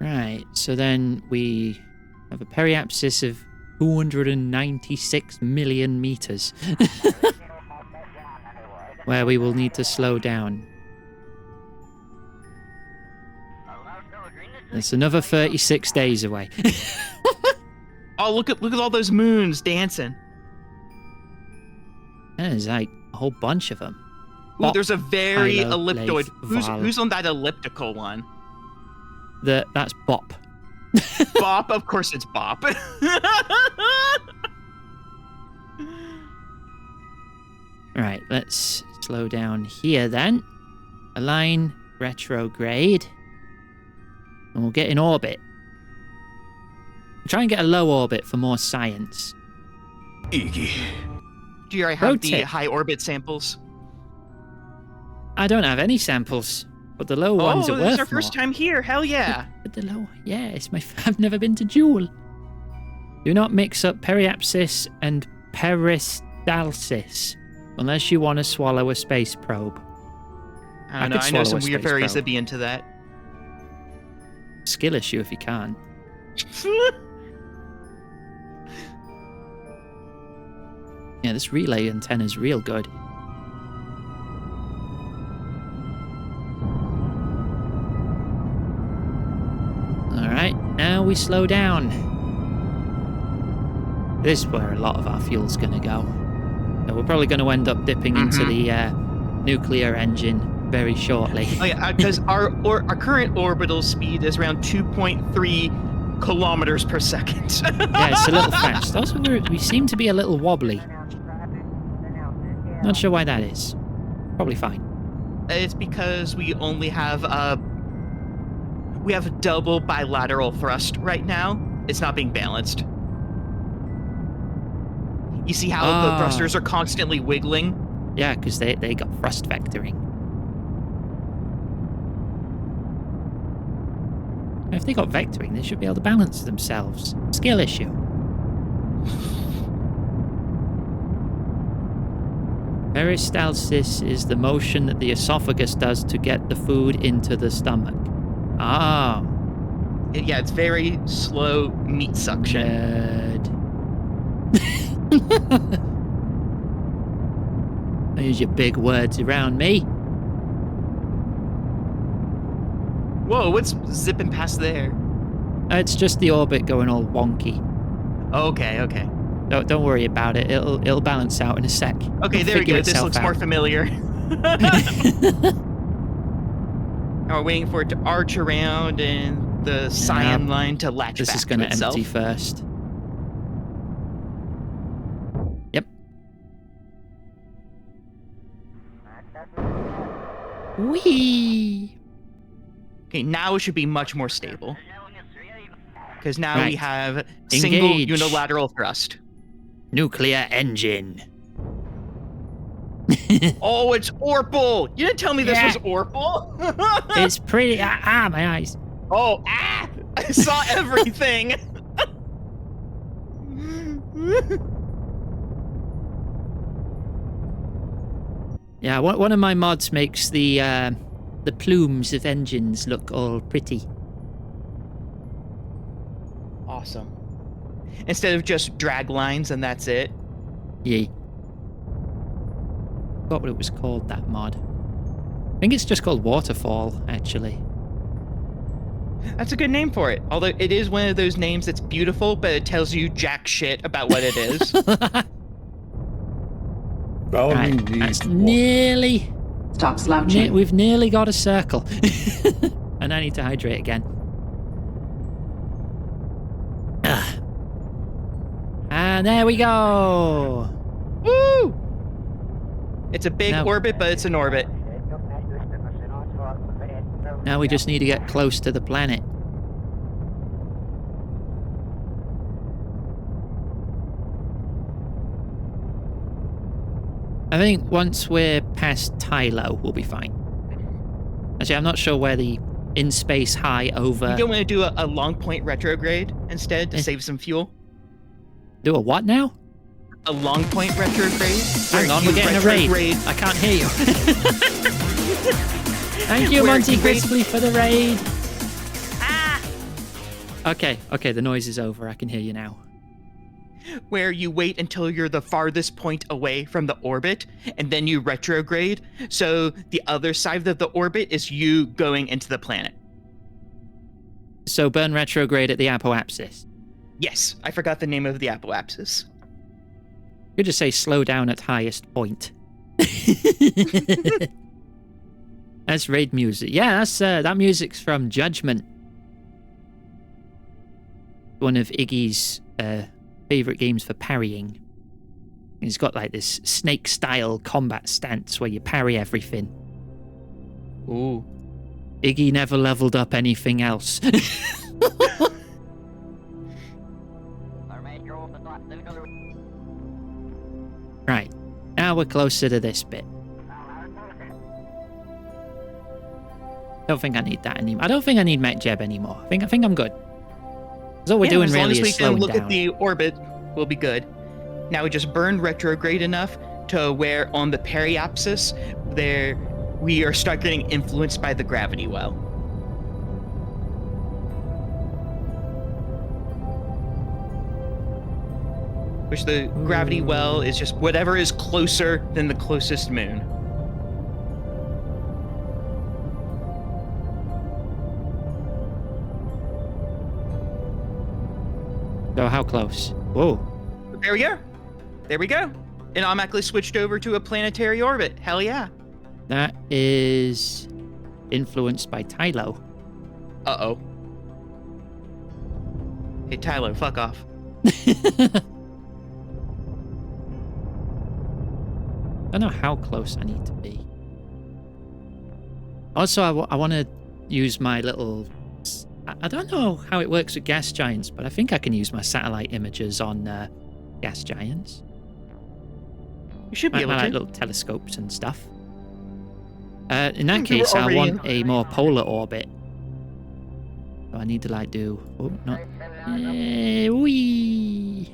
S1: Right, so then we have a periapsis of 296 million meters. Where we will need to slow down. It's another 36 days away.
S4: Oh, look at all those moons dancing.
S1: There's like a whole bunch of them.
S4: Ooh, there's a very
S1: Hilo,
S4: elliptoid.
S1: Lathe, Val.
S4: Who's on that elliptical one?
S1: That's Bop.
S4: Bop, of course it's Bop.
S1: Right, let's slow down here then. Align retrograde. And we'll get in orbit. Try and get a low orbit for more science.
S2: Iggy.
S4: Do you already have the
S1: Rotate.
S4: high orbit samples?
S1: I don't have any samples, but the low ones are
S4: Oh,
S1: worth
S4: this is our first
S1: more.
S4: time here. Hell yeah.
S1: But the low, yeah, I've never been to Jewel. Do not mix up periapsis and peristalsis, unless you want to swallow a space probe.
S4: I don't
S1: I
S4: know.
S1: could
S4: I know
S1: swallow
S4: some
S1: a
S4: weird
S1: space
S4: fairies
S1: probe.
S4: that'd be into that.
S1: Skill issue if you can't. Yeah, this relay antenna's real good. Alright, now we slow down. This is where a lot of our fuel's gonna go. So we're probably gonna end up dipping into the nuclear engine very shortly.
S4: Oh yeah, because our current orbital speed is around 2.3 kilometers per second.
S1: Yeah, it's a little fast. Also, we seem to be a little wobbly. Not sure why that is. Probably fine.
S4: It's because we only have double bilateral thrust right now. It's not being balanced. You see how the thrusters are constantly wiggling?
S1: Yeah, because they got thrust vectoring. If they got vectoring, they should be able to balance themselves. Skill issue. Peristalsis is the motion that the esophagus does to get the food into the stomach. Ah.
S4: Yeah, it's very slow meat suction.
S1: Nerd. Use your big words around me.
S4: Whoa, what's zipping past there?
S1: It's just the orbit going all wonky.
S4: Okay.
S1: Don't worry about it. It'll balance out in a sec.
S4: Okay,
S1: It'll
S4: there we
S1: figure
S4: go. This
S1: itself
S4: looks
S1: out.
S4: more familiar. Now we're waiting for it to arch around and the cyan line to latch
S1: This
S4: back
S1: is going to
S4: itself.
S1: empty first. Yep. Whee!
S4: Okay, now it should be much more stable. Because now we
S1: Right.
S4: have single
S1: Engage.
S4: unilateral thrust.
S1: Nuclear engine.
S4: Oh, it's Orpal! You didn't tell me this
S1: Yeah.
S4: was Orpal?
S1: It's pretty. My eyes.
S4: Oh, I saw everything!
S1: Yeah, one of my mods makes the plumes of engines look all pretty.
S4: Awesome. Instead of just drag lines and that's it.
S1: Yeah. Forgot what it was called, that mod. I think it's just called Waterfall, actually.
S4: That's a good name for it. Although it is one of those names that's beautiful, but it tells you jack shit about what it is.
S2: Valley
S1: Right,
S2: needs
S1: that's
S2: water.
S1: nearly...
S3: Stop slouching.
S1: We've nearly got a circle. And I need to hydrate again. Ah. And there we go.
S4: Woo! It's a big
S1: Now-
S4: orbit, but it's an orbit.
S1: Now we just need to get close to the planet. I think once we're past Tylo, we'll be fine. Actually, I'm not sure where the in-space high over...
S4: You don't want to do a long point retrograde instead to
S1: Eh.
S4: save some fuel?
S1: Do a what now?
S4: A long point retrograde?
S1: Hang on, we're getting a raid. I can't hear you. Thank you,
S4: Where
S1: Monty
S4: you raid-
S1: Crisply, for the raid. Okay, the noise is over. I can hear you now.
S4: Where you wait until you're the farthest point away from the orbit, and then you retrograde. So the other side of the orbit is you going into the planet.
S1: So burn retrograde at the apoapsis.
S4: Yes, I forgot the name of the apoapsis.
S1: You could just say slow down at highest point. That's raid music. Yeah, that's that music's from Judgment. One of Iggy's favorite games for parrying. He's got like this snake-style combat stance where you parry everything.
S4: Ooh.
S1: Iggy never leveled up anything else. Right, now we're closer to this bit. Don't think I need that anymore. I don't think I need Mech Jeb anymore. I think I'm good. Because all we're doing
S4: as long
S1: really
S4: as we
S1: is
S4: can
S1: slowing
S4: look
S1: down.
S4: at the orbit, we'll be good. Now we just burn retrograde enough to where on the periapsis there we are start getting influenced by the gravity well. Which the gravity well is just whatever is closer than the closest moon.
S1: So how close? Whoa.
S4: There we go. There we go. It automatically switched over to a planetary orbit. Hell yeah.
S1: That is influenced by Tylo.
S4: Uh-oh. Hey, Tylo, fuck off.
S1: I don't know how close I need to be. Also, I want to use my little... I don't know how it works with gas giants, but I think I can use my satellite imagers on gas giants.
S4: You should be able
S1: like
S4: to.
S1: little telescopes and stuff. In that case, I
S4: already
S1: want a more polar orbit. So I need to like do... Oh, no. Wee.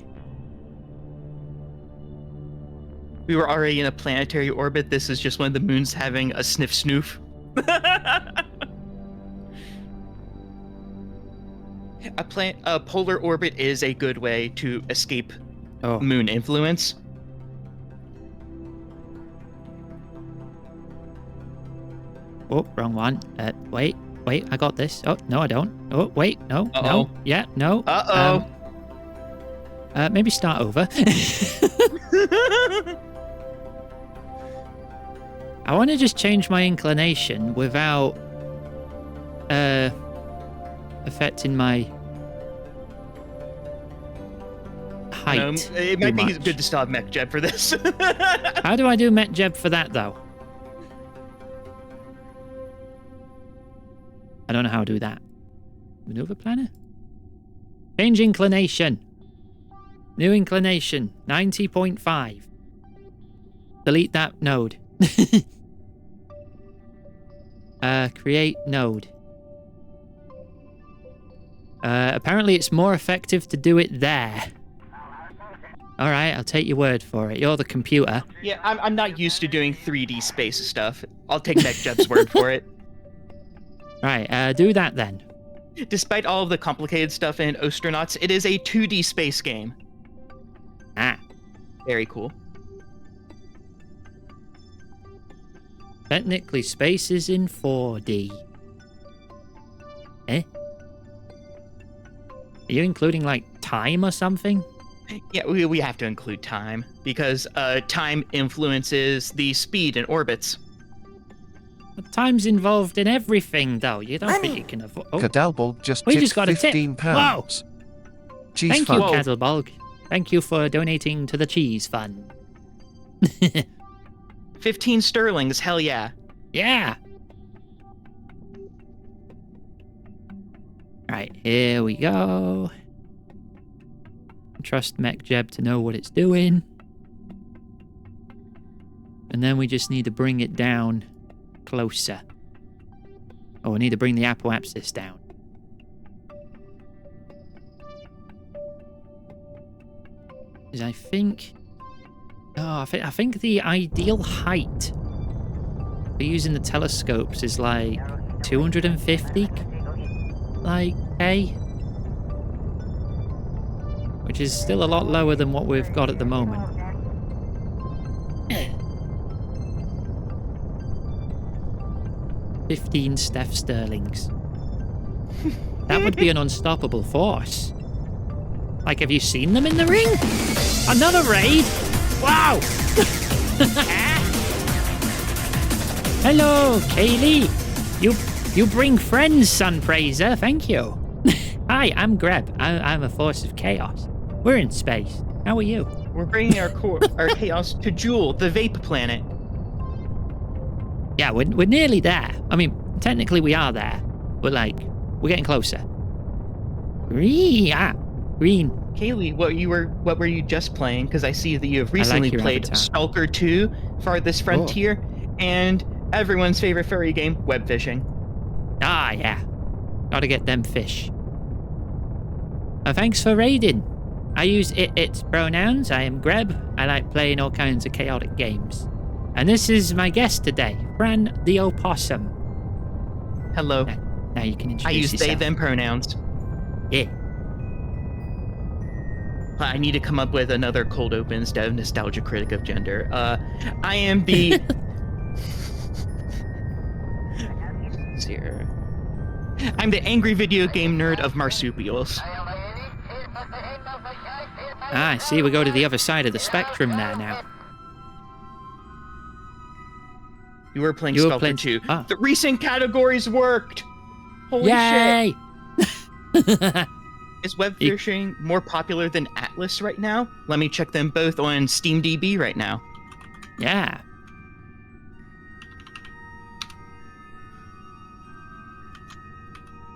S4: We were already in a planetary orbit. This is just one of the moons having a sniff snoof. A polar orbit is a good way to escape moon influence.
S1: Oh, wrong one. Wait, I got this. Oh, no, I don't. Oh, wait, no,
S4: Uh-oh.
S1: no, yeah, no.
S4: Uh-oh.
S1: Maybe start over. I want to just change my inclination without affecting my height.
S4: It might be good to stop Mech Jeb for this.
S1: How do I do Met Jeb for that, though? I don't know how to do that. Maneuver planner? Change inclination. New inclination. 90.5. Delete that node. Create node. Apparently it's more effective to do it there. Alright, I'll take your word for it. You're the computer.
S4: Yeah, I'm not used to doing 3D space stuff. I'll take Mech Jeb's word for it.
S1: Right, do that then.
S4: Despite all of the complicated stuff in Ostronauts, it is a 2D space game.
S1: Ah.
S4: Very cool.
S1: Technically, space is in 4D. Eh? Are you including, like, time or something?
S4: Yeah, we have to include time, because time influences the speed in orbits.
S1: But time's involved in everything, though. You don't think you can afford... Oh,
S6: Cadalbulb just
S1: we
S6: tipped
S1: just got a tip.
S6: £15.
S1: Whoa.
S6: Cheese
S1: Thank
S6: fund.
S1: you, Kerbal. Thank you for donating to the cheese fund.
S4: 15 sterlings, hell yeah.
S1: Yeah. Right, here we go. Trust Mech Jeb to know what it's doing. And then we just need to bring it down closer. Oh, we need to bring the apoapsis down. Because I think... Oh, I think the ideal height for using the telescopes is like 250, like, K. which is still a lot lower than what we've got at the moment. $15 Steph Sterlings. That would be an unstoppable force. Like, have you seen them in the ring? Another raid? Wow! Hello, Kaylee. You bring friends, Sunpraiser. Thank you. Hi, I'm Greb. I'm a force of chaos. We're in space. How are you?
S4: We're bringing our chaos to Jewel, the vape planet.
S1: Yeah, we're nearly there. I mean, technically we are there, but like, we're getting closer. Green.
S4: Kaylee, what were you just playing? Because I see that you have recently
S1: your
S4: played
S1: avatar.
S4: Stalker 2, Farthest Frontier, and everyone's favorite furry game, web fishing.
S1: Ah, yeah. Gotta get them fish. Thanks for raiding. I use its pronouns. I am Greb. I like playing all kinds of chaotic games. And this is my guest today, Fran the Opossum.
S4: Hello.
S1: Now you can introduce
S4: I use
S1: yourself.
S4: they, them pronouns.
S1: Yeah.
S4: I need to come up with another cold open instead of nostalgia critic of gender. I am the... Here. I'm the angry video game nerd of marsupials.
S1: Ah, I see. We go to the other side of the spectrum there now.
S4: You were playing
S1: You were
S4: Stalker
S1: playing-
S4: 2.
S1: ah.
S4: The recent categories worked! Holy
S1: Yay!
S4: shit! Is web fishing more popular than Atlas right now? Let me check them both on SteamDB right now.
S1: Yeah.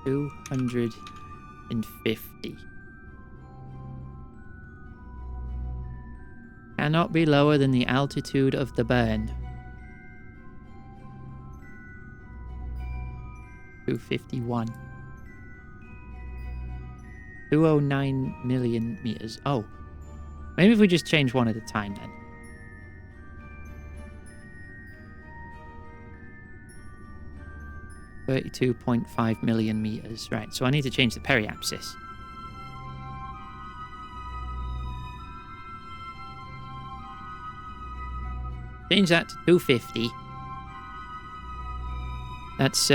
S1: $250. Cannot be lower than the altitude of the burn. 251. 209 million meters. Oh. Maybe if we just change one at a time then. $32.5 million meters. Right, so I need to change the periapsis. Change that to 250. That's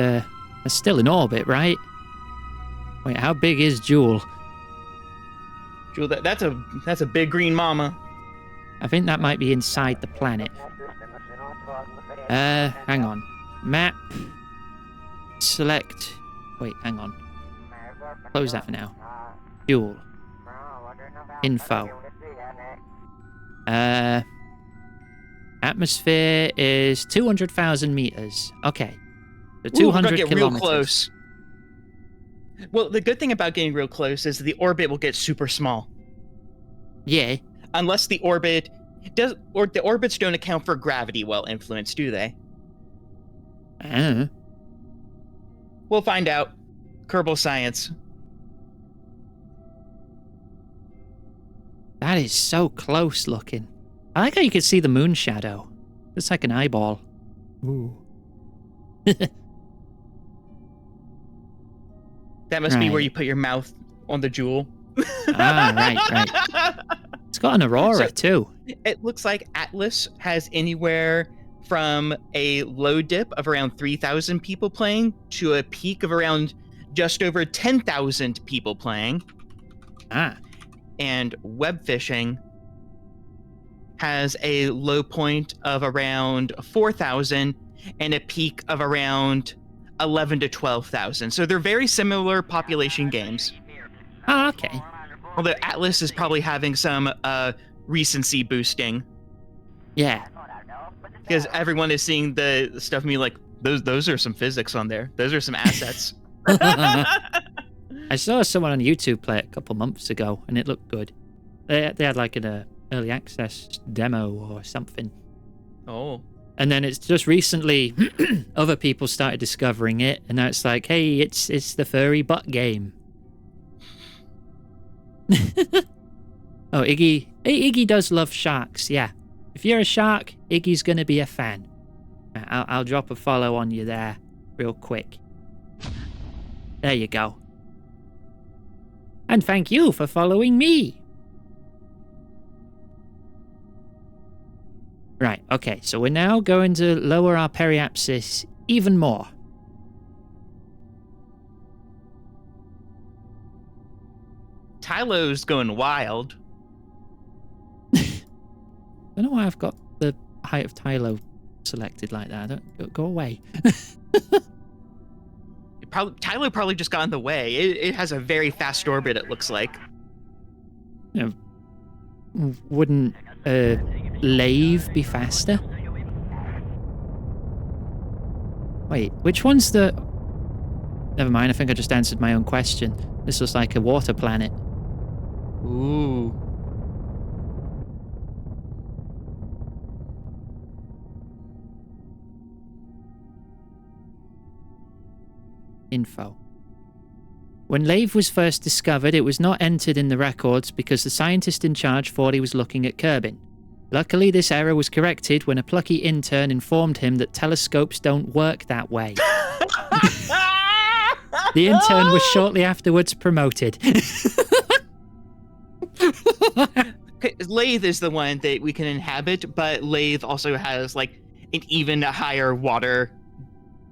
S1: still in orbit, right? Wait, how big is Jewel?
S4: Jewel, that's a big green mama.
S1: I think that might be inside the planet. Hang on. Map. Select. Wait, hang on. Close that for now. Jewel. Info. Atmosphere is 200,000 meters. Okay. So
S4: Ooh,
S1: 200
S4: we're gonna get
S1: kilometers.
S4: real close. Well, the good thing about getting real close is the orbit will get super small.
S1: Yeah.
S4: Unless the orbit does, or the orbits don't account for gravity well influence, do they? We'll find out. Kerbal science.
S1: That is so close looking. I like how you can see the moon shadow. It's like an eyeball. Ooh.
S4: That must be where
S1: Right.
S4: you put your mouth on the jewel.
S1: Right. It's got an aurora
S4: So-
S1: too.
S4: It looks like Atlas has anywhere from a low dip of around 3,000 people playing to a peak of around just over 10,000 people playing.
S1: Ah.
S4: And web fishing has a low point of around 4,000 and a peak of around 11 to 12,000. So they're very similar population games.
S1: Oh, okay.
S4: Although Atlas is probably having some recency boosting
S1: Yeah.
S4: because everyone is seeing the stuff and be like, those are some physics on there. Those are some assets.
S1: I saw someone on YouTube play it a couple months ago, and it looked good. They had like an early access demo or something.
S4: Oh.
S1: And then it's just recently other people started discovering it, and now it's like, hey, it's the furry butt game. Oh, Iggy. Hey, Iggy does love sharks, yeah. If you're a shark, Iggy's gonna be a fan. I'll drop a follow on you there real quick. There you go. And thank you for following me. Right, okay, so we're now going to lower our periapsis even more.
S4: Tylo's going wild.
S1: I don't know why I've got the height of Tylo selected like that. Go away.
S4: Tylo probably just got in the way. It has a very fast orbit, it looks like.
S1: You know, wouldn't Lave be faster? Wait, which one's the... Never mind, I think I just answered my own question. This looks like a water planet.
S4: Ooh.
S1: Info. When Lave was first discovered, it was not entered in the records because the scientist in charge thought he was looking at Kerbin. Luckily, this error was corrected when a plucky intern informed him that telescopes don't work that way. The intern was shortly afterwards promoted.
S4: Lathe is the one that we can inhabit, but Lathe also has like an even higher water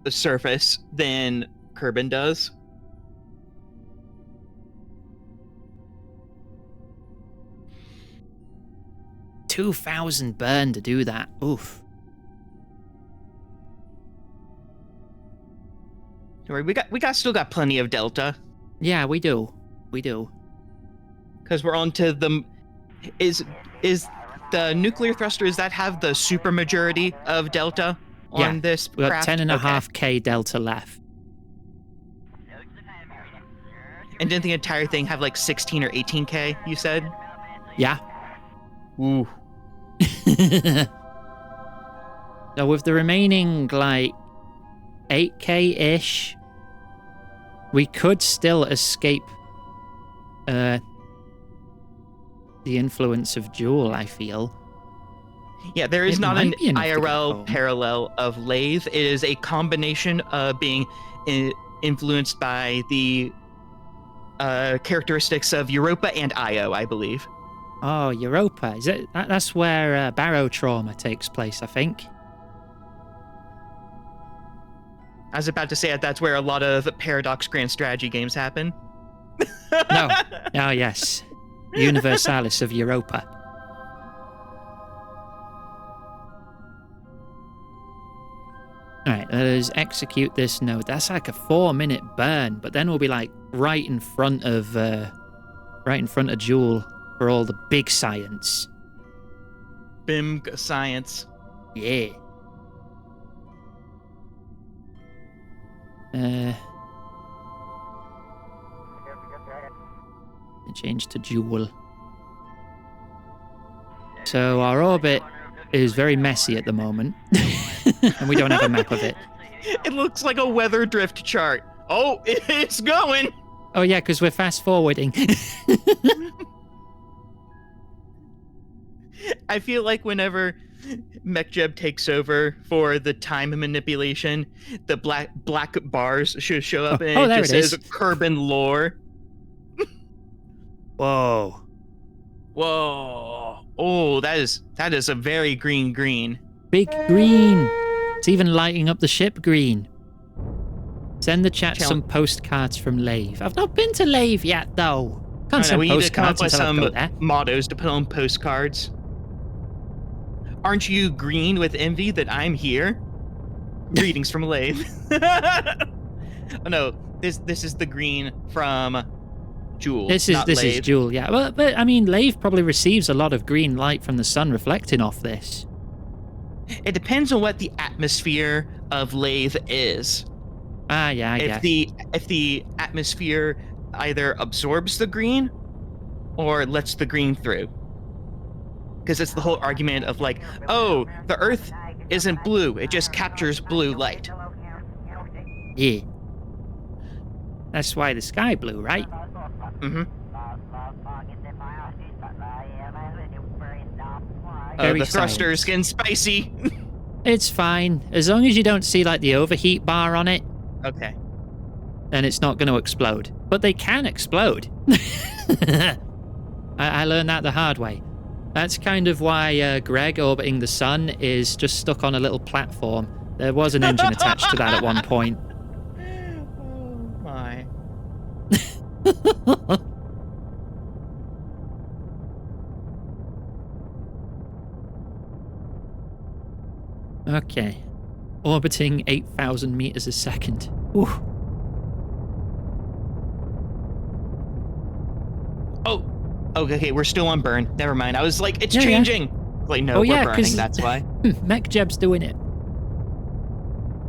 S4: surface than Kerbin does.
S1: $2,000 burn to do that. Oof.
S4: Don't worry, we still got plenty of delta.
S1: Yeah, we do. We do.
S4: Because we're on to the... Is the nuclear thruster, does that have the super majority of delta on this
S1: we got
S4: craft?
S1: 10.5k delta left.
S4: And didn't the entire thing have like 16 or 18k, you said?
S1: Yeah.
S4: Ooh.
S1: So with the remaining, like, 8k-ish, we could still escape the influence of Joule, I feel.
S4: Yeah, there is
S1: It
S4: not an
S1: might be enough to get
S4: IRL
S1: home.
S4: parallel of Lathe. It is a combination of being influenced by the characteristics of Europa and Io, I believe.
S1: Oh, Europa. Is it? That's where barotrauma takes place, I think.
S4: I was about to say that's where a lot of Paradox Grand Strategy games happen.
S1: No. Oh, yes. Universalis of Europa. Alright, let us execute this node. That's like a 4-minute burn, but then we'll be like right in front of Joule for all the big science.
S4: BIM science.
S1: Yeah. Change to Joule. So our orbit is very messy at the moment, and we don't have a map of it.
S4: It looks like a weather drift chart. Oh, it's going.
S1: Oh yeah, because we're fast forwarding.
S4: I feel like whenever MechJeb takes over for the time manipulation, the black bars should show up and
S1: Oh,
S4: it
S1: there
S4: just
S1: it
S4: says
S1: is.
S4: Kerbin lore.
S1: Whoa.
S4: Whoa. Oh, that is a very green.
S1: Big green. It's even lighting up the ship green. Send the chat
S4: Chal-
S1: some postcards from Lave. I've not been to Lave yet, though.
S4: I
S1: Can't
S4: know,
S1: send
S4: we need to come up
S1: postcards
S4: with
S1: until I
S4: some
S1: go there.
S4: mottos to put on postcards. Aren't you green with envy that I'm here? Greetings from Lathe. Oh no, this is the green from Joule.
S1: This is
S4: not Lathe.
S1: Joule, yeah. Well, but I mean, Lave probably receives a lot of green light from the sun reflecting off this.
S4: It depends on what the atmosphere of Lathe is.
S1: Ah, yeah, I guess.
S4: If the atmosphere either absorbs the green or lets the green through. Because it's the whole argument of like, oh, the Earth isn't blue, it just captures blue light.
S1: Yeah. That's why the sky blue, right?
S4: Mm-hmm.
S1: Very
S4: The thruster's
S1: science.
S4: getting spicy.
S1: It's fine. As long as you don't see, like, the overheat bar on it,
S4: Okay.
S1: then it's not going to explode. But they can explode. I learned that the hard way. That's kind of why Greg orbiting the sun is just stuck on a little platform. There was an engine attached to that at one point.
S4: Oh my.
S1: Okay. Orbiting 8,000 meters a second. Ooh.
S4: Oh. Okay, we're still on burn. Never mind. I was like, it's
S1: Yeah, yeah.
S4: changing. Like, no,
S1: Oh,
S4: we're
S1: yeah,
S4: burning.
S1: 'cause-
S4: That's why.
S1: MechJeb's doing it.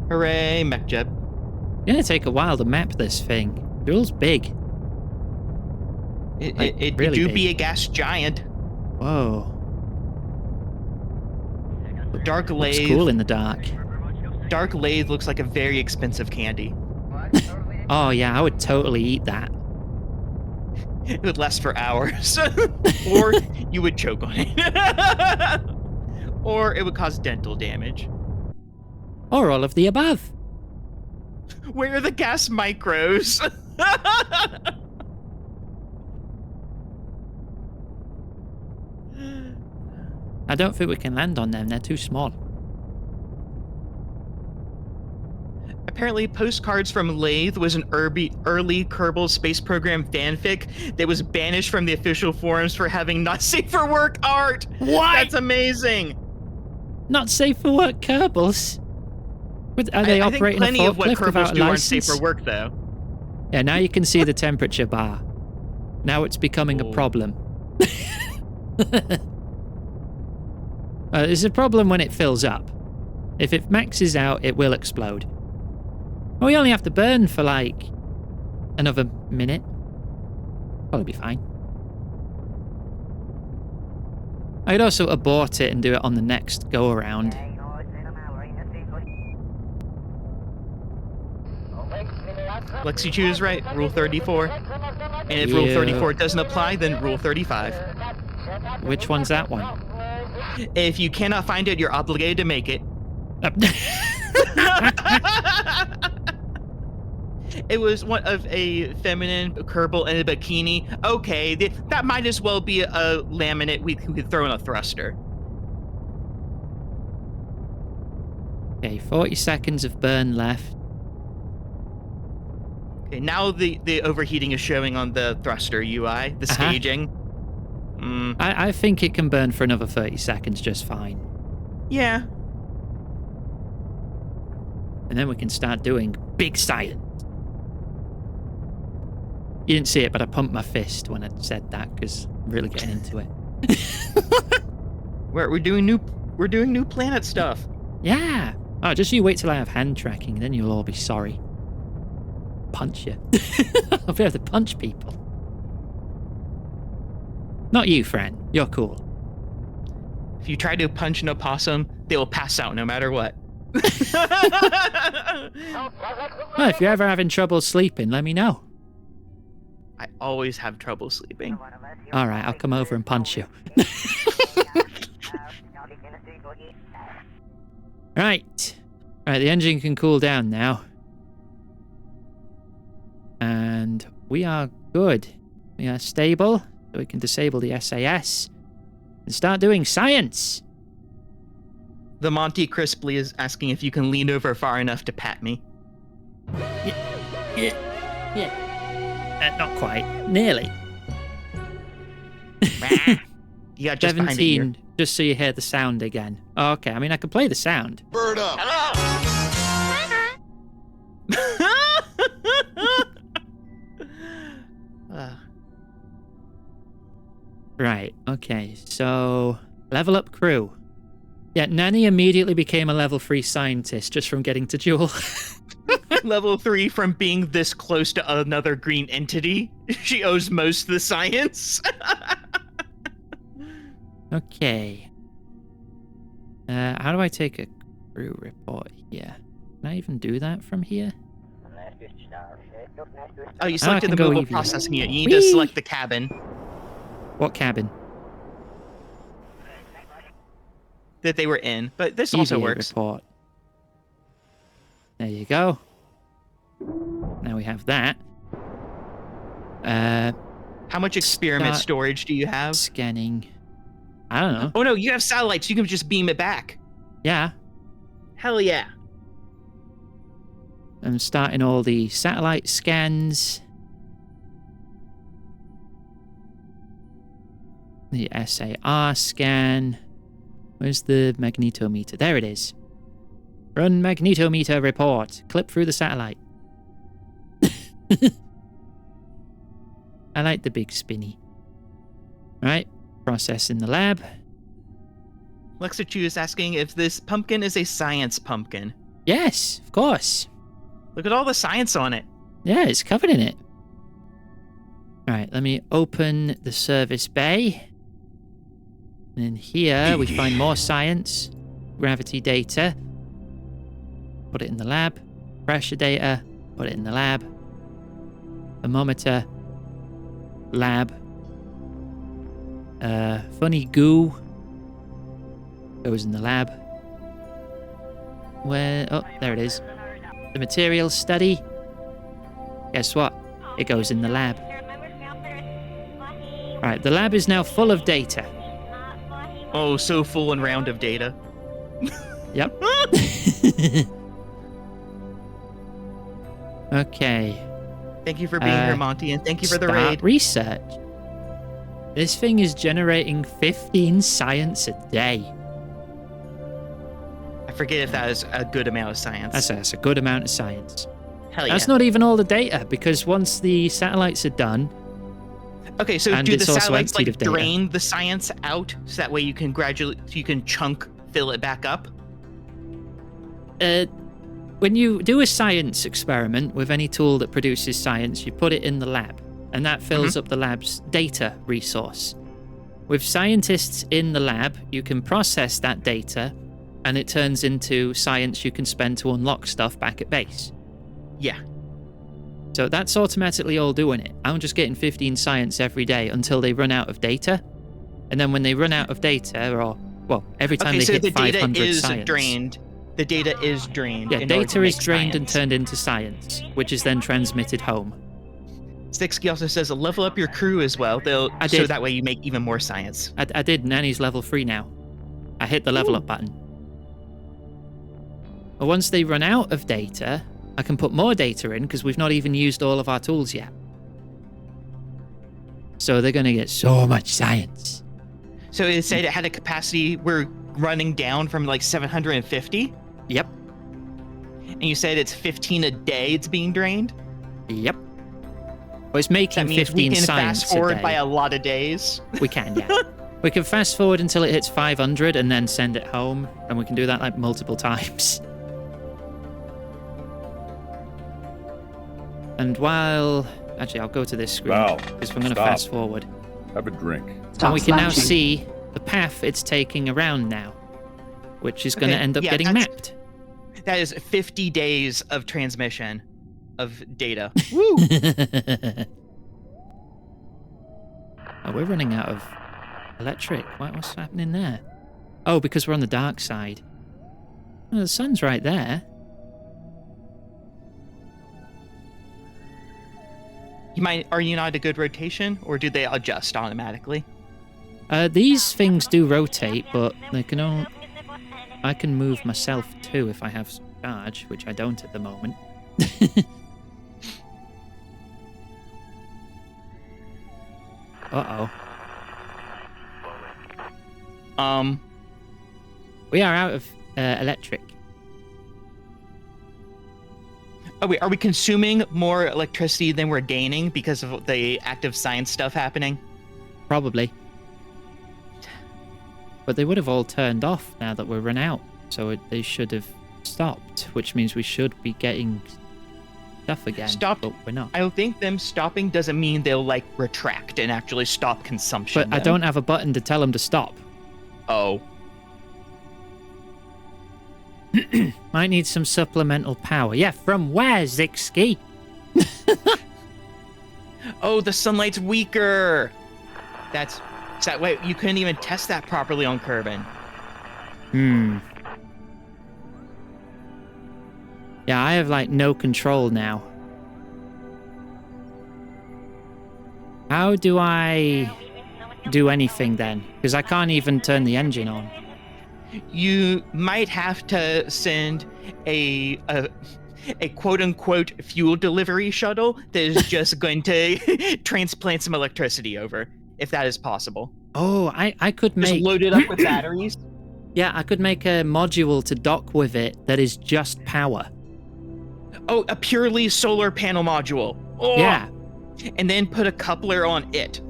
S4: Hooray, MechJeb.
S1: It's gonna take a while to map this thing. Joel's big. Like,
S4: It
S1: really
S4: do
S1: big.
S4: be a gas giant.
S1: Whoa.
S4: Dark
S1: Looks
S4: Lathe.
S1: cool in the dark.
S4: Dark Lathe looks like a very expensive candy.
S1: Oh, yeah, I would totally eat that.
S4: It would last for hours. Or you would choke on it. Or it would cause dental damage.
S1: Or all of the above.
S4: Where are the gas micros?
S1: I don't think we can land on them. They're too small.
S4: Apparently, Postcards from Lathe was an early Kerbal Space Program fanfic that was banished from the official forums for having not safe for work art.
S1: What?
S4: That's amazing.
S1: Not safe for work Kerbals. Are they
S4: I think
S1: operating
S4: plenty
S1: a
S4: of what
S1: forklift
S4: Kerbals
S1: without a
S4: do aren't safe
S1: license?
S4: for work, though.
S1: Yeah, now you can see the temperature bar. Now it's becoming a
S4: Oh.
S1: problem. It's a problem when it fills up. If it maxes out, it will explode. Well, we only have to burn for like another minute. Probably be fine. I could also abort it and do it on the next go around.
S4: Lexi Choose right, Rule 34. And if Rule
S1: Yeah.
S4: 34 doesn't apply, then Rule 35.
S1: Which one's that one?
S4: If you cannot find it, you're obligated to make it. It was one of a feminine Kerbal in a bikini. Okay, that might as well be a laminate we could throw in a thruster.
S1: Okay, 40 seconds of burn left.
S4: Okay, now the overheating is showing on the thruster UI, the
S1: Uh-huh.
S4: staging.
S1: I think it can burn for another 30 seconds just fine.
S4: Yeah.
S1: And then we can start doing big science. You didn't see it, but I pumped my fist when I said that because I'm really getting into it.
S4: We're doing new planet stuff.
S1: Yeah. Oh, just you wait till I have hand tracking, then you'll all be sorry. Punch you. I'll be able to punch people. Not you, friend. You're cool.
S4: If you try to punch an opossum, they will pass out no matter what.
S1: Well, if you're ever having trouble sleeping, let me know.
S4: I always have trouble sleeping.
S1: All right, I'll come over and punch you. Right. Right, the engine can cool down now. And we are good. We are stable, so we can disable the SAS and start doing science.
S4: The Monty Crisply is asking if you can lean over far enough to pat me.
S1: Yeah. Not quite. Nearly.
S4: You got just behind the ear.
S1: 17, just so you hear the sound again. Oh, okay, I mean, I can play the sound.
S2: Bird up.
S1: Right, okay, so level up crew. Yeah, Nanny immediately became a level 3 scientist just from getting to Jewel.
S4: Level 3 from being this close to another green entity. She owes most of the science.
S1: Okay. How do I take a crew report here? Can I even do that from here?
S4: Oh, you selected
S1: can
S4: the
S1: go
S4: mobile
S1: EV.
S4: processing unit. You need to
S1: Whee!
S4: select the cabin
S1: What cabin?
S4: that they were in. But this also
S1: EVA
S4: works.
S1: report. There you go. Now we have that.
S4: How much experiment
S1: Start
S4: storage do you have?
S1: Scanning. I don't know.
S4: Oh no, you have satellites. You can just beam it back.
S1: Yeah.
S4: Hell yeah.
S1: I'm starting all the satellite scans. The SAR scan. Where's the magnetometer? There it is. Run magnetometer report. Clip through the satellite. I like the big spinny. Right. Process in the lab.
S4: Lexachu is asking if this pumpkin is a science pumpkin.
S1: Yes, of course.
S4: Look at all the science on it.
S1: Yeah, it's covered in it. Right, let me open the service bay. And in here, we find more science. Gravity data. Put it in the lab. Pressure data. Put it in the lab. Thermometer. Lab. Funny goo. Goes in the lab. Where? Oh, there it is. The materials study. Guess what? It goes in the lab. Right, the lab is now full of data.
S4: Oh, so full and round of data.
S1: Yep. Okay.
S4: Thank you for being here, Monty, and thank you for the
S1: Start
S4: raid.
S1: research. This thing is generating 15 science a day.
S4: I forget if that is a good amount of science.
S1: That's a good amount of science.
S4: Hell yeah.
S1: That's not even all the data, because once the satellites are done,
S4: Okay, so
S1: and
S4: do the
S1: it's also
S4: satellites
S1: emptied
S4: like
S1: of data.
S4: drain the science out so that way you can chunk fill it back up?
S1: when you do a science experiment with any tool that produces science, you put it in the lab, and that fills up the lab's data resource. With scientists in the lab, you can process that data, and it turns into science you can spend to unlock stuff back at base.
S4: Yeah.
S1: So that's automatically all doing it. I'm just getting 15 science every day until they run out of data. And then when they run out of data, or, well, every time
S4: Okay,
S1: they
S4: so
S1: hit
S4: the data
S1: 500
S4: is
S1: science.
S4: drained. The data is drained.
S1: Yeah,
S4: in order to
S1: data is
S4: make
S1: drained and
S4: science.
S1: turned into science, which is then transmitted home.
S4: Stixky also says level up your crew as well.
S1: I
S4: So
S1: did.
S4: that way you make even more science.
S1: I did, Nanny's level 3 now. I hit the level up button. But once they run out of data, I can put more data in because we've not even used all of our tools yet. So they're going to get so much science.
S4: So it said it had a capacity, we're running down from like 750,
S1: Yep.
S4: and you said it's 15 a day it's being drained?
S1: Yep. Well, it's
S4: That
S1: making
S4: means we
S1: 15
S4: can
S1: science
S4: fast forward
S1: a
S4: by
S1: day.
S4: a lot of days.
S1: We can, yeah. We can fast forward until it hits 500 and then send it home, and we can do that like multiple times. And while... Actually, I'll go to this screen,
S2: Val,
S1: because we're going to
S2: stop.
S1: fast forward.
S2: Have a drink.
S1: And we can now see the path it's taking around now, which is going to
S4: Okay,
S1: end up
S4: yeah,
S1: getting
S4: that's-
S1: mapped.
S4: That is 50 days of transmission of data. Woo!
S1: Oh, we're running out of electric. What's happening there? Oh, because we're on the dark side. Oh, the sun's right there.
S4: Are you not a good rotation, or do they adjust automatically?
S1: These things do rotate, but they can only... I can move myself too if I have charge, which I don't at the moment. Uh-oh. We are out of electric.
S4: Are we consuming more electricity than we're gaining because of the active science stuff happening?
S1: Probably. But they would have all turned off now that we're run out. So they should have stopped, which means we should be getting stuff again.
S4: Stopped?
S1: But we're not.
S4: I don't think them stopping doesn't mean they'll like retract and actually stop consumption.
S1: But I don't have a button to tell them to stop.
S4: Oh.
S1: Might need some supplemental power. Yeah, from where, Zixky?
S4: Oh, the sunlight's weaker. That's that way you couldn't even test that properly on Kerbin.
S1: Yeah, I have like no control now. How do I do anything then? Because I can't even turn the engine on.
S4: You might have to send a quote unquote fuel delivery shuttle that is just going to transplant some electricity over, if that is possible.
S1: Oh, I could
S4: Just
S1: make...
S4: load it up with batteries.
S1: Yeah, I could make a module to dock with it that is just power.
S4: Oh, a purely solar panel module. Oh.
S1: Yeah,
S4: And then put a coupler on it.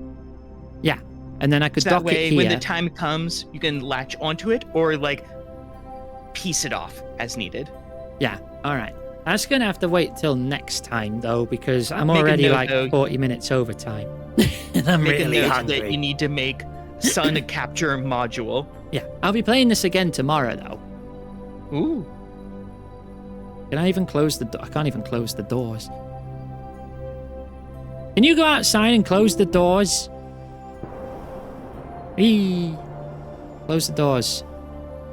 S1: yeah. And then I could
S4: So
S1: dock
S4: that way,
S1: it here.
S4: when the time comes, you can latch onto it or like piece it off as needed.
S1: Yeah, all right. That's going to have to wait till next time, though, because I'm
S4: Make a
S1: already
S4: note,
S1: like
S4: though.
S1: 40 minutes over time. And I'm
S4: Make
S1: really
S4: a note
S1: hungry.
S4: that you need to make sun capture module.
S1: Yeah, I'll be playing this again tomorrow, though.
S4: Ooh.
S1: Can I even close the door? I can't even close the doors. Can you go outside and close the doors? Eee. Close the doors.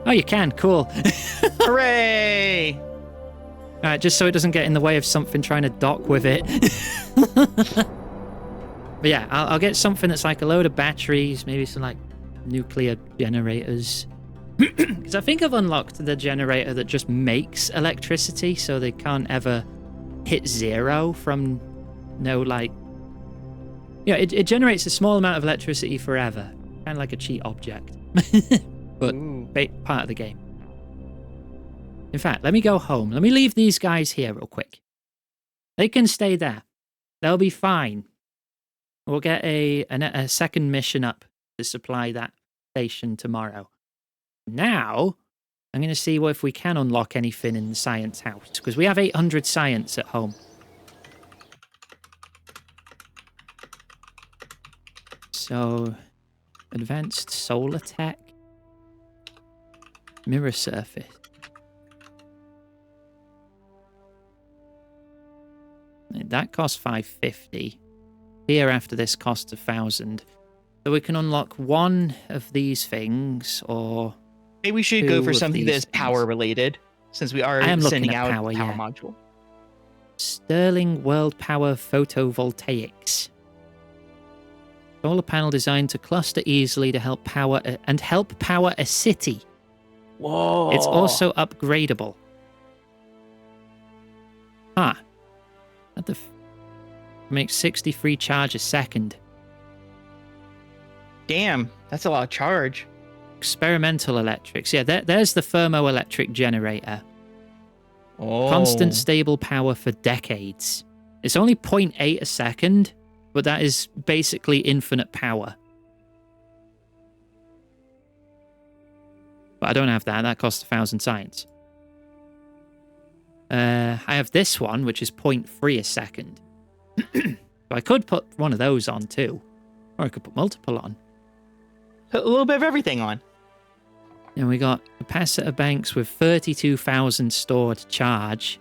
S1: Oh, you can. Cool.
S4: Hooray!
S1: All right, just so it doesn't get in the way of something trying to dock with it. But yeah, I'll get something that's like a load of batteries, maybe some like nuclear generators. Because I think I've unlocked the generator that just makes electricity, so they can't ever hit zero from no like... Yeah, it generates a small amount of electricity forever. Kind of like a cheat object. But
S4: Ooh.
S1: part of the game. In fact, let me go home. Let me leave these guys here real quick. They can stay there. They'll be fine. We'll get a second mission up to supply that station tomorrow. Now, I'm going to see if we can unlock anything in the science house, because we have 800 science at home. So, advanced solar tech. Mirror surface. That costs 550. Here after this costs 1,000. So we can unlock one of these things, or
S4: Maybe we should go
S1: two
S4: for
S1: of
S4: something
S1: these
S4: that's power
S1: things.
S4: related, since we are
S1: I am looking
S4: sending
S1: at
S4: out
S1: power,
S4: a power
S1: yeah.
S4: module.
S1: Sterling World Power Photovoltaics. Solar panel designed to cluster easily to help power a city.
S5: Whoa.
S1: It's also upgradable. What the makes 60 free charge a second.
S4: Damn, that's a lot of charge.
S1: Experimental electrics. Yeah, there's the thermoelectric generator.
S4: Oh.
S1: Constant stable power for decades. It's only 0.8 a second, but that is basically infinite power. But I don't have that. That costs 1,000 science. I have this one, which is 0.3 a second. So I could put one of those on too. Or I could put multiple on.
S4: Put a little bit of everything on.
S1: And we got capacitor banks with 32,000 stored charge.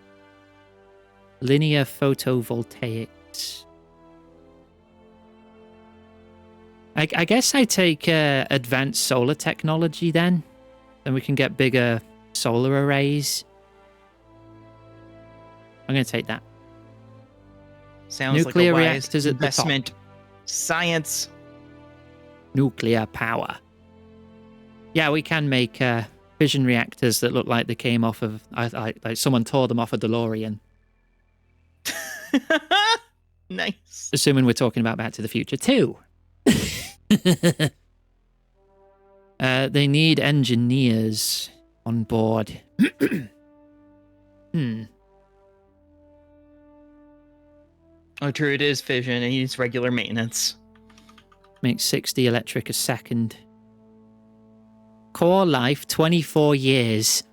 S1: Linear photovoltaics. I guess I take advanced solar technology then. Then we can get bigger solar arrays. I'm going to take that.
S4: Sounds
S1: Nuclear
S4: like a wise
S1: reactors at the top.
S4: investment. Science.
S1: Nuclear power. Yeah, we can make fission reactors that look like they came off of... like someone tore them off a DeLorean.
S4: Nice.
S1: Assuming we're talking about Back to the Future 2. They need engineers on board.
S4: Oh, true, it is fission. It needs regular maintenance.
S1: Makes 60 electric a second. Core life, 24 years.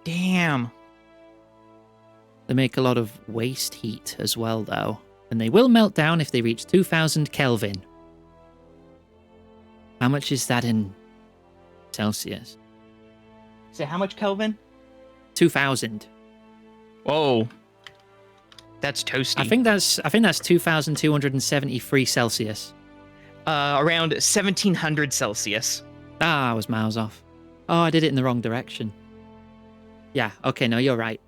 S4: Damn.
S1: They make a lot of waste heat as well, though. And they will melt down if they reach 2,000 Kelvin. How much is that in Celsius?
S4: So how much Kelvin?
S1: 2,000.
S4: Whoa. That's toasty.
S1: I think that's 2,273 Celsius.
S4: Around 1,700 Celsius.
S1: Ah, I was miles off. Oh, I did it in the wrong direction. Yeah, okay, no, you're right.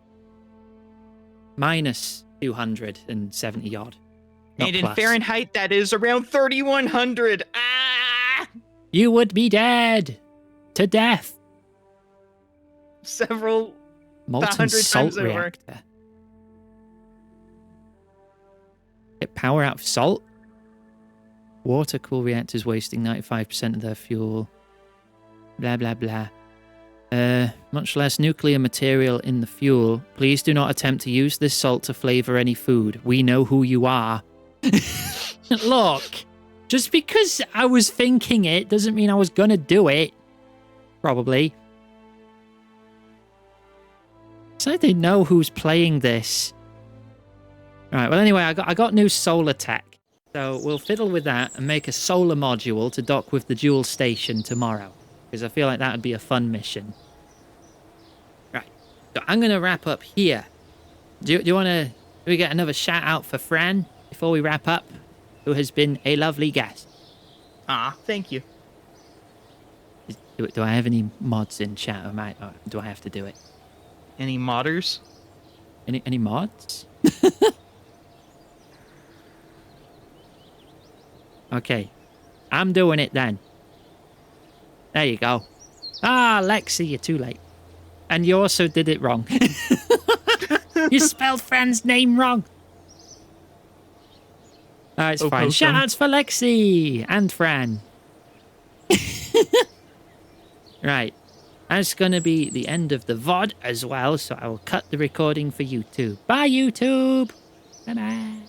S1: Minus 270 odd. Not
S4: and in
S1: plus.
S4: Fahrenheit, that is around 3,100. Ah!
S1: You would be dead. To death.
S4: Several
S1: Molten
S4: 100
S1: salt
S4: times over.
S1: reactor. Get power out of salt. Water cool reactors wasting 95% of their fuel. Blah, blah, blah. Much less nuclear material in the fuel. Please do not attempt to use this salt to flavor any food. We know who you are. Look, just because I was thinking it doesn't mean I was gonna do it. Probably. So they know who's playing this. Alright, well anyway, I got new solar tech. So we'll fiddle with that and make a solar module to dock with the dual station tomorrow. Because I feel like that would be a fun mission. Right, so I'm going to wrap up here. Do you want to... Do we get another shout out for Fran before we wrap up? Who has been a lovely guest.
S4: Ah, thank you.
S1: Do I have any mods in chat, or do I have to do it?
S4: Any modders?
S1: Any mods? Okay. I'm doing it then. There you go. Ah, Lexi, you're too late. And you also did it wrong. You spelled Fran's name wrong. It's fine. Shoutouts for Lexi and Fran. Right. That's going to be the end of the VOD as well, so I will cut the recording for YouTube. Bye, YouTube. Bye-bye.